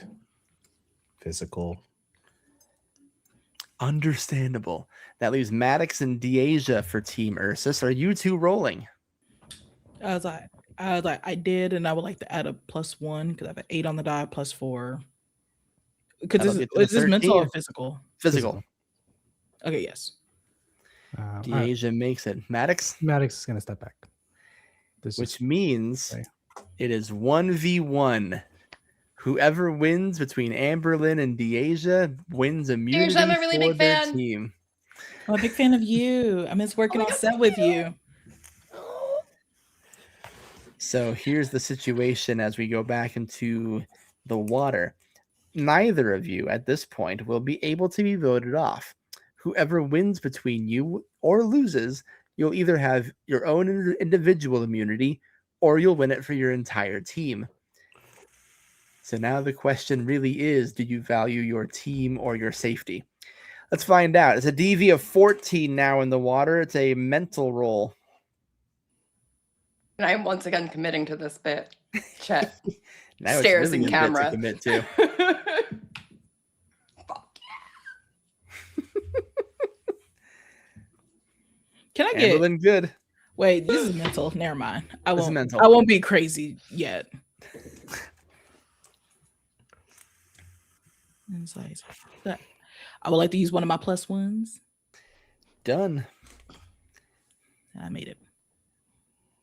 physical. Understandable. That leaves Maddox and Deasia for Team Ursus. Are you two rolling? I was like, I did, and I would like to add a +1 because I have an 8 on the die, +4. Because That'll this get to the is this mental or 13. physical? Physical. Okay, yes. All right. Deasia makes it. Maddox, Maddox is gonna step back. This which is means okay. it is 1v1. Whoever wins between Amberlyn and Deasia wins immunity I'm a really for big their fan. team. I'm a big fan of you. I miss working my on God, set thank with you. you. So here's the situation as we go back into the water. Neither of you at this point will be able to be voted off. Whoever wins between you or loses, you'll either have your own individual immunity or you'll win it for your entire team. So now the question really is, do you value your team or your safety? Let's find out. It's a DV of 14 now in the water. It's a mental roll. And I am once again committing to this bit. Chet. Now Stares it's really in a bit to camera. commit to. Fuck Can I get? Amberlyn, good. Wait, this is mental. Never mind. I This is won't. mental. I won't be crazy yet. Insights. I would like to use one of my +1s. Done. I made it.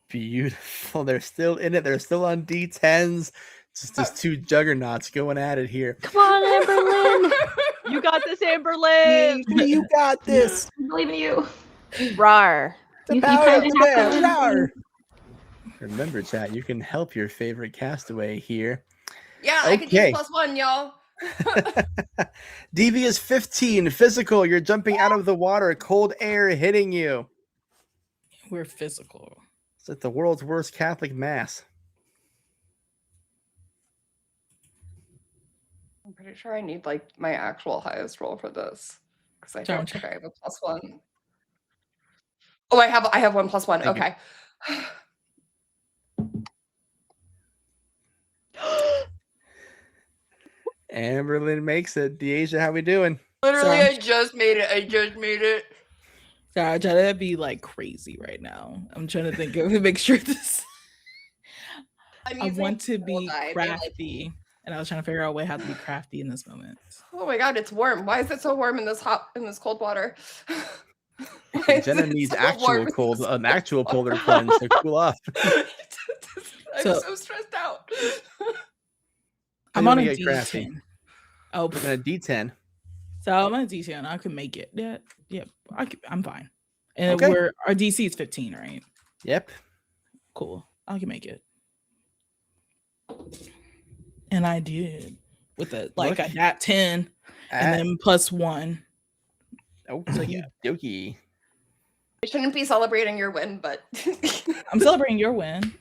Beautiful. They're still in it. They're still on D10s. Just two juggernauts going at it here. Come on, Amberlyn. You got this, Amberlyn. You got this. I believe in you. Rar. The You power kinda of the have to man. win. Rawr. Remember, chat, you can help your favorite castaway here. Yeah, I could Okay. use +1, y'all. DV is 15. Physical. You're jumping out of the water. Cold air hitting you. We're physical. It's like the world's worst Catholic mass. I'm pretty sure I need like my actual highest roll for this because I don't think I have a +1. Oh, I have one +1. Thank you. Okay. Amberlyn makes it. Deasia, how we doing? Literally, Sorry. I just made it. Sorry, I try to be like crazy right now. I'm trying to think of make sure this. I'm I using want to full be die. They, like- crafty, and I was trying to figure out a way how to be crafty in this moment. Oh my god, it's warm. Why is it so warm in this cold water? Why is Jenna it needs so actual warm in cold, this an cold actual polar water? plunge to cool off. I'm So- so stressed out. I'm you on a wanna get crafty? D10. Oh, We're gonna D10. so I'm on a D10. I can make it. Yeah, I'm fine. And Okay. our DC is 15, right? Yep. Cool. I can make it. And I did. with a Look a nat 10 and at then +1. okie dokie. I shouldn't be celebrating your win, but I'm celebrating your win.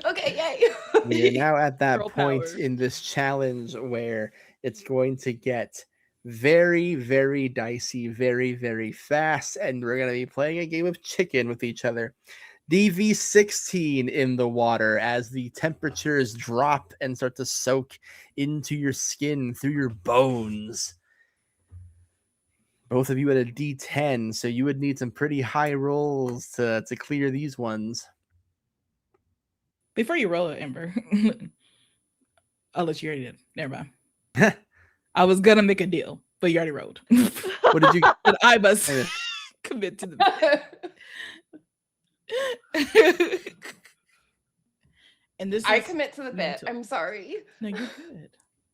okay, yay. We are now at that Girl point power. in this challenge where it's going to get very, very dicey, very, very fast, and we're going to be playing a game of chicken with each other. DV16 in the water as the temperatures drop and start to soak into your skin through your bones. Both of you at a D10, so you would need some pretty high rolls to clear these ones. Before you roll it, Ember, I'll let you already did. Never mind. I was gonna make a deal, but you already rolled. What did you? But I must Hey. commit to the and this I is commit to the bit. mental. I'm sorry. No, you're good.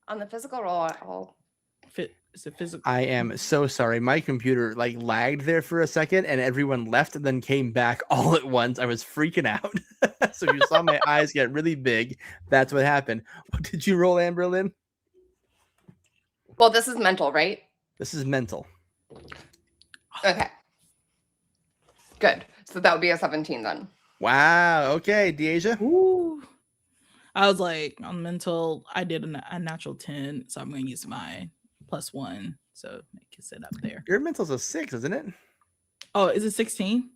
On the physical roll, I'll It's a physical. I am so sorry. My computer lagged there for a second and everyone left and then came back all at once. I was freaking out. So you saw my eyes get really big. That's what happened. What did you roll, Amber Lynn? Well, this is mental, right? This is mental. Okay. Good. So that would be a 17 then. Wow. Okay, Deasia. Ooh. I was like, on mental, I did a natural 10, so I'm going to use my +1. So make it sit up there. Your mental's a 6, isn't it? Oh, is it 16?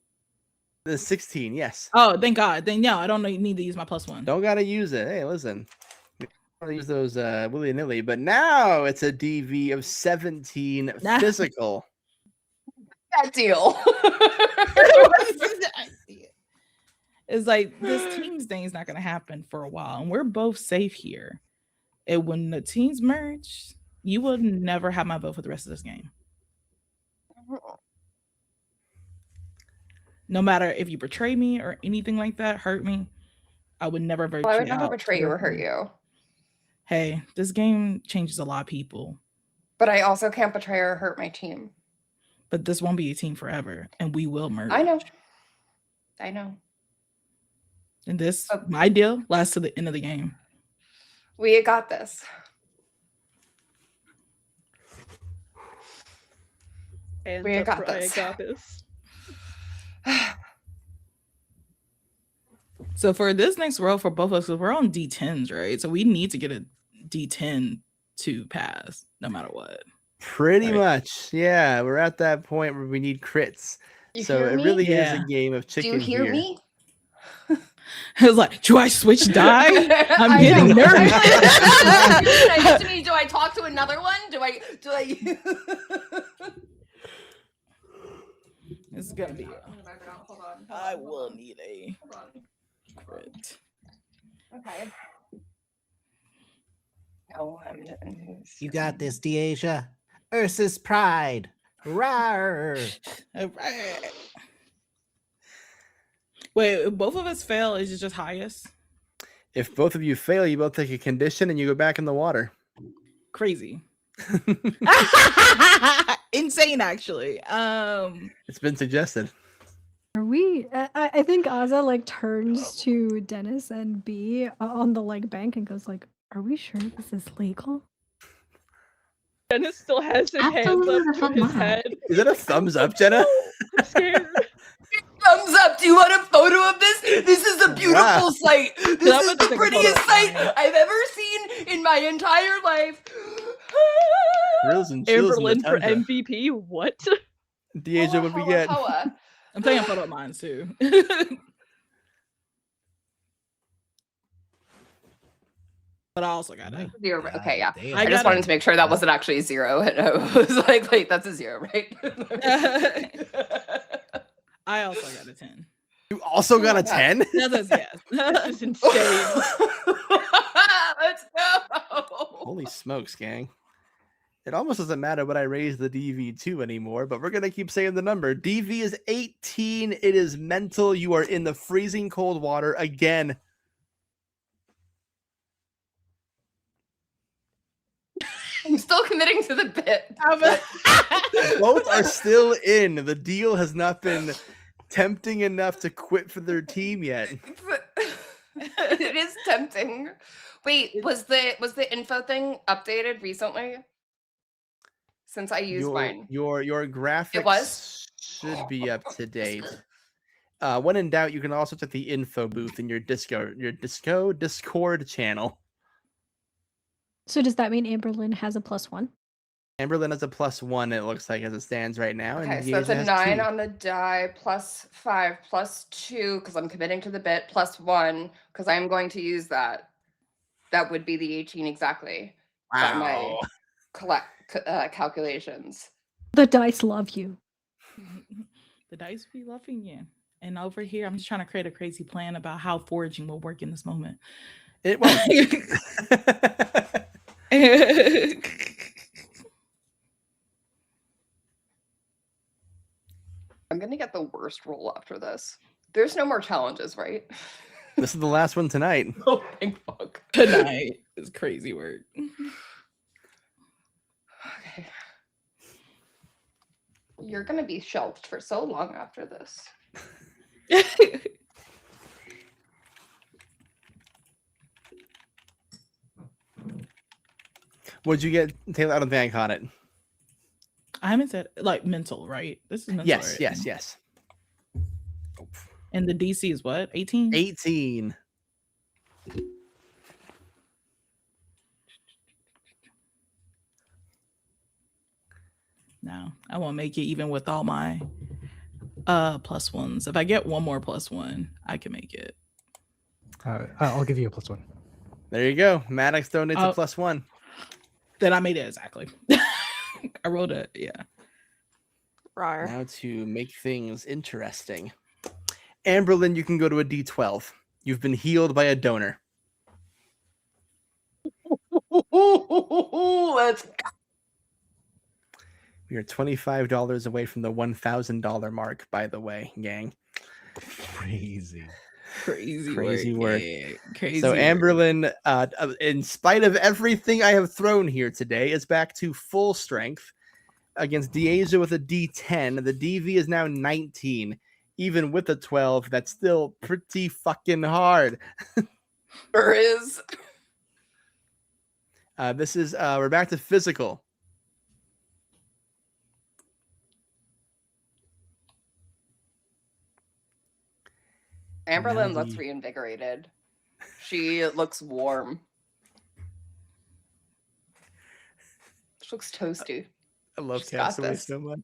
The 16, yes. Oh, thank God. Then, yeah, I don't need to use my +1. Don't got to use it. Hey, listen. We don't use those willy-nilly, but now it's a DV of 17 Nah. physical. That deal. It's like this teams thing is not going to happen for a while, and we're both safe here. And when the teams merge, you will never have my vote for the rest of this game. No matter if you betray me or anything like that, hurt me, I would never vote Well, I you would never out. betray you or hurt you. Hey, this game changes a lot of people, But I also can't betray or hurt my team. but this won't be a team forever, and we will merge. I know. I know. And this, Oh. my deal, lasts to the end of the game. We got this. And We got I this. got this. So for this next row for both of us, 'cause we're on D10s, right? So we need to get a D10 to pass, no matter what. Pretty Right. much. Yeah, we're at that point where we need crits. You So hear it me? really is Yeah. a game of Do chicken you hear here. me? I was like, do I switch die? I'm I getting know. nervous. Next to me, do I talk to another one? Do I? This is gonna be. Hold on. I will need a Hold on. crit. Okay. No, You got this, Deasia. Ursus pride. Rawr. Alright. Wait, if both of us fail, is it just highest? If both of you fail, you both take a condition and you go back in the water. Crazy. Insane, actually. It's been suggested. Are we? I think Azza turns to Dennis and B on the bank and goes "Are we sure this is legal?" Dennis still has his hands Absolutely up the to fuck his not. head. Is that a thumbs up, Jenna? I'm scared. Thumbs up. Do you want a photo of this? This is a beautiful Wow. sight. This I'm is about to the take a photo prettiest of sight mine. I've ever seen in my entire life. Thrills and chills in the Amberlyn for tundra. MVP? What? Deasia, what we Hoa, get? hoa. I'm taking a photo of mine too. But I also got it. Zero. Okay, yeah. Damn. I I just got wanted it. to make sure that wasn't actually zero. And I was like, wait, that's a zero, right? I also got a 10. You also got a Oh my God. 10? That's yes. This is insane. Let's go. Holy smokes, gang. It almost doesn't matter what I raise the DV to anymore, but we're going to keep saying the number. DV is 18. It is mental. You are in the freezing cold water again. I'm still committing to the bit. Both are still in. The deal has not been tempting enough to quit for their team yet. It is tempting. Wait, was the info thing updated recently? Since I used mine. Your It was? graphics should be up to date. When in doubt, you can also check the info booth in your Discord channel. So does that mean Amberlynn has a +1? Amberlynn has a +1, it looks like, as it stands right now. Okay, And so that's a Yeaja has 9 2. on the die, +5, +2, because I'm committing to the bit, +1, because I'm going to use that. That would be the 18 exactly. By my calculations. The dice love you. The dice be loving you. And over here, I'm just trying to create a crazy plan about how foraging will work in this moment. It won't. I'm gonna get the worst roll after this. There's no more challenges, right? This is the last one tonight. Oh, thank fuck. Tonight is crazy work. Okay. You're gonna be shelved for so long after this. What'd you get, Taylor? I don't think I caught it. I haven't said like mental, right? This is mental. Yes, right? yes. And the DC is what? 18? 18. No, I won't make it even with all my +1s. If I get one more +1, I can make it. I'll give you a +1. There you go. Maddox donates a +1. Then I made it exactly. I wrote it, yeah. Rar. Now to make things interesting. Amberlynn, you can go to a D12. You've been healed by a donor. Let's go. We are $25 away from the $1,000 mark, by the way, gang. Crazy. Crazy work. Yeah, crazy So work. Amberlynn, in spite of everything I have thrown here today, is back to full strength against Deasia with a D10. The DV is now 19. Even with a 12, that's still pretty fucking hard. Sure is. This is we're back to physical. Amberlynn looks reinvigorated. She looks warm. She looks toasty. I love She's got Castaway this. so much.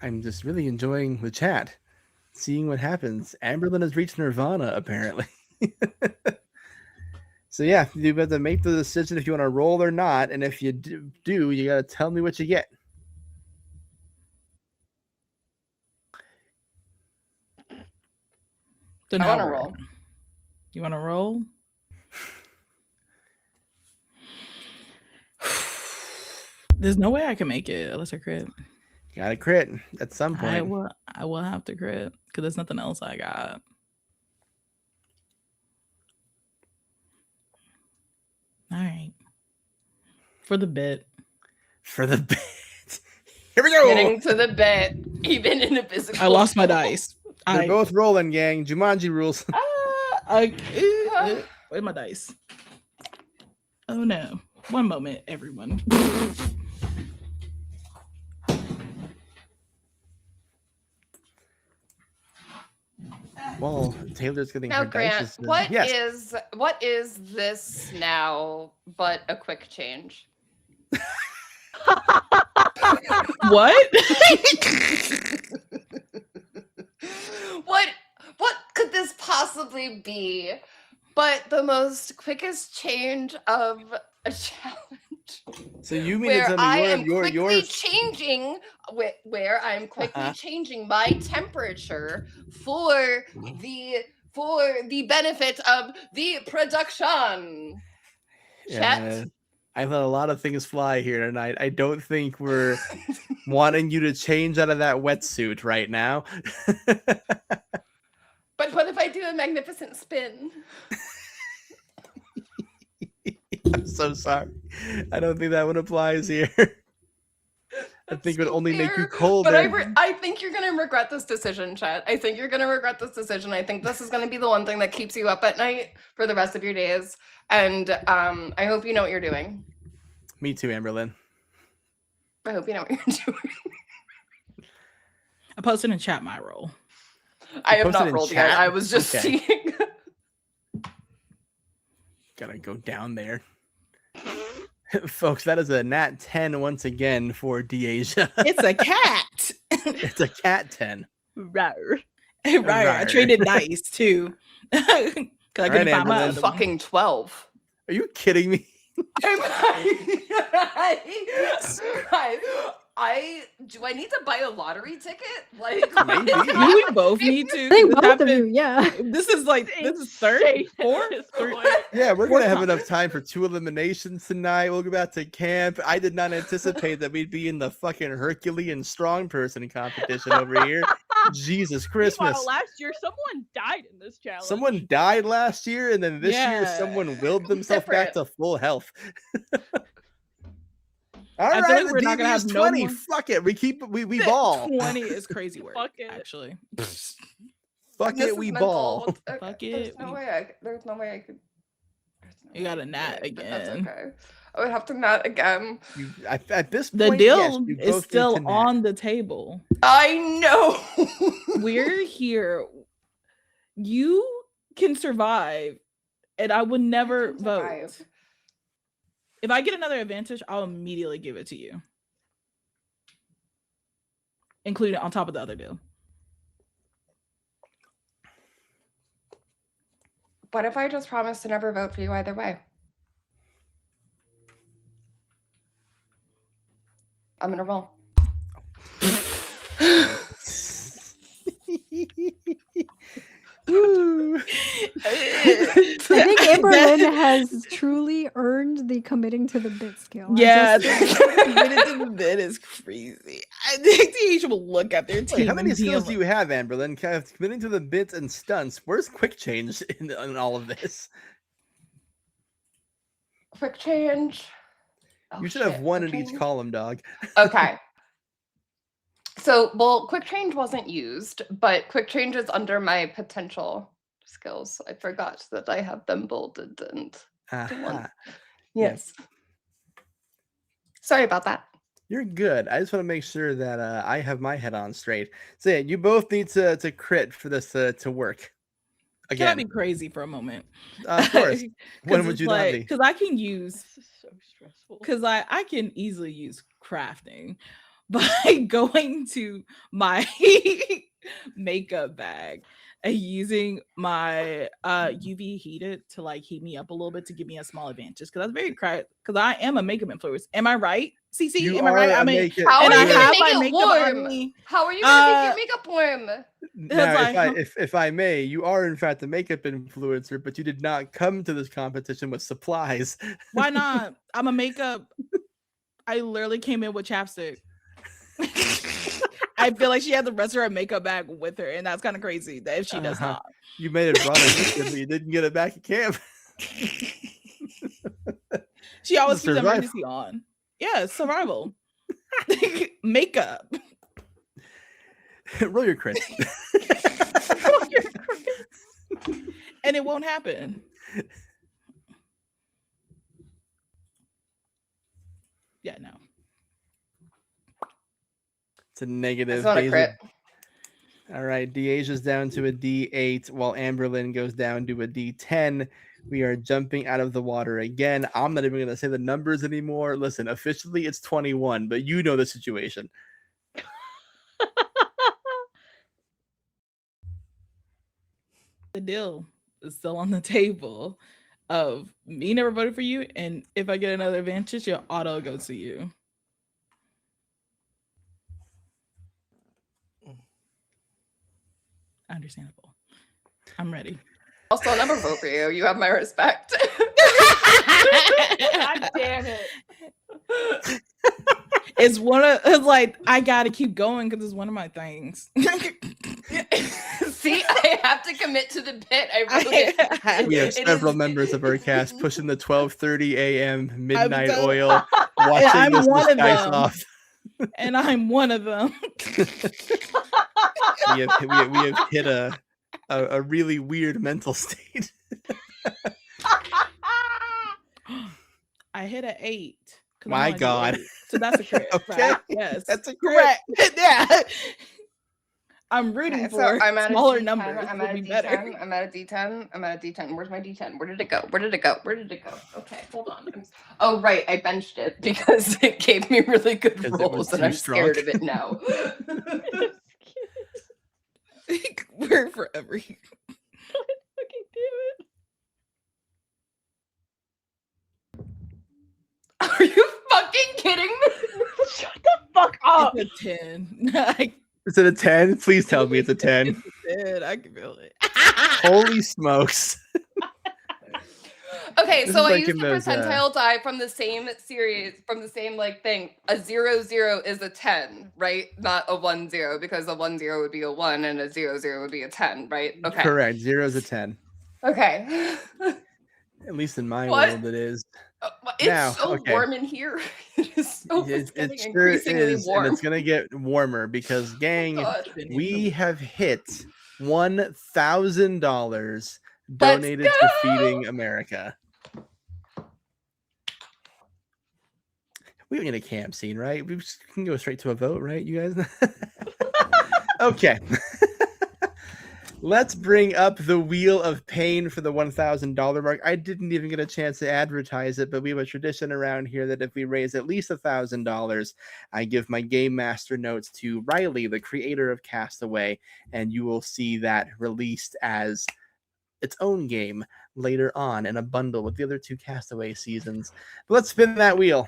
I'm just really enjoying the chat, seeing what happens. Amberlynn has reached Nirvana, apparently. So yeah, you have to make the decision if you want to roll or not, and if you do, you got to tell me what you get. So I now want to we're- roll. You want to roll? There's no way I can make it unless I crit. Got to crit at some point. I will have to crit because there's nothing else I got. All right. For the bit. For the bit. Here we go. Getting to the bit, even in a physical. I lost my dice. They're both rolling, gang. Jumanji rules. Where's my dice? Oh no. One moment, everyone. Well, Taylor's getting Now, her Grant, dice. what is this now but a quick change? What? What could this possibly be but the most quickest change of a challenge? So you mean to where tell I me am your quickly changing where I'm quickly Uh-huh. changing my temperature for the benefit of the production. Chet? I let a lot of things fly here tonight. I don't think we're wanting you to change out of that wetsuit right now. But what if I do a magnificent spin? I'm so sorry. I don't think that one applies here. I think it would so only make you fair, colder. But I think you're gonna regret this decision, Chet. I think you're gonna regret this decision. I think this is gonna be the one thing that keeps you up at night for the rest of your days. And I hope you know what you're doing. Me too, Amberlynn. I hope you know what you're doing. I posted in chat my role. I have posted not in rolled yet. chat? I was just Okay. seeing. Gotta go down there. Folks, that is a nat 10 once again for Deasia. It's a cat. It's a cat 10. Right. I Rawr. traded dice too. Cause I All couldn't right, find my Amberlynn. other one. Fucking 12. Are you kidding me? Do I need to buy a lottery ticket? Like Maybe. Do we both need to? I think This both of you, happened- yeah. This is third, Insane at fourth. this Third- point. Yeah, we're Fourth gonna have time. enough time for 2 eliminations tonight. We'll go back to camp. I did not anticipate that we'd be in the fucking Herculean strong person competition over here. Jesus Christmas. Meanwhile, last year someone died in this challenge. Someone died last year, and then this year Yeah. someone willed themselves back Different. to full health. All I right, feel like the we're not gonna DB is have no 20. more- Fuck it. We ball. 20 is crazy work. Fuck it. Actually. Fuck This it, is we mental. ball. Okay, Fuck There's it, no we- way I could. There's no way I could. there's no You way got I a could nat do it, but that's again. okay. I would have to nat again. At this The point, deal yes, you is both still need to nat. on the table. I know. We're here. You can survive, and I would never can vote. survive. If I get another advantage, I'll immediately give it to you, including on top of the other deal. What if I just promise to never vote for you either way? I'm gonna roll. Woo. I think Amberlynn has truly earned the committing to the bit skill. I Yeah, just- committed to the bid is crazy. I think they will look at their team. Wait, how many and be skills do like- you have, Amberlynn? Kind of committing to the bits and stunts. Where's quick change in all of this? Quick change. Oh, You should have shit, one quick in each change? column, dog. Okay. So, well, quick change wasn't used, but quick change is under my potential skills. I forgot that I have them bolded and Aha. yes. Sorry about that. You're good. I just want to make sure that I have my head on straight. So yeah, you both need to crit for this to work. Can I Again, be crazy for a moment? of course. When would you not be? Because I can use, This is so stressful. because I can easily use crafting by going to my makeup bag and using my UV heated to like heat me up a little bit to give me a small advantage. Because that's very because I am a makeup influencer. Am I right? CC, You am I right? are I a mean, makeup- How and are I you gonna have make my it makeup on warm? me. How are you gonna make your makeup warm? Now, like, if I may, you are in fact a makeup influencer, but you did not come to this competition with supplies. Why not? I'm a makeup. I literally came in with chapstick. I feel like she had the rest of her makeup bag with her, and that's kind of crazy that if she does Uh-huh. not. You made it run but you didn't get it back at camp. She always It's keeps survival. emergency on. Yeah, it's survival. Makeup. Roll your crit. And it won't happen. Yeah, no. It's a negative. It's not a Deja- crit. All right, Deasia's down to a D8, while Amberlynn goes down to a D10. We are jumping out of the water again. I'm not even going to say the numbers anymore. Listen, officially it's 21, but you know the situation. The deal is still on the table of me never voted for you, and if I get another advantage, your auto goes to you. Understandable. I'm ready. Also, I'll never vote for you. You have my respect. God damn it. It's one of it's like I gotta keep going because it's one of my things. See, I have to commit to the bit. I really. We have It several is- members of our cast pushing the 12:30 a.m. midnight telling- oil, watching I'm this one of disguise them. off. And I'm one of them. We have hit a really weird mental state. I hit an 8. 'cause I'm My on a God. D8, so that's a crit. Okay, Right? Yes. that's a crit. correct. Yeah. I'm rooting Okay, so for I'm at a smaller D10, numbers. I'm would at a be better. D10. I'm at a D10. I'm at a D10. Where's my D10? Where did it go? Where did it go? Where did it go? Okay, hold on. Oh, right. I benched it because it gave me really good 'Cause it was rolls, and too I'm scared strong. of it now. We're forever here. Fucking damn it. Are you fucking kidding me? Shut the fuck up. It's a 10. I Is it a 10? Please tell me it's a 10. It's a 10. I can feel it. Holy smokes. Okay, This so is I like used in the those, percentile die from the same series, from the same like thing. A 0, 0 is a 10, right? Not a 1, 0, because a 1, 0 would be a 1 and a 0, 0 would be a 10, right? Okay. Correct. 0 is a 10. Okay. At least in my What? world it is. It's Now, so okay. warm in here. It is so it's It getting sure increasingly is, warm. and it's gonna get warmer because, gang, God. we have hit $1,000 Let's donated to go! Feeding America. We don't need a camp scene, right? We just can go straight to a vote, right? You guys. Okay. Let's bring up the Wheel of Pain for the $1,000 mark. I didn't even get a chance to advertise it, but we have a tradition around here that if we raise at least $1,000, I give my Game Master notes to Riley, the creator of Castaway, and you will see that released as its own game later on in a bundle with the other 2 Castaway seasons. But let's spin that wheel.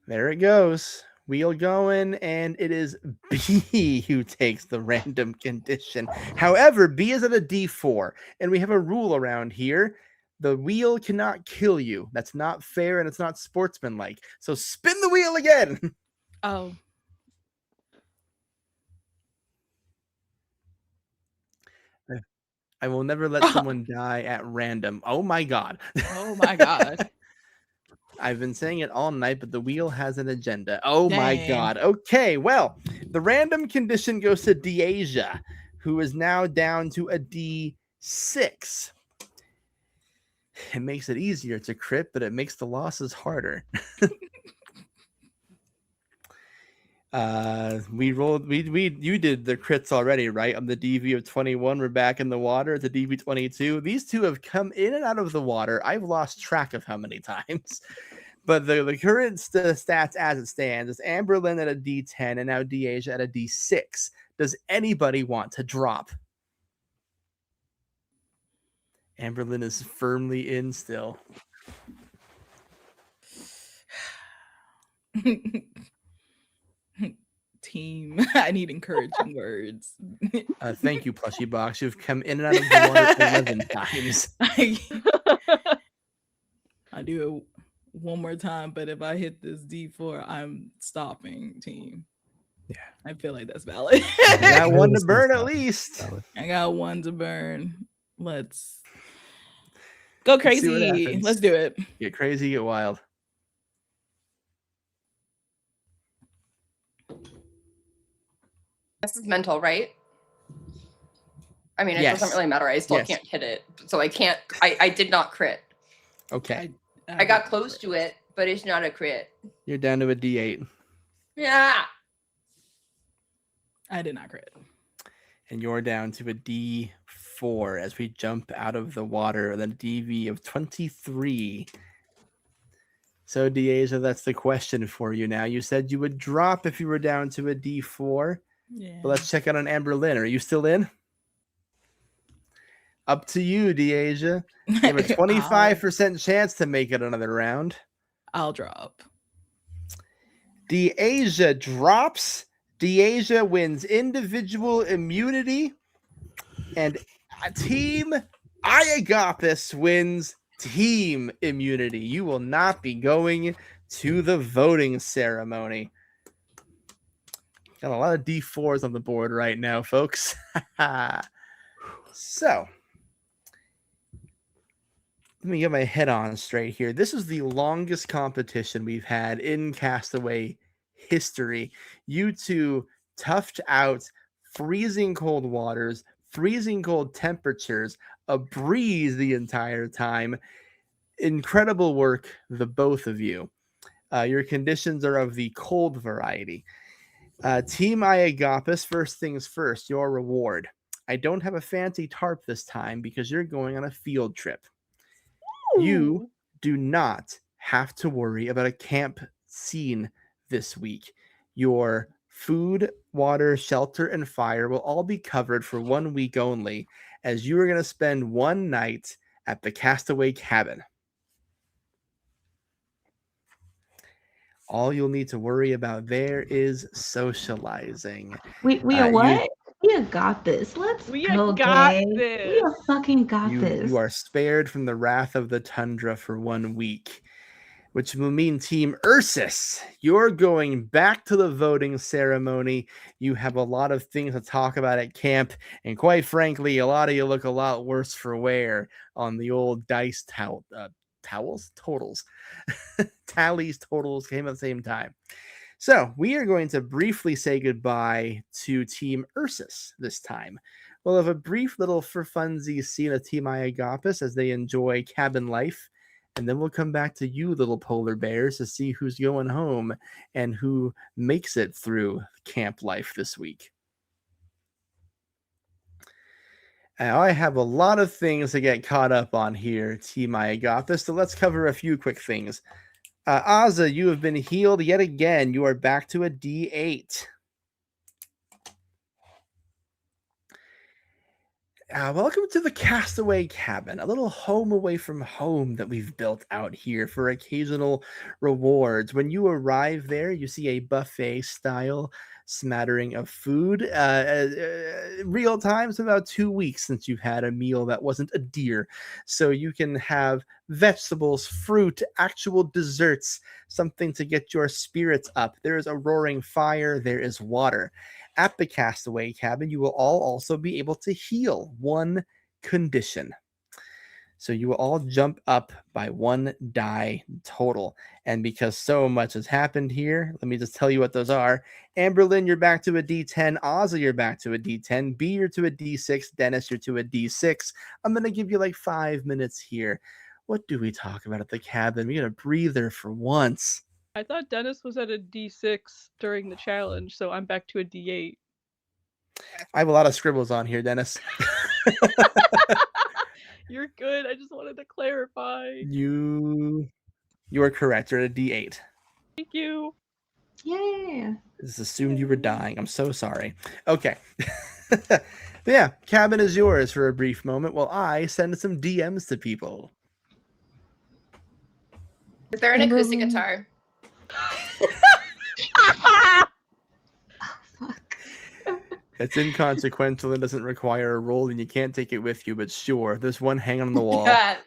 There it goes. Wheel going, and it is B who takes the random condition. However, B is at a D4, and we have a rule around here. The wheel cannot kill you. That's not fair, and it's not sportsmanlike. So spin the wheel again. Oh. I will never let someone die at random. Oh my God. Oh my God. I've been saying it all night, but the wheel has an agenda. Oh my Dang. God. Okay, well, the random condition goes to Deasia, who is now down to a D6. It makes it easier to crit, but it makes the losses harder. You did the crits already, right? On the DV of 21, we're back in the water. The DV 22, these two have come in and out of the water. I've lost track of how many times, but the current stats as it stands is Amberlynn at a D10 and now Deasia at a D6. Does anybody want to drop? Amberlynn is firmly in still. Team, I need encouraging words. Thank you, Plushy Box. You've come in and out of the water 11 times. I do it one more time, but if I hit this D4, I'm stopping, team. Yeah. I feel like that's valid. You got one to burn at least. I got one to burn. Let's go Let's see what crazy. happens. Let's do it. Get crazy, get wild. This is mental, right? I mean, it Yes. doesn't really matter. I still Yes. can't hit it. So I can't. I did not crit. Okay. I got close to it, but it's not a crit. You're down to a D8. Yeah. I did not crit. And you're down to a D4 as we jump out of the water with a DV of 23. So, Deasia, that's the question for you now. You said you would drop if you were down to a D4. Yeah. But let's check out on Amberlynn. Are you still in? Up to you, Deasia. You have a 25% chance to make it another round. I'll drop. Deasia drops. Deasia wins individual immunity. And Team Iagopis wins team immunity. You will not be going to the voting ceremony. Got a lot of D4s on the board right now, folks. So, let me get my head on straight here. This is the longest competition we've had in Castaway history. You two toughed out freezing cold waters, freezing cold temperatures, a breeze the entire time. Incredible work, the both of you. Your conditions are of the cold variety. Team Iagopis, first things first, your reward. I don't have a fancy tarp this time because you're going on a field trip. You do not have to worry about a camp scene this week. Your food, water, shelter, and fire will all be covered for 1 week only, as you are going to spend one night at the Castaway Cabin. All you'll need to worry about there is socializing. We are what? We got this. Let's We go, got Gay. We this. are fucking got this. You are spared from the wrath of the Tundra for 1 week, which will mean Team Ursus, you're going back to the voting ceremony. You have a lot of things to talk about at camp, and quite frankly, a lot of you look a lot worse for wear on the old dice totals. Tallies, totals came at the same time. So we are going to briefly say goodbye to Team Ursus this time. We'll have a brief little for funsies scene of Team Iagopis as they enjoy cabin life, and then we'll come back to you, little polar bears, to see who's going home and who makes it through camp life this week. Now, I have a lot of things to get caught up on here, Team Iagopis, so let's cover a few quick things. Azza, you have been healed yet again. You are back to a D8. Welcome to the Castaway Cabin, a little home away from home that we've built out here for occasional rewards. When you arrive there, you see a buffet-style smattering of food. Real time, it's about 2 weeks since you've had a meal that wasn't a deer. So you can have vegetables, fruit, actual desserts, something to get your spirits up. There is a roaring fire. There is water. At the Castaway Cabin, you will all also be able to heal 1 condition. So you will all jump up by 1 die total. And because so much has happened here, let me just tell you what those are. Amberlyn, you're back to a D10. Ozzy, you're back to a D10. B, you're to a D6. Dennis, you're to a D6. I'm going to give you like 5 minutes here. What do we talk about at the cabin? We got a breather for once. I thought Dennis was at a D6 during the challenge, so I'm back to a D8. I have a lot of scribbles on here, Dennis. You're good. I just wanted to clarify. You are correct. You're at a D8. Thank you. Yeah. Just assumed you were dying. I'm so sorry. Okay. But yeah, cabin is yours for a brief moment while I send some DMs to people. Is there an acoustic guitar? It's inconsequential and doesn't require a roll, and you can't take it with you, but sure, there's one hanging on the wall. Yes.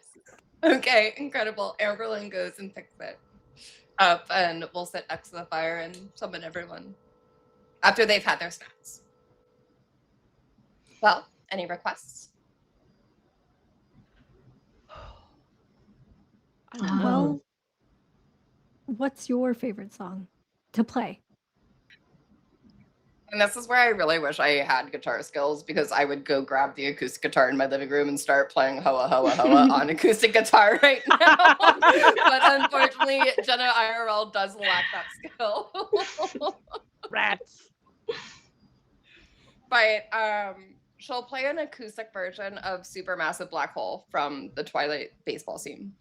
Okay, incredible. Amberlyn goes and picks it up, and we'll sit next to the fire and summon everyone after they've had their snacks. Well, any requests? I don't know. Well, what's your favorite song to play? And this is where I really wish I had guitar skills, because I would go grab the acoustic guitar in my living room and start playing Hoa Hoa Hoa on acoustic guitar right now. But unfortunately, Jenna IRL does lack that skill. Rats. But she'll play an acoustic version of Supermassive Black Hole from the Twilight baseball scene,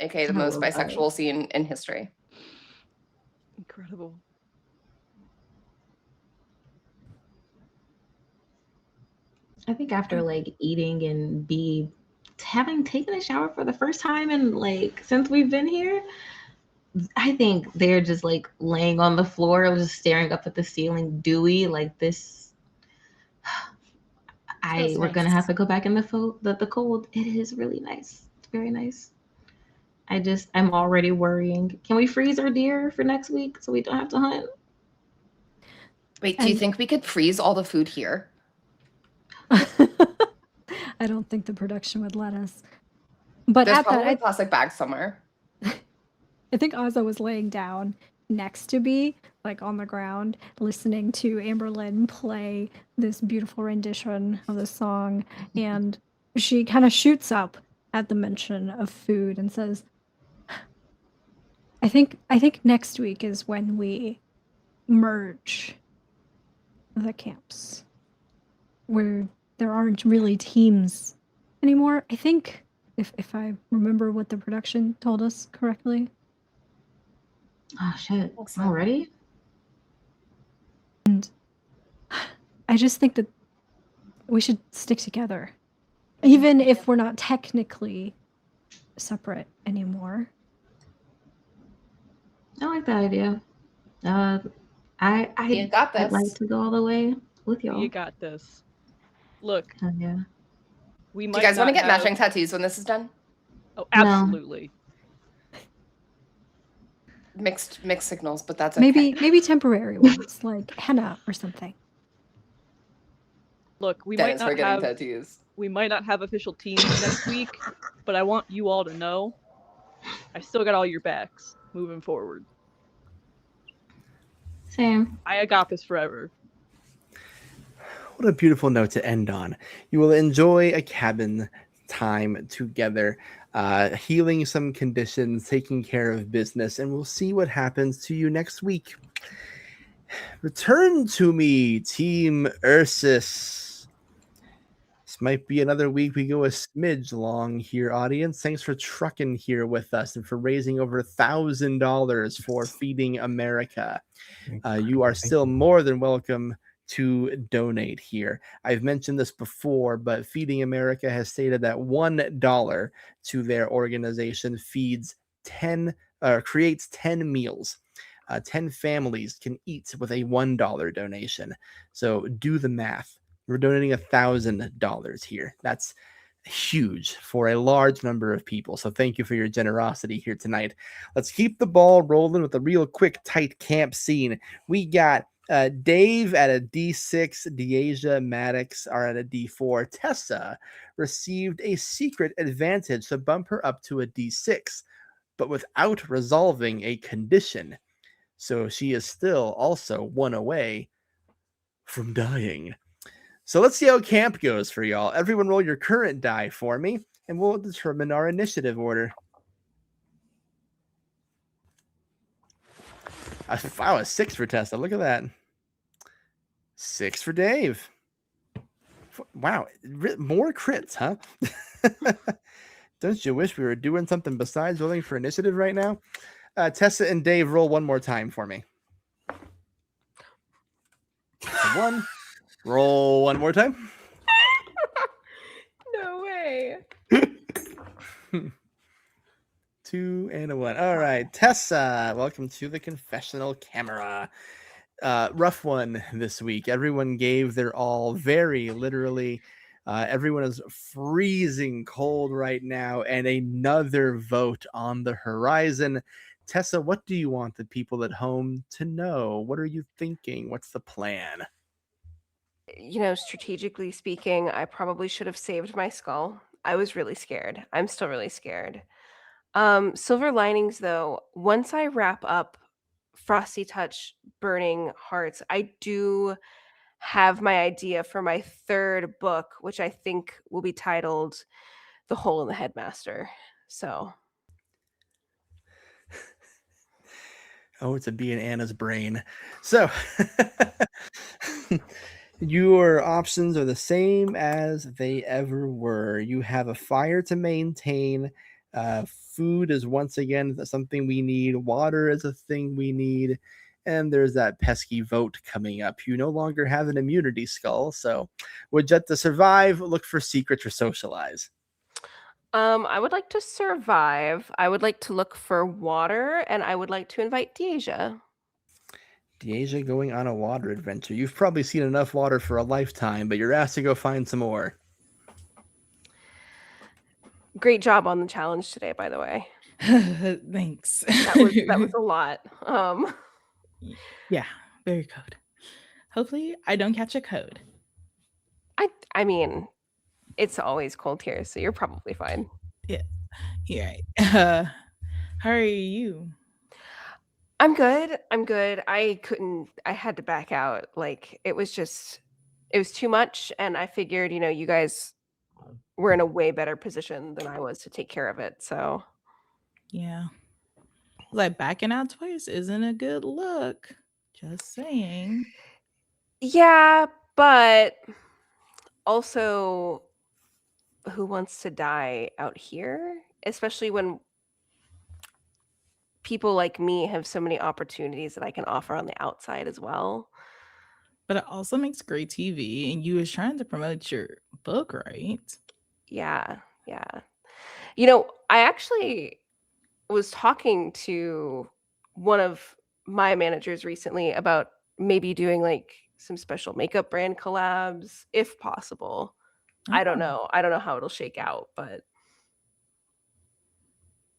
aka the most bisexual scene in history. Incredible. I think after like eating and having taken a shower for the first time and like since we've been here, I think they're just like laying on the floor, just staring up at the ceiling, dewy like this. We're gonna have to go back in the cold. It is really nice. It's very nice. I'm already worrying. Can we freeze our deer for next week so we don't have to hunt? Wait, do you And- think we could freeze all the food here? I don't think the production would let us. But There's at that, probably plastic bags somewhere. I think Ozza was laying down next to me, like on the ground, listening to Amberlynn play this beautiful rendition of the song, and she kind of shoots up at the mention of food and says, I think next week is when we merge the camps, where there aren't really teams anymore. I think if I remember what the production told us correctly. Oh shit! think so. Already? I just think that we should stick together, even if we're not technically separate anymore. I like that idea. You I'd got like this. to go all the way with y'all. You got this. Look, Hell yeah. we Do might you guys want to not get have... matching tattoos when this is done? Oh, No. absolutely. Mixed signals, but that's okay. Maybe temporary ones, like henna or something. Look, we Dennis, might we're not getting have tattoos. we might not have official teams next week, but I want you all to know I still got all your backs moving forward. Same. I got this forever. What a beautiful note to end on. You will enjoy a cabin time together, healing some conditions, taking care of business, and we'll see what happens to you next week. Return to me, Team Ursus. This might be another week we go a smidge long here, audience. Thanks for trucking here with us and for raising over $1,000 for Feeding America. You are still more than welcome to donate here. I've mentioned this before, but Feeding America has stated that $1 to their organization feeds creates 10 meals. 10 families can eat with a $1 donation. So do the math. We're donating $1,000 here. That's huge for a large number of people. So thank you for your generosity here tonight. Let's keep the ball rolling with a real quick, tight camp scene. We got Dave at a D6, Deasia, Maddox are at a D4. Tessa received a secret advantage to bump her up to a D6, but without resolving a condition. So she is still also one away from dying. So let's see how camp goes for y'all. Everyone roll your current die for me, and we'll determine our initiative order. Wow, a 6 for Tessa. Look at that. 6 for Dave. Wow, more crits, huh? Don't you wish we were doing something besides rolling for initiative right now? Tessa and Dave, roll one more time for me. 1. Roll one more time. No way. 2 and a 1. All right, Tessa, welcome to the confessional camera. Rough one this week. Everyone gave their all, very literally. Everyone is freezing cold right now, and another vote on the horizon. Tessa, what do you want the people at home to know? What are you thinking? What's the plan? You know, strategically speaking, I probably should have saved my skull. I was really scared. I'm still really scared. Silver linings, though, once I wrap up Frosty Touch Burning Hearts, I do have my idea for my third book, which I think will be titled The Hole in the Headmaster. So Oh, it's a bee in Anna's brain. So your options are the same as they ever were. You have a fire to maintain. Food is once again something we need. Water is a thing we need. And there's that pesky vote coming up. You no longer have an immunity skull. So would you like to survive, look for secrets, or socialize? I would like to survive. I would like to look for water, and I would like to invite Deasia. Deasia going on a water adventure. You've probably seen enough water for a lifetime, but you're asked to go find some more. Great job on the challenge today, by the way. Thanks. That was a lot. Yeah, very good. Hopefully, I don't catch a cold. I mean, it's always cold here, so you're probably fine. Yeah, you're right. How are you? I'm good. I had to back out. Like it was too much, and I figured, you guys were in a way better position than I was to take care of it. So Yeah. Like backing out twice isn't a good look. Just saying. yeah, but also, who wants to die out here? Especially when people like me have so many opportunities that I can offer on the outside as well. But it also makes great TV, and you was trying to promote your book, right? Yeah, yeah. I actually was talking to one of my managers recently about maybe doing like some special makeup brand collabs if possible. I don't Oh, know. I don't know how it'll shake out, but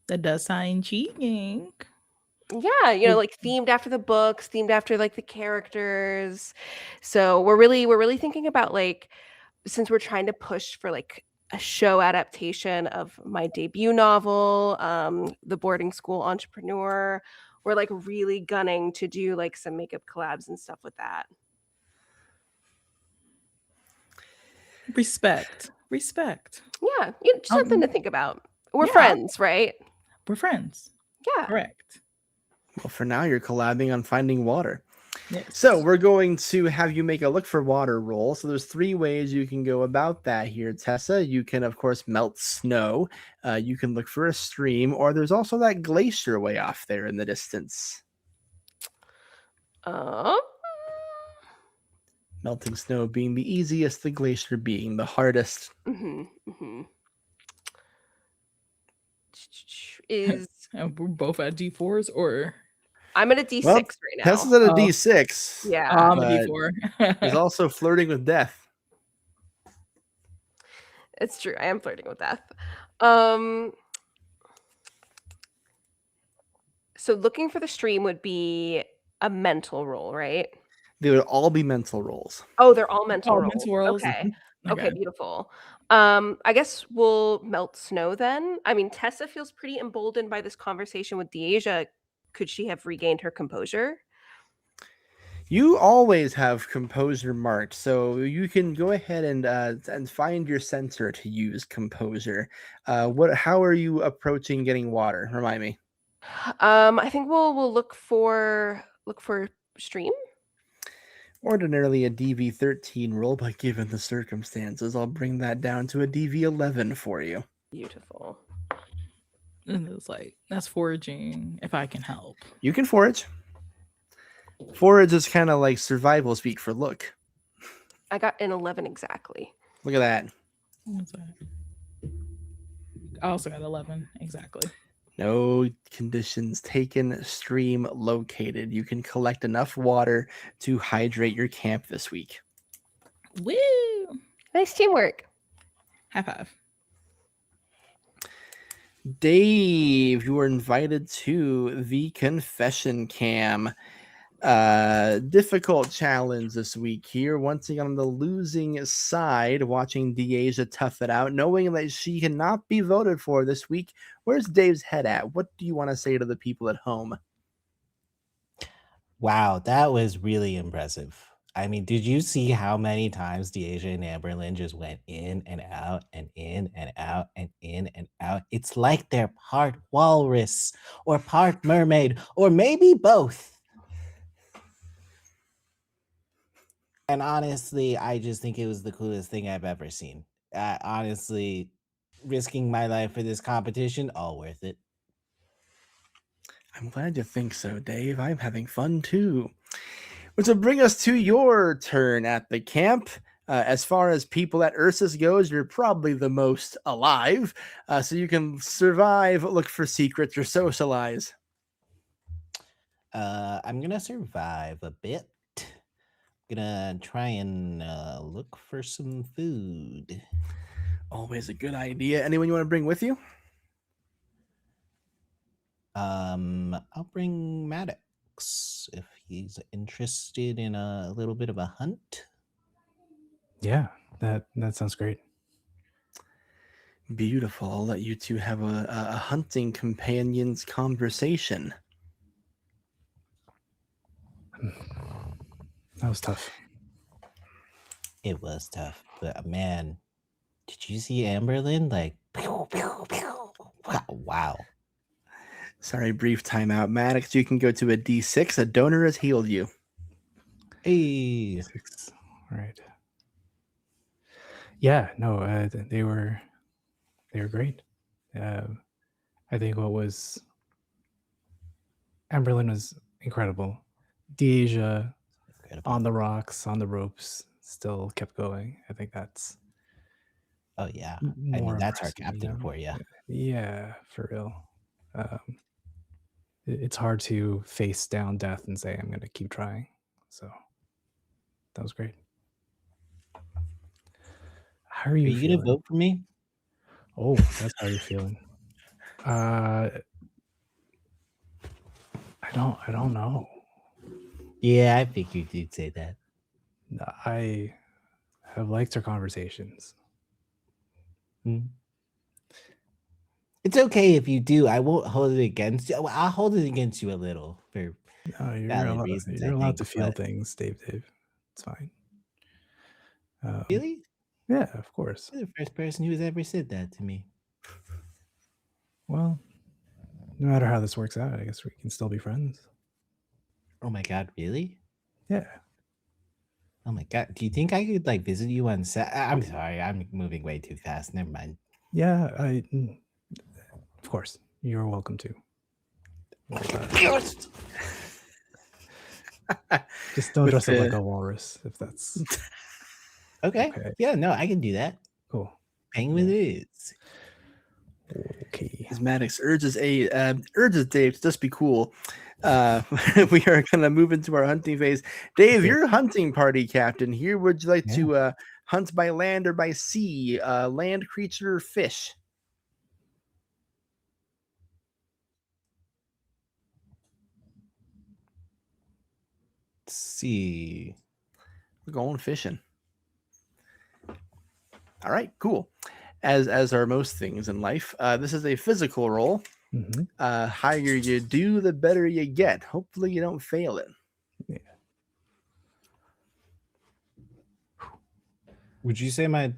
that does sound intriguing. yeah, like themed after the books, themed after like the characters. So we're really thinking about like, since we're trying to push for like a show adaptation of my debut novel, The Boarding School Entrepreneur, we're like really gunning to do like some makeup collabs and stuff with that. Respect. Yeah, just something to think about. We're yeah. friends, right? We're friends. Yeah. Correct. Well, for now, you're collabing on finding water. Yes. So we're going to have you make a look for water roll. So there's 3 ways you can go about that here, Tessa. You can, of course, melt snow. You can look for a stream, or there's also that glacier way off there in the distance. Melting snow being the easiest, the glacier being the hardest. Is And we're both at D4s, or I'm at a D6 Well, right now. Tessa's at a Oh. D6. Yeah. I'm a but D4. There's also flirting with death. It's true. I am flirting with death. So looking for the stream would be a mental roll, right? They would all be mental rolls. Oh, they're all mental rolls. mental rolls. Okay. Okay, Okay. beautiful. I guess we'll melt snow then. I mean, Tessa feels pretty emboldened by this conversation with Deasia. Could she have regained her composure? You always have composure marked, so you can go ahead and find your sensor to use composure. How are you approaching getting water? Remind me. I think we'll look for stream. Ordinarily a DV13 roll, but given the circumstances, I'll bring that down to a DV11 for you. Beautiful. And it's like, that's foraging if I can help. You can forage. Forage is kind of like survival speak for look. I got an 11 exactly. Look at that. What's that? I also got 11 exactly. No conditions taken, stream located. You can collect enough water to hydrate your camp this week. Woo! Nice teamwork. High five. Dave, you are invited to the confession cam. Difficult challenge this week here. Once again on the losing side, watching Deasia tough it out, knowing that she cannot be voted for this week. Where's Dave's head at? What do you want to say to the people at home? Wow, that was really impressive. I mean, did you see how many times Deasia and Amberlynn just went in and out and in and out and in and out? It's like they're part walrus or part mermaid or maybe both. And honestly, I just think it was the coolest thing I've ever seen. Honestly, risking my life for this competition, all worth it. I'm glad you think so, Dave. I'm having fun too. Which will bring us to your turn at the camp. As far as people at Ursus goes, you're probably the most alive. So you can survive, look for secrets, or socialize. I'm going to survive a bit. Gonna try and look for some food. Always a good idea. Anyone you want to bring with you? I'll bring Maddox if he's interested in a little bit of a hunt. Yeah, that sounds great. Beautiful. I'll let you two have a hunting companions conversation. That was tough. It was tough, but man, did you see Amberlyn? Like, pew, pew, pew. Wow. Sorry, brief timeout. Maddox, you can go to a D6. A donor has healed you. Hey. 6. All right. Yeah, no, they were great. I think Amberlyn was incredible. Deja on the rocks, on the ropes, still kept going. I think that's Oh yeah. more That's our impressive, captain for you. Yeah, for real. It's hard to face down death and say I'm going to keep trying. So that was great. How are you Are you gonna vote for me? Oh, that's how you're feeling. I don't know. Yeah, I figured you'd say that. I have liked our conversations. It's okay if you do. I won't hold it against you. Well, I'll hold it against you a little for valid reasons. You're I allowed think, to feel but- things, Dave. It's fine. Really? Yeah, of course. You're the first person who's ever said that to me. Well, no matter how this works out, I guess we can still be friends. Oh my god, really? Yeah. Oh my god. Do you think I could like visit you on set? I'm sorry, I'm moving way too fast. Never mind. Yeah, of course. You're welcome to. Just don't dress up like a walrus if that's okay. Yeah, no, I can do that. Cool. Penguin is. Okay. As Maddox urges Dave to just be cool. We are gonna move into our hunting phase. Dave, you're a hunting party captain here. Would you like to hunt by land or by sea? Land creature or fish? Let's see. We're going fishing. All right, cool. As are most things in life, this is a physical roll. Higher you do, the better you get. Hopefully, you don't fail it. Yeah. Would you say my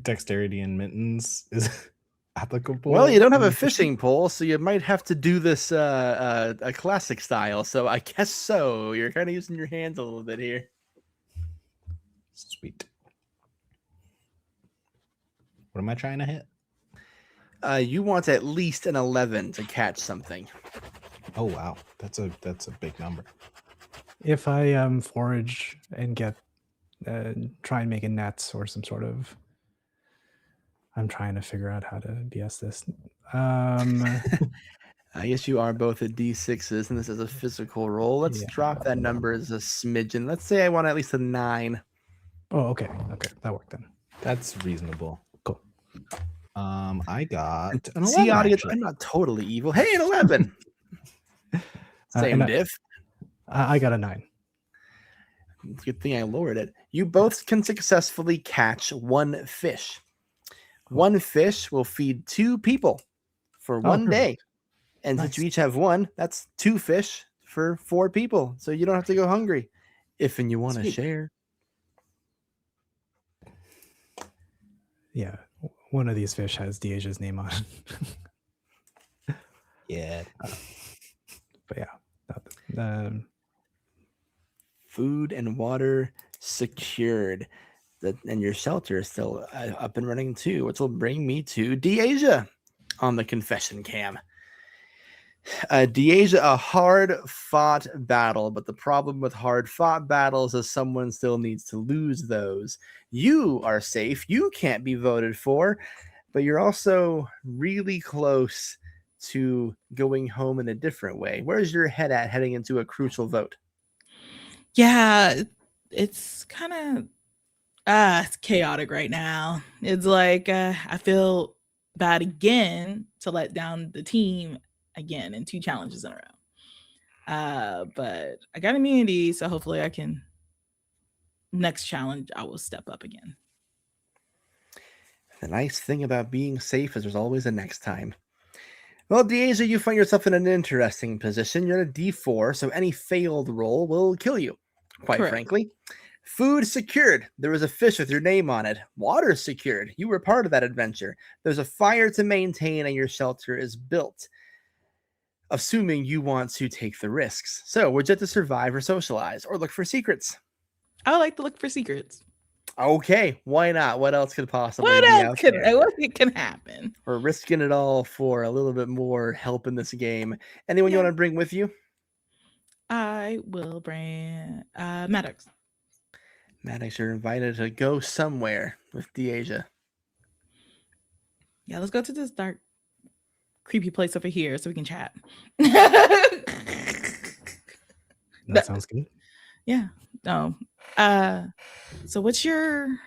dexterity and mittens is applicable? Well, you don't have in a fishing pole, so you might have to do this a classic style. So I guess so. You're kind of using your hands a little bit here. Sweet. What am I trying to hit? You want at least an 11 to catch something. Oh wow, that's a big number. If I forage and get try and make a net or some sort of, I'm trying to figure out how to BS this. I guess you are both at D6s, and this is a physical roll. Let's drop that number as a smidgen. Let's say I want at least a 9. Oh, okay. Okay, that worked then. That's reasonable. Cool. I got an 11. See, audience, actually. I'm not totally evil. Hey, an 11. Same diff. I got a 9. Good thing I lowered it. You both can successfully catch one fish. One fish will feed 2 people for one day. And since you each have one, that's 2 fish for 4 people. So you don't have to go hungry if and you want to share. Yeah. One of these fish has Deja's name on it. Yeah. But yeah. Food and water secured. And your shelter is still up and running too, which will bring me to Deja on the confession cam. Deja, a hard-fought battle, but the problem with hard-fought battles is someone still needs to lose those. You are safe. You can't be voted for, but you're also really close to going home in a different way. Where's your head at heading into a crucial vote? Yeah, it's kind of it's chaotic right now. It's like I feel bad again to let down the team again in 2 challenges in a row. But I got immunity, so hopefully I can. Next challenge, I will step up again. The nice thing about being safe is there's always a next time. Well, Deasia, you find yourself in an interesting position. You're at a D4, so any failed roll will kill you, quite Correct. frankly. Food secured. There was a fish with your name on it. Water secured. You were part of that adventure. There's a fire to maintain, and your shelter is built, assuming you want to take the risks. So, would you like to survive or socialize or look for secrets? I would like to look for secrets. Okay, why not? What else could possibly What be else out can there? what can happen? We're risking it all for a little bit more help in this game. Anyone you Yeah. want to bring with you? I will bring Maddox. Maddox, you're invited to go somewhere with Deasia. Yeah, let's go to this dark, creepy place over here so we can chat. That sounds good. Yeah. No. So what you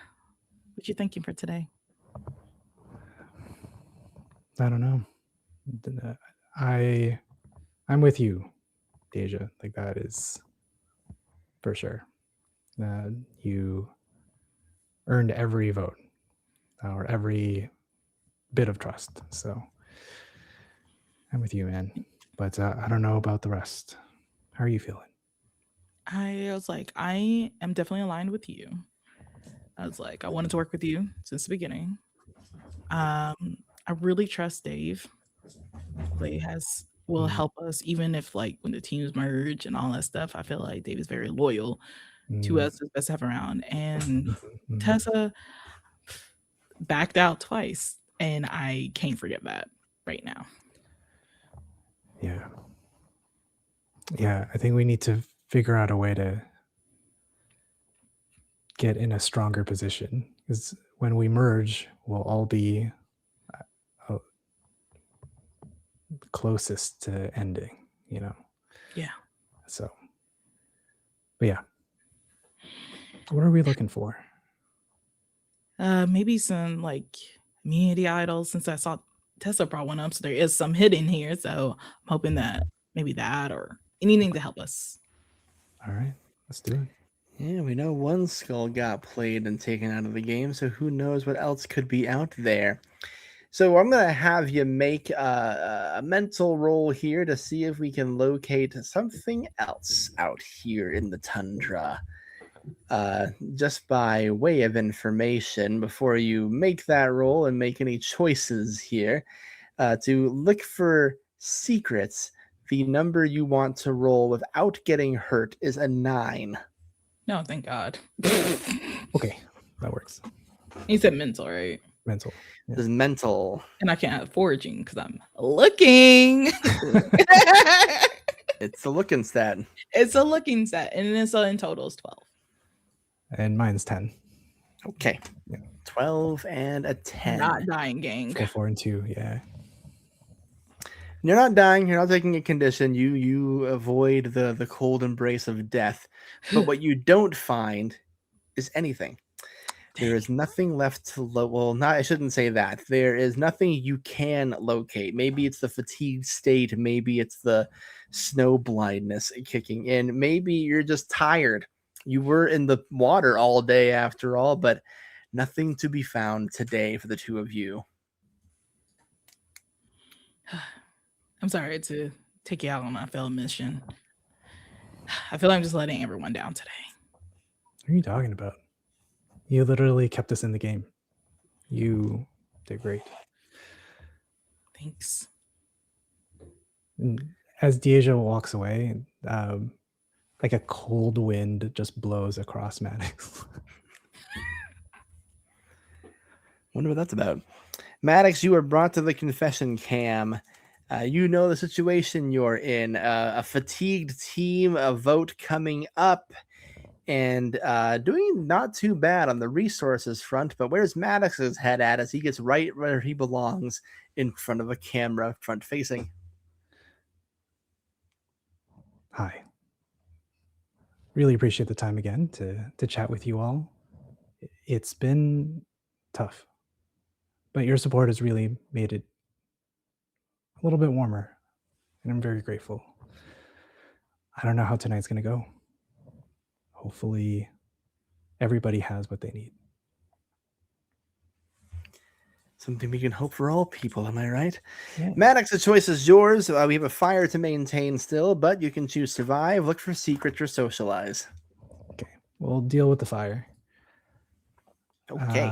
thinking for today? I don't know. I'm with you, Deja. Like that is for sure. You earned every vote or every bit of trust. So I'm with you, man. But I don't know about the rest. How are you feeling? I was like, I am definitely aligned with you. I was like, I wanted to work with you since the beginning. I really trust Dave. Clay will help us, even if like when the teams merge and all that stuff. I feel like Dave is very loyal to us, his best to have around. And Tessa backed out twice, and I can't forget that right now. Yeah, I think we need to figure out a way to get in a stronger position, because when we merge, we'll all be closest to ending, Yeah. So, but yeah, what are we looking for? Maybe some like immunity idols, since I saw Tessa brought one up, so there is some hidden here. So I'm hoping that maybe that or anything to help us. All right, let's do it. Yeah, we know one skull got played and taken out of the game, so who knows what else could be out there. So I'm going to have you make a mental roll here to see if we can locate something else out here in the tundra. Just by way of information, before you make that roll and make any choices here, to look for secrets, the number you want to roll without getting hurt is a 9. No, thank God. Okay, that works. You said mental, right? Mental. This is mental. And I can't have foraging because I'm looking. It's a looking stat. It's a looking stat, and then so in total is 12. And mine's 10. Okay. Yeah. 12 and a 10. Not dying, gang. 4 and 2, yeah. You're not dying. You're not taking a condition. You avoid the cold embrace of death. But what you don't find is anything. There is nothing left to I shouldn't say that. There is nothing you can locate. Maybe it's the fatigue state. Maybe it's the snow blindness kicking in. Maybe you're just tired. You were in the water all day after all, but nothing to be found today for the two of you. I'm sorry to take you out on my failed mission. I feel like I'm just letting everyone down today. What are you talking about? You literally kept us in the game. You did great. Thanks. And as Deja walks away, like a cold wind just blows across Maddox. Wonder what that's about. Maddox, you are brought to the confession cam. You know the situation you're in. A fatigued team, a vote coming up, and doing not too bad on the resources front. But where's Maddox's head at as he gets right where he belongs, in front of a camera, front facing? Hi. Really appreciate the time again to chat with you all. It's been tough, but your support has really made it a little bit warmer, and I'm very grateful. I don't know how tonight's going to go. Hopefully, everybody has what they need. Something we can hope for all people, am I right? Yeah. Maddox, the choice is yours. We have a fire to maintain still, but you can choose survive, look for secrets, or socialize. Okay, we'll deal with the fire. Okay.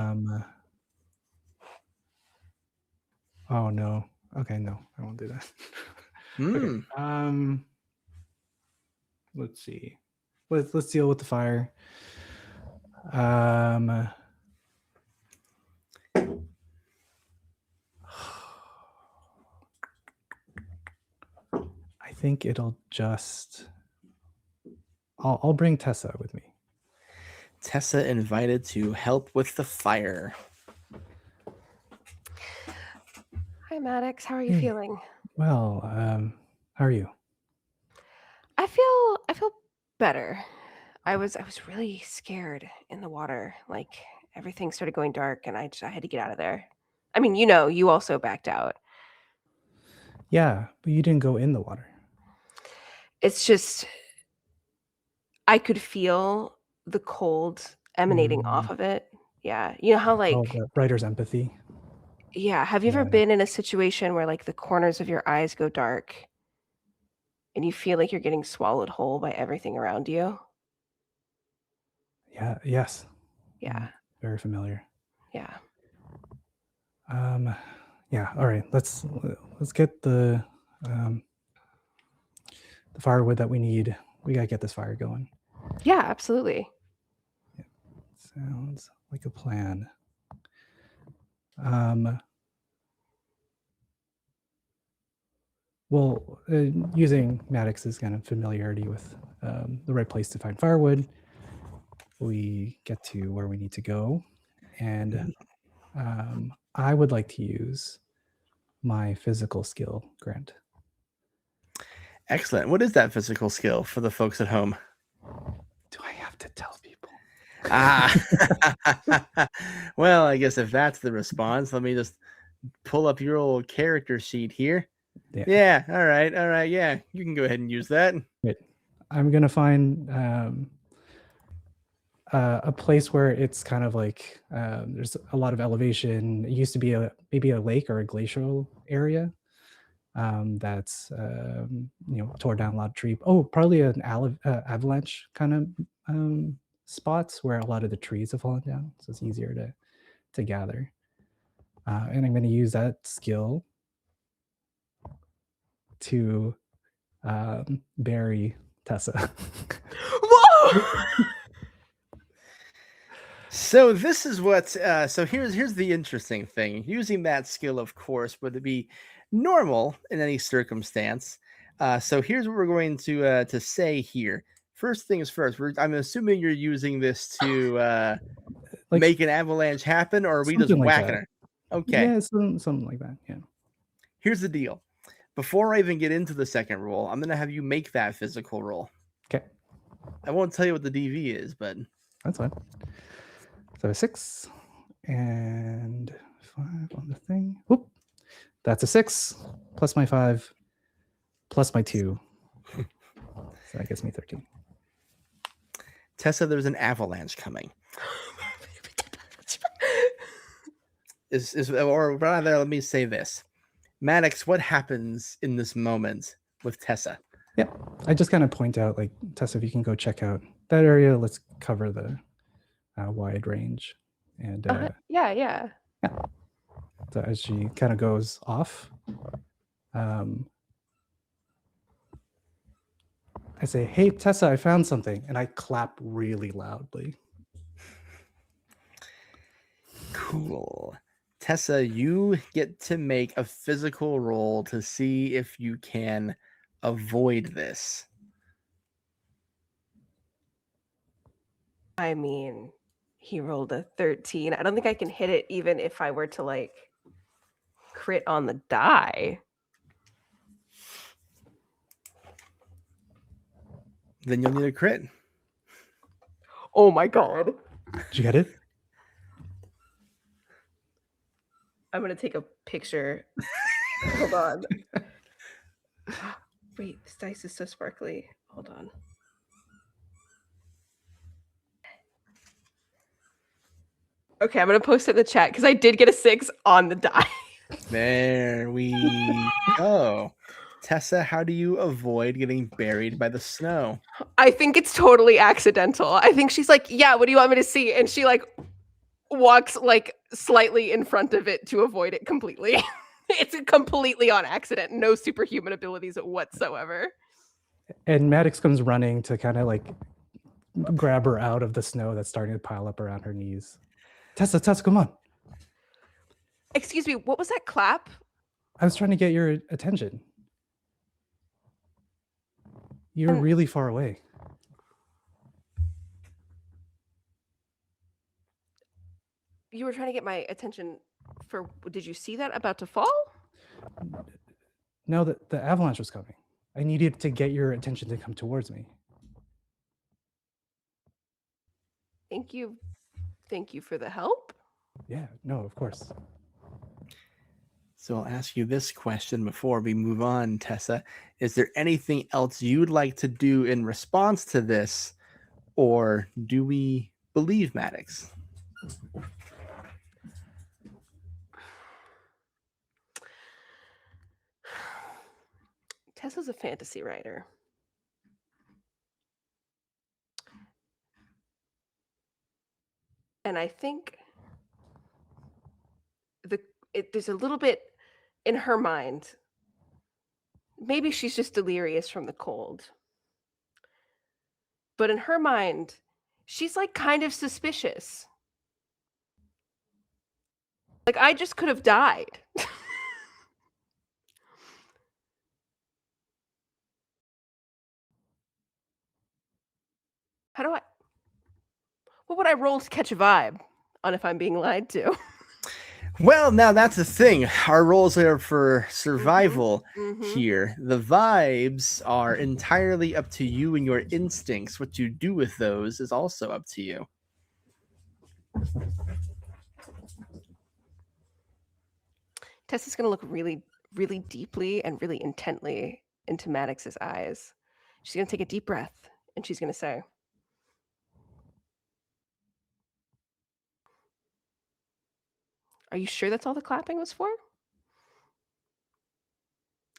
Oh no. Okay, no, I won't do that. Okay. Let's see. Let's deal with the fire. I think it'll just. I'll bring Tessa with me. Tessa invited to help with the fire. Hi, Maddox. How are you feeling? Well, how are you? I feel better. I was really scared in the water. Like everything started going dark, and I had to get out of there. I mean, you also backed out. Yeah, but you didn't go in the water. It's just I could feel the cold emanating off of it. Yeah, you know how the writer's empathy. Yeah, have you ever been in a situation where like the corners of your eyes go dark and you feel like you're getting swallowed whole by everything around you? Yeah, yes. Yeah. Very familiar. Yeah. Yeah, all right. Let's get the firewood that we need. We got to get this fire going. Yeah, absolutely. Yeah, sounds like a plan. Well, using Maddox's kind of familiarity with the right place to find firewood, we get to where we need to go. And I would like to use my physical skill, Grant. Excellent. What is that physical skill for the folks at home? Do I have to tell people? Well, I guess if that's the response, let me just pull up your old character sheet here. Yeah. All right. Yeah, you can go ahead and use that. Wait, I'm gonna find a place where it's kind of like there's a lot of elevation. It used to be maybe a lake or a glacial area that's tore down a lot of trees. Oh, probably an avalanche kind of spots where a lot of the trees have fallen down, so it's easier to gather. And I'm going to use that skill to bury Tessa. Whoa! So this is what. So here's the interesting thing. Using that skill, of course, would be normal in any circumstance. So here's what we're going to say here. First things first. I'm assuming you're using this to make an avalanche happen, or are we just whacking her? Okay. Yeah, something like that. Yeah. Here's the deal. Before I even get into the second roll, I'm gonna have you make that physical roll. Okay. I won't tell you what the DV is, but that's fine. So 6 and 5 on the thing. Whoop. That's a 6 plus my 5 plus my 2. So that gets me 13. Tessa, there's an avalanche coming. Or rather, let me say this. Maddox, what happens in this moment with Tessa? Yeah, I just kind of point out, like, Tessa, if you can go check out that area, let's cover the wide range. And yeah. So as she kind of goes off, I say, "Hey, Tessa, I found something," and I clap really loudly. Cool. Tessa, you get to make a physical roll to see if you can avoid this. I mean, he rolled a 13. I don't think I can hit it even if I were to like crit on the die. Then you'll need a crit. Oh my god. Did you get it? I'm gonna take a picture. Hold on. Wait, this dice is so sparkly. Hold on. Okay, I'm gonna post it in the chat because I did get a 6 on the die. There we go. Tessa, how do you avoid getting buried by the snow? I think it's totally accidental. I think she's like, yeah, what do you want me to see? And she like walks like slightly in front of it to avoid it completely. It's completely on accident. No superhuman abilities whatsoever. And Maddox comes running to kind of like grab her out of the snow that's starting to pile up around her knees. Tessa, come on. Excuse me, what was that clap? I was trying to get your attention. You're really far away. You were trying to get my attention for, did you see that about to fall? No, the avalanche was coming. I needed to get your attention to come towards me. Thank you. Thank you for the help. Yeah, no, of course. So I'll ask you this question before we move on, Tessa. Is there anything else you'd like to do in response to this, or do we believe Maddox? Tessa's a fantasy writer. And I think there's a little bit in her mind. Maybe she's just delirious from the cold. But in her mind, she's like kind of suspicious. Like, I just could have died. What would I roll to catch a vibe on if I'm being lied to? Well, now that's the thing. Our roles are for survival here. The vibes are entirely up to you and your instincts. What you do with those is also up to you. Tessa's going to look really, really deeply and really intently into Maddox's eyes. She's going to take a deep breath and she's going to say, "Are you sure that's all the clapping was for?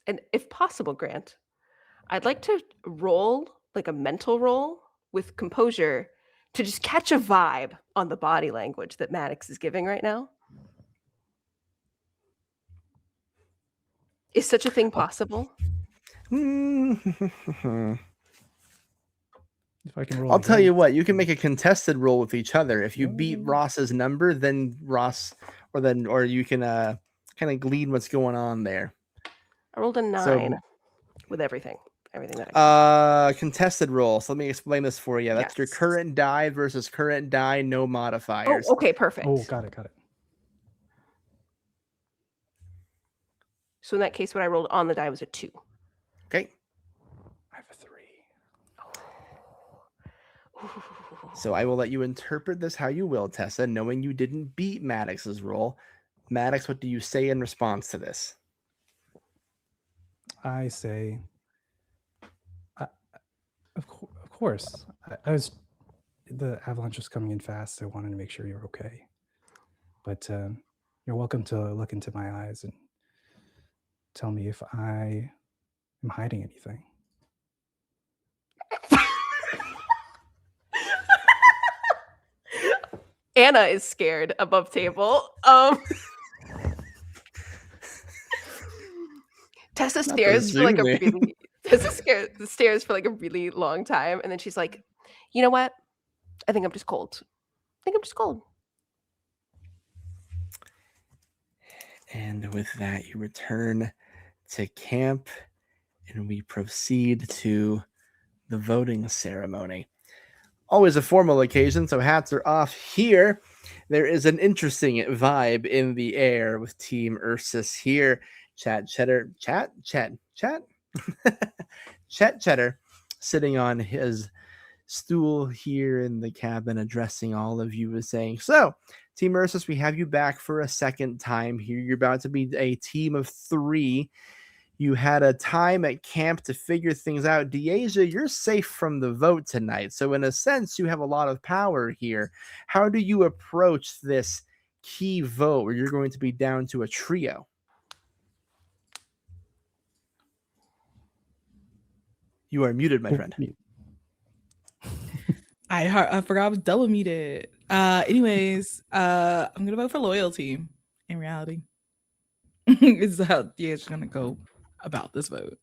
And if possible, Grant, I'd like to roll like a mental roll with composure to just catch a vibe on the body language that Maddox is giving right now. Is such a thing possible?" If I can roll I'll tell again. you what, you can make a contested roll with each other. If you beat Ross's number, then Ross, or you can kind of glean what's going on there. I rolled a 9 with everything that I got. Contested roll. So let me explain this for you. That's your current die versus current die, no modifiers. Oh, okay, perfect. Oh, got it. So in that case, what I rolled on the die was a 2. Okay. I have a 3. So I will let you interpret this how you will, Tessa, knowing you didn't beat Maddox's roll. Maddox, what do you say in response to this? I say, of course. I was, the avalanche was coming in fast. So I wanted to make sure you're okay. But you're welcome to look into my eyes and tell me if I am hiding anything. Anna is scared above table. Tessa stares for like a really stares for like a really long time, and then she's like, "You know what? I think I'm just cold. And with that, you return to camp, and we proceed to the voting ceremony. Always a formal occasion, so hats are off here. There is an interesting vibe in the air with Team Ursus here. Chet Cheddar sitting on his stool here in the cabin, addressing all of you, is saying, "So, Team Ursus, we have you back for a second time here. You're about to be a team of 3. You had a time at camp to figure things out. Deasia, you're safe from the vote tonight. So in a sense, you have a lot of power here. How do you approach this key vote where you're going to be down to a trio? You are muted, my friend. I forgot I was double muted. Anyways, I'm gonna vote for loyalty. In reality, is how Dia's gonna go about this vote.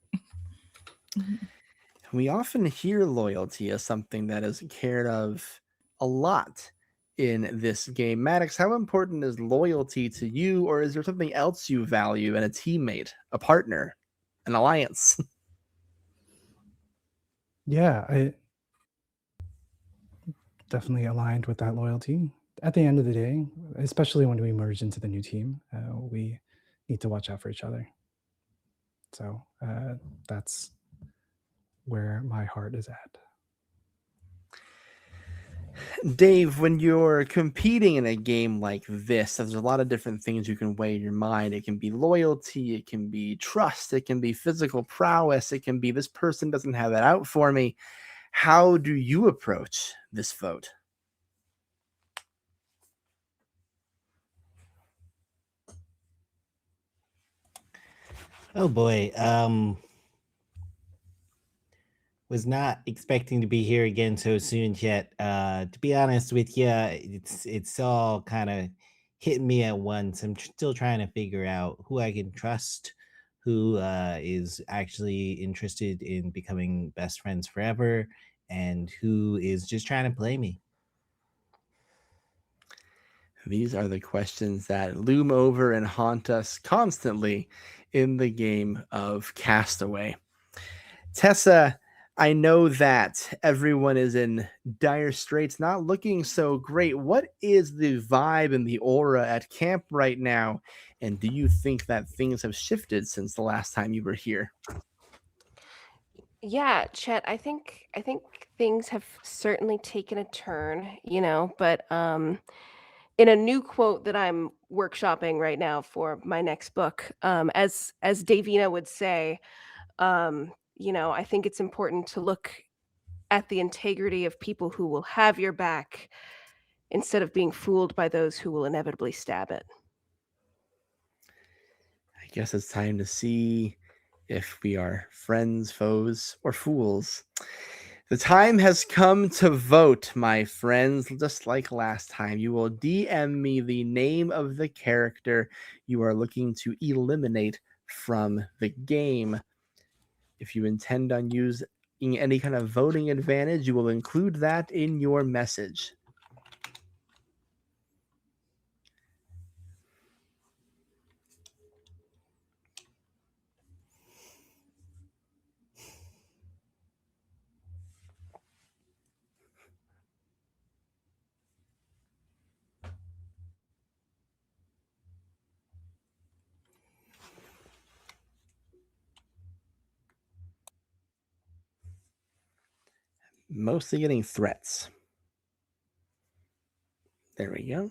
We often hear loyalty as something that is cared of a lot in this game. Maddox, how important is loyalty to you, or is there something else you value in a teammate, a partner, an alliance? Yeah, I definitely aligned with that loyalty. At the end of the day, especially when we merge into the new team, we need to watch out for each other. So that's where my heart is at. Dave, when you're competing in a game like this, there's a lot of different things you can weigh in your mind. It can be loyalty, it can be trust, it can be physical prowess, it can be this person doesn't have it out for me. How do you approach this vote? Oh boy. Was not expecting to be here again so soon yet. To be honest with you, it's all kind of hitting me at once. I'm still trying to figure out who I can trust, who is actually interested in becoming best friends forever, and who is just trying to play me. These are the questions that loom over and haunt us constantly in the game of Castaway. Tessa, I know that everyone is in dire straits, not looking so great. What is the vibe and the aura at camp right now? And do you think that things have shifted since the last time you were here? Yeah, Chet, I think things have certainly taken a turn, but in a new quote that I'm workshopping right now for my next book, as Davina would say, I think it's important to look at the integrity of people who will have your back instead of being fooled by those who will inevitably stab it. I guess it's time to see if we are friends, foes, or fools. The time has come to vote, my friends. Just like last time, you will DM me the name of the character you are looking to eliminate from the game. If you intend on using any kind of voting advantage, you will include that in your message. Mostly getting threats. There we go.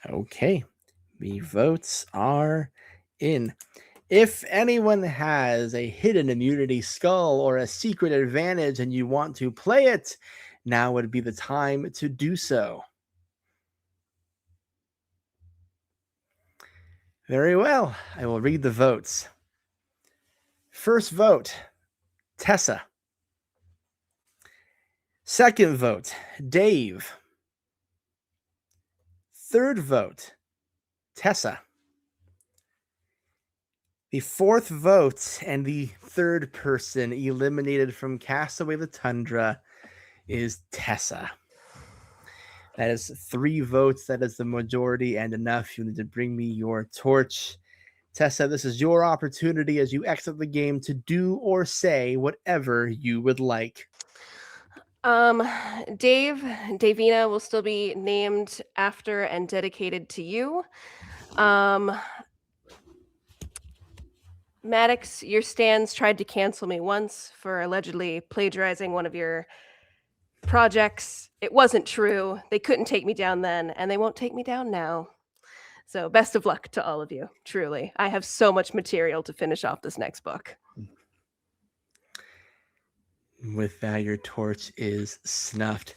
Okay, the votes are in. If anyone has a hidden immunity skull or a secret advantage and you want to play it, now would be the time to do so. Very well, I will read the votes. First vote, Tessa. Second vote, Dave. Third vote, Tessa. The fourth vote and the third person eliminated from Castaway the Tundra is Tessa. That is 3 votes. That is the majority and enough. You need to bring me your torch. Tessa, this is your opportunity as you exit the game to do or say whatever you would like. Davina will still be named after and dedicated to you. Maddox, your stands tried to cancel me once for allegedly plagiarizing one of your projects. It wasn't true. They couldn't take me down then, and they won't take me down now. So best of luck to all of you, truly. I have so much material to finish off this next book. With that, your torch is snuffed.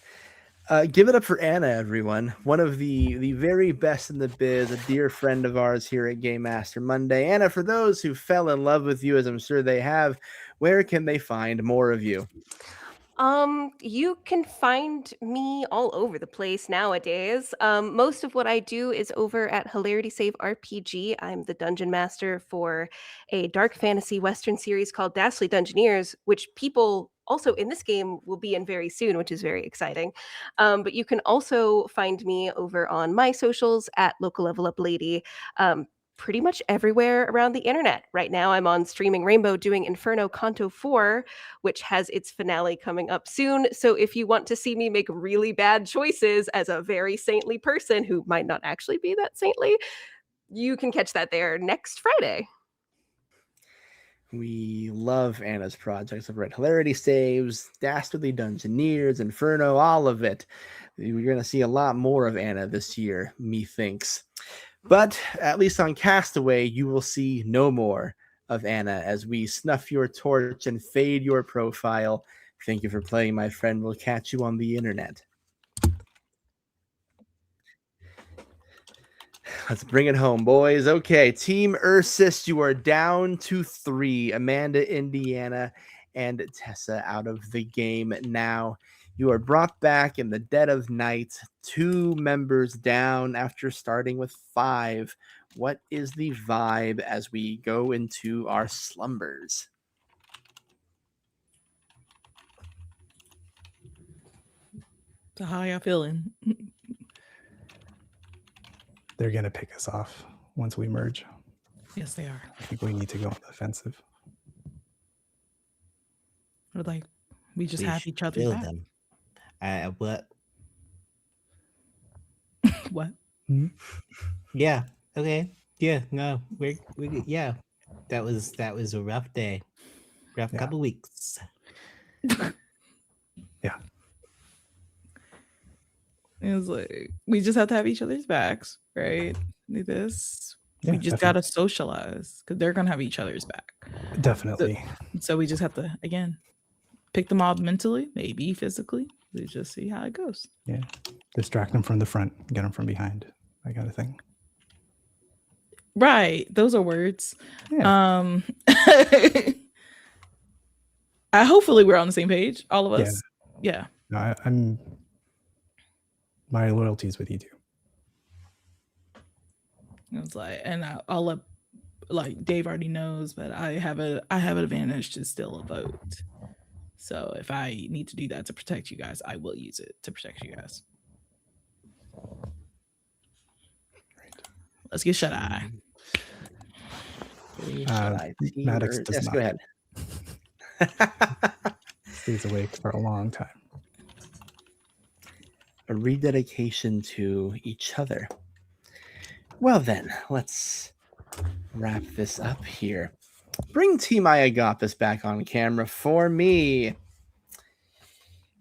Give it up for Anna, everyone. One of the very best in the biz, a dear friend of ours here at Game Master Monday. Anna, for those who fell in love with you, as I'm sure they have, where can they find more of you? You can find me all over the place nowadays. Most of what I do is over at Hilarity Save RPG. I'm the dungeon master for a dark fantasy Western series called Dastly Dungeoneers, which people also in this game will be in very soon, which is very exciting. But you can also find me over on my socials at Local Level Up Lady. Pretty much everywhere around the internet. Right now, I'm on Streaming Rainbow doing Inferno Canto 4, which has its finale coming up soon. So if you want to see me make really bad choices as a very saintly person who might not actually be that saintly, you can catch that there next Friday. We love Anna's projects over at Hilarity Saves, Dastardly Dungeoneers, Inferno, all of it. We're going to see a lot more of Anna this year, methinks. But at least on Castaway, you will see no more of Anna as we snuff your torch and fade your profile. Thank you for playing, my friend. We'll catch you on the internet. Let's bring it home, boys. Okay, Team Ursus, you are down to 3. Amanda, Indiana, and Tessa out of the game now. You are brought back in the dead of night, 2 members down after starting with 5. What is the vibe as we go into our slumbers? So how y'all feeling? They're going to pick us off once we merge. Yes, they are. I think we need to go on the offensive. Or like we just We have should each other's kill back. them. What? What? Yeah. Okay. Yeah. No. We. Yeah. That was a rough day. Rough Yeah. couple weeks. Yeah. It was like we just have to have each other's backs, right? Do this. Yeah, we just gotta socialize because they're gonna have each other's back. Definitely. So we just have to again pick them off mentally, maybe physically. We just see how it goes. Yeah. Distract them from the front, get them from behind. That kind of thing. Right. Those are words. Yeah. Hopefully we're on the same page, all of us. Yeah. No, I'm my loyalty's with you too. It's like, and I'll let, like Dave already knows, but I have an advantage to still a vote. So if I need to do that to protect you guys, I will use it to protect you guys. Let's get shut eye. Maddox does yes, not. go ahead. Stays awake for a long time. A rededication to each other. Well then, let's wrap this up here. Bring Team Iagopis back on camera for me.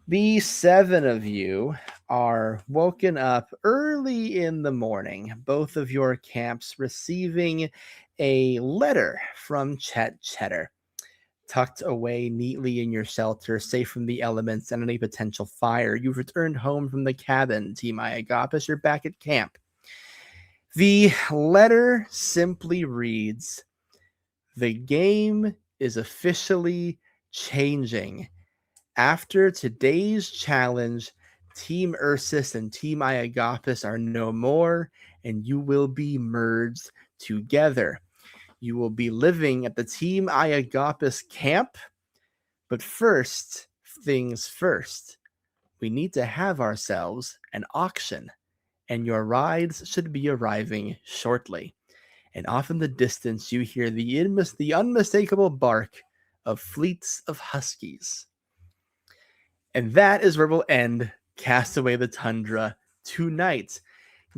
The 7 of you are woken up early in the morning, both of your camps receiving a letter from Chet Cheddar, tucked away neatly in your shelter, safe from the elements and any potential fire. You've returned home from the cabin, Team Iagopis. You're back at camp. The letter simply reads, "The game is officially changing. After today's challenge, Team Ursus and Team Iagopis are no more, and you will be merged together. You will be living at the Team Iagopis camp. But first things first, we need to have ourselves an auction, and your rides should be arriving shortly. And off in the distance, you hear the unmistakable bark of fleets of huskies." And that is where we'll end Castaway the Tundra tonight.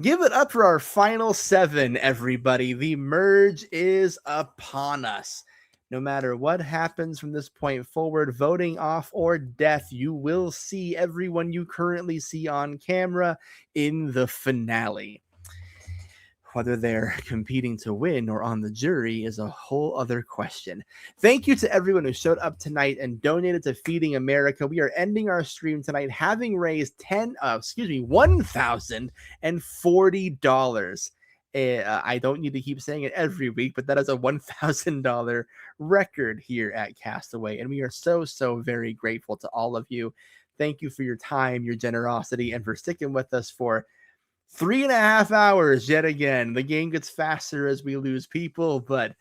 Give it up for our final 7, everybody. The merge is upon us. No matter what happens from this point forward, voting off or death, you will see everyone you currently see on camera in the finale. Whether they're competing to win or on the jury is a whole other question. Thank you to everyone who showed up tonight and donated to Feeding America. We are ending our stream tonight having raised $1,040. I don't need to keep saying it every week, but that is a $1,000 record here at Castaway, and we are so very grateful to all of you. Thank you for your time, your generosity, and for sticking with us for 3.5 hours yet again. The game gets faster as we lose people, but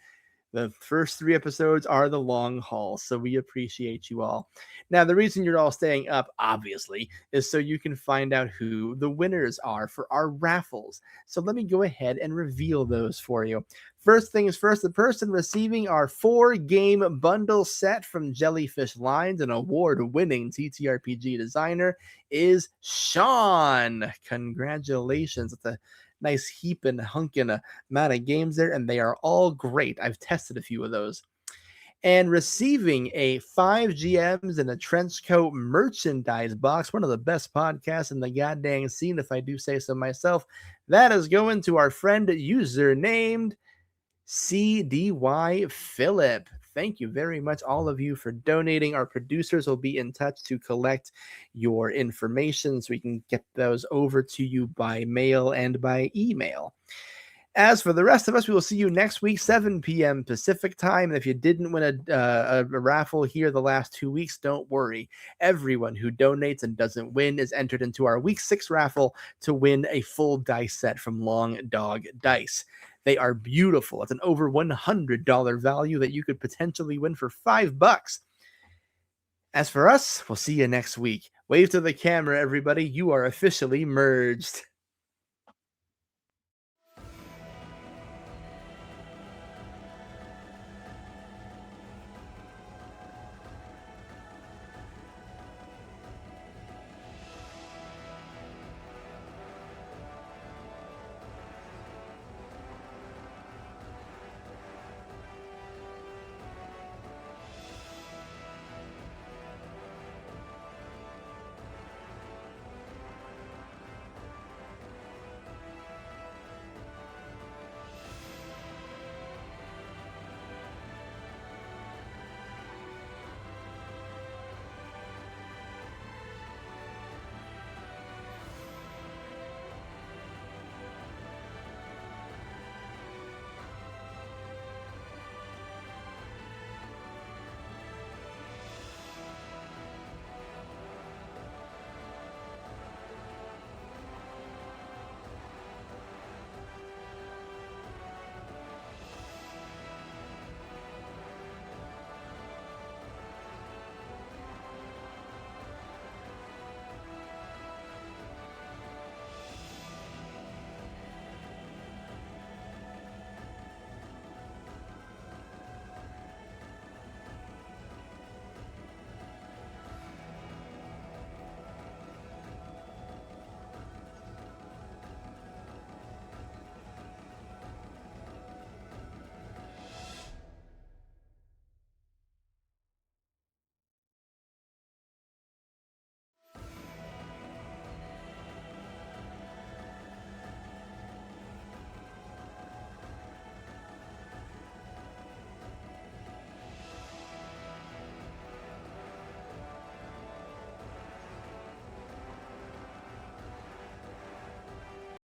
the first 3 episodes are the long haul, so we appreciate you all. Now, the reason you're all staying up, obviously, is so you can find out who the winners are for our raffles. So let me go ahead and reveal those for you. First things first, the person receiving our 4-game bundle set from Jellyfish Lines, an award-winning TTRPG designer, is Sean. Congratulations. It's a nice heaping, hunking amount of games there, and they are all great. I've tested a few of those. And receiving a 5 GMs and a trench coat merchandise box, one of the best podcasts in the goddamn scene, if I do say so myself, that is going to our friend user named CDY Philip. Thank you very much, all of you, for donating. Our producers will be in touch to collect your information so we can get those over to you by mail and by email. As for the rest of us, we will see you next week, 7 p.m. Pacific time. And if you didn't win a raffle here the last 2 weeks, don't worry. Everyone who donates and doesn't win is entered into our week 6 raffle to win a full dice set from Long Dog Dice. They are beautiful. It's an over $100 value that you could potentially win for $5. As for us, we'll see you next week. Wave to the camera, everybody. You are officially merged.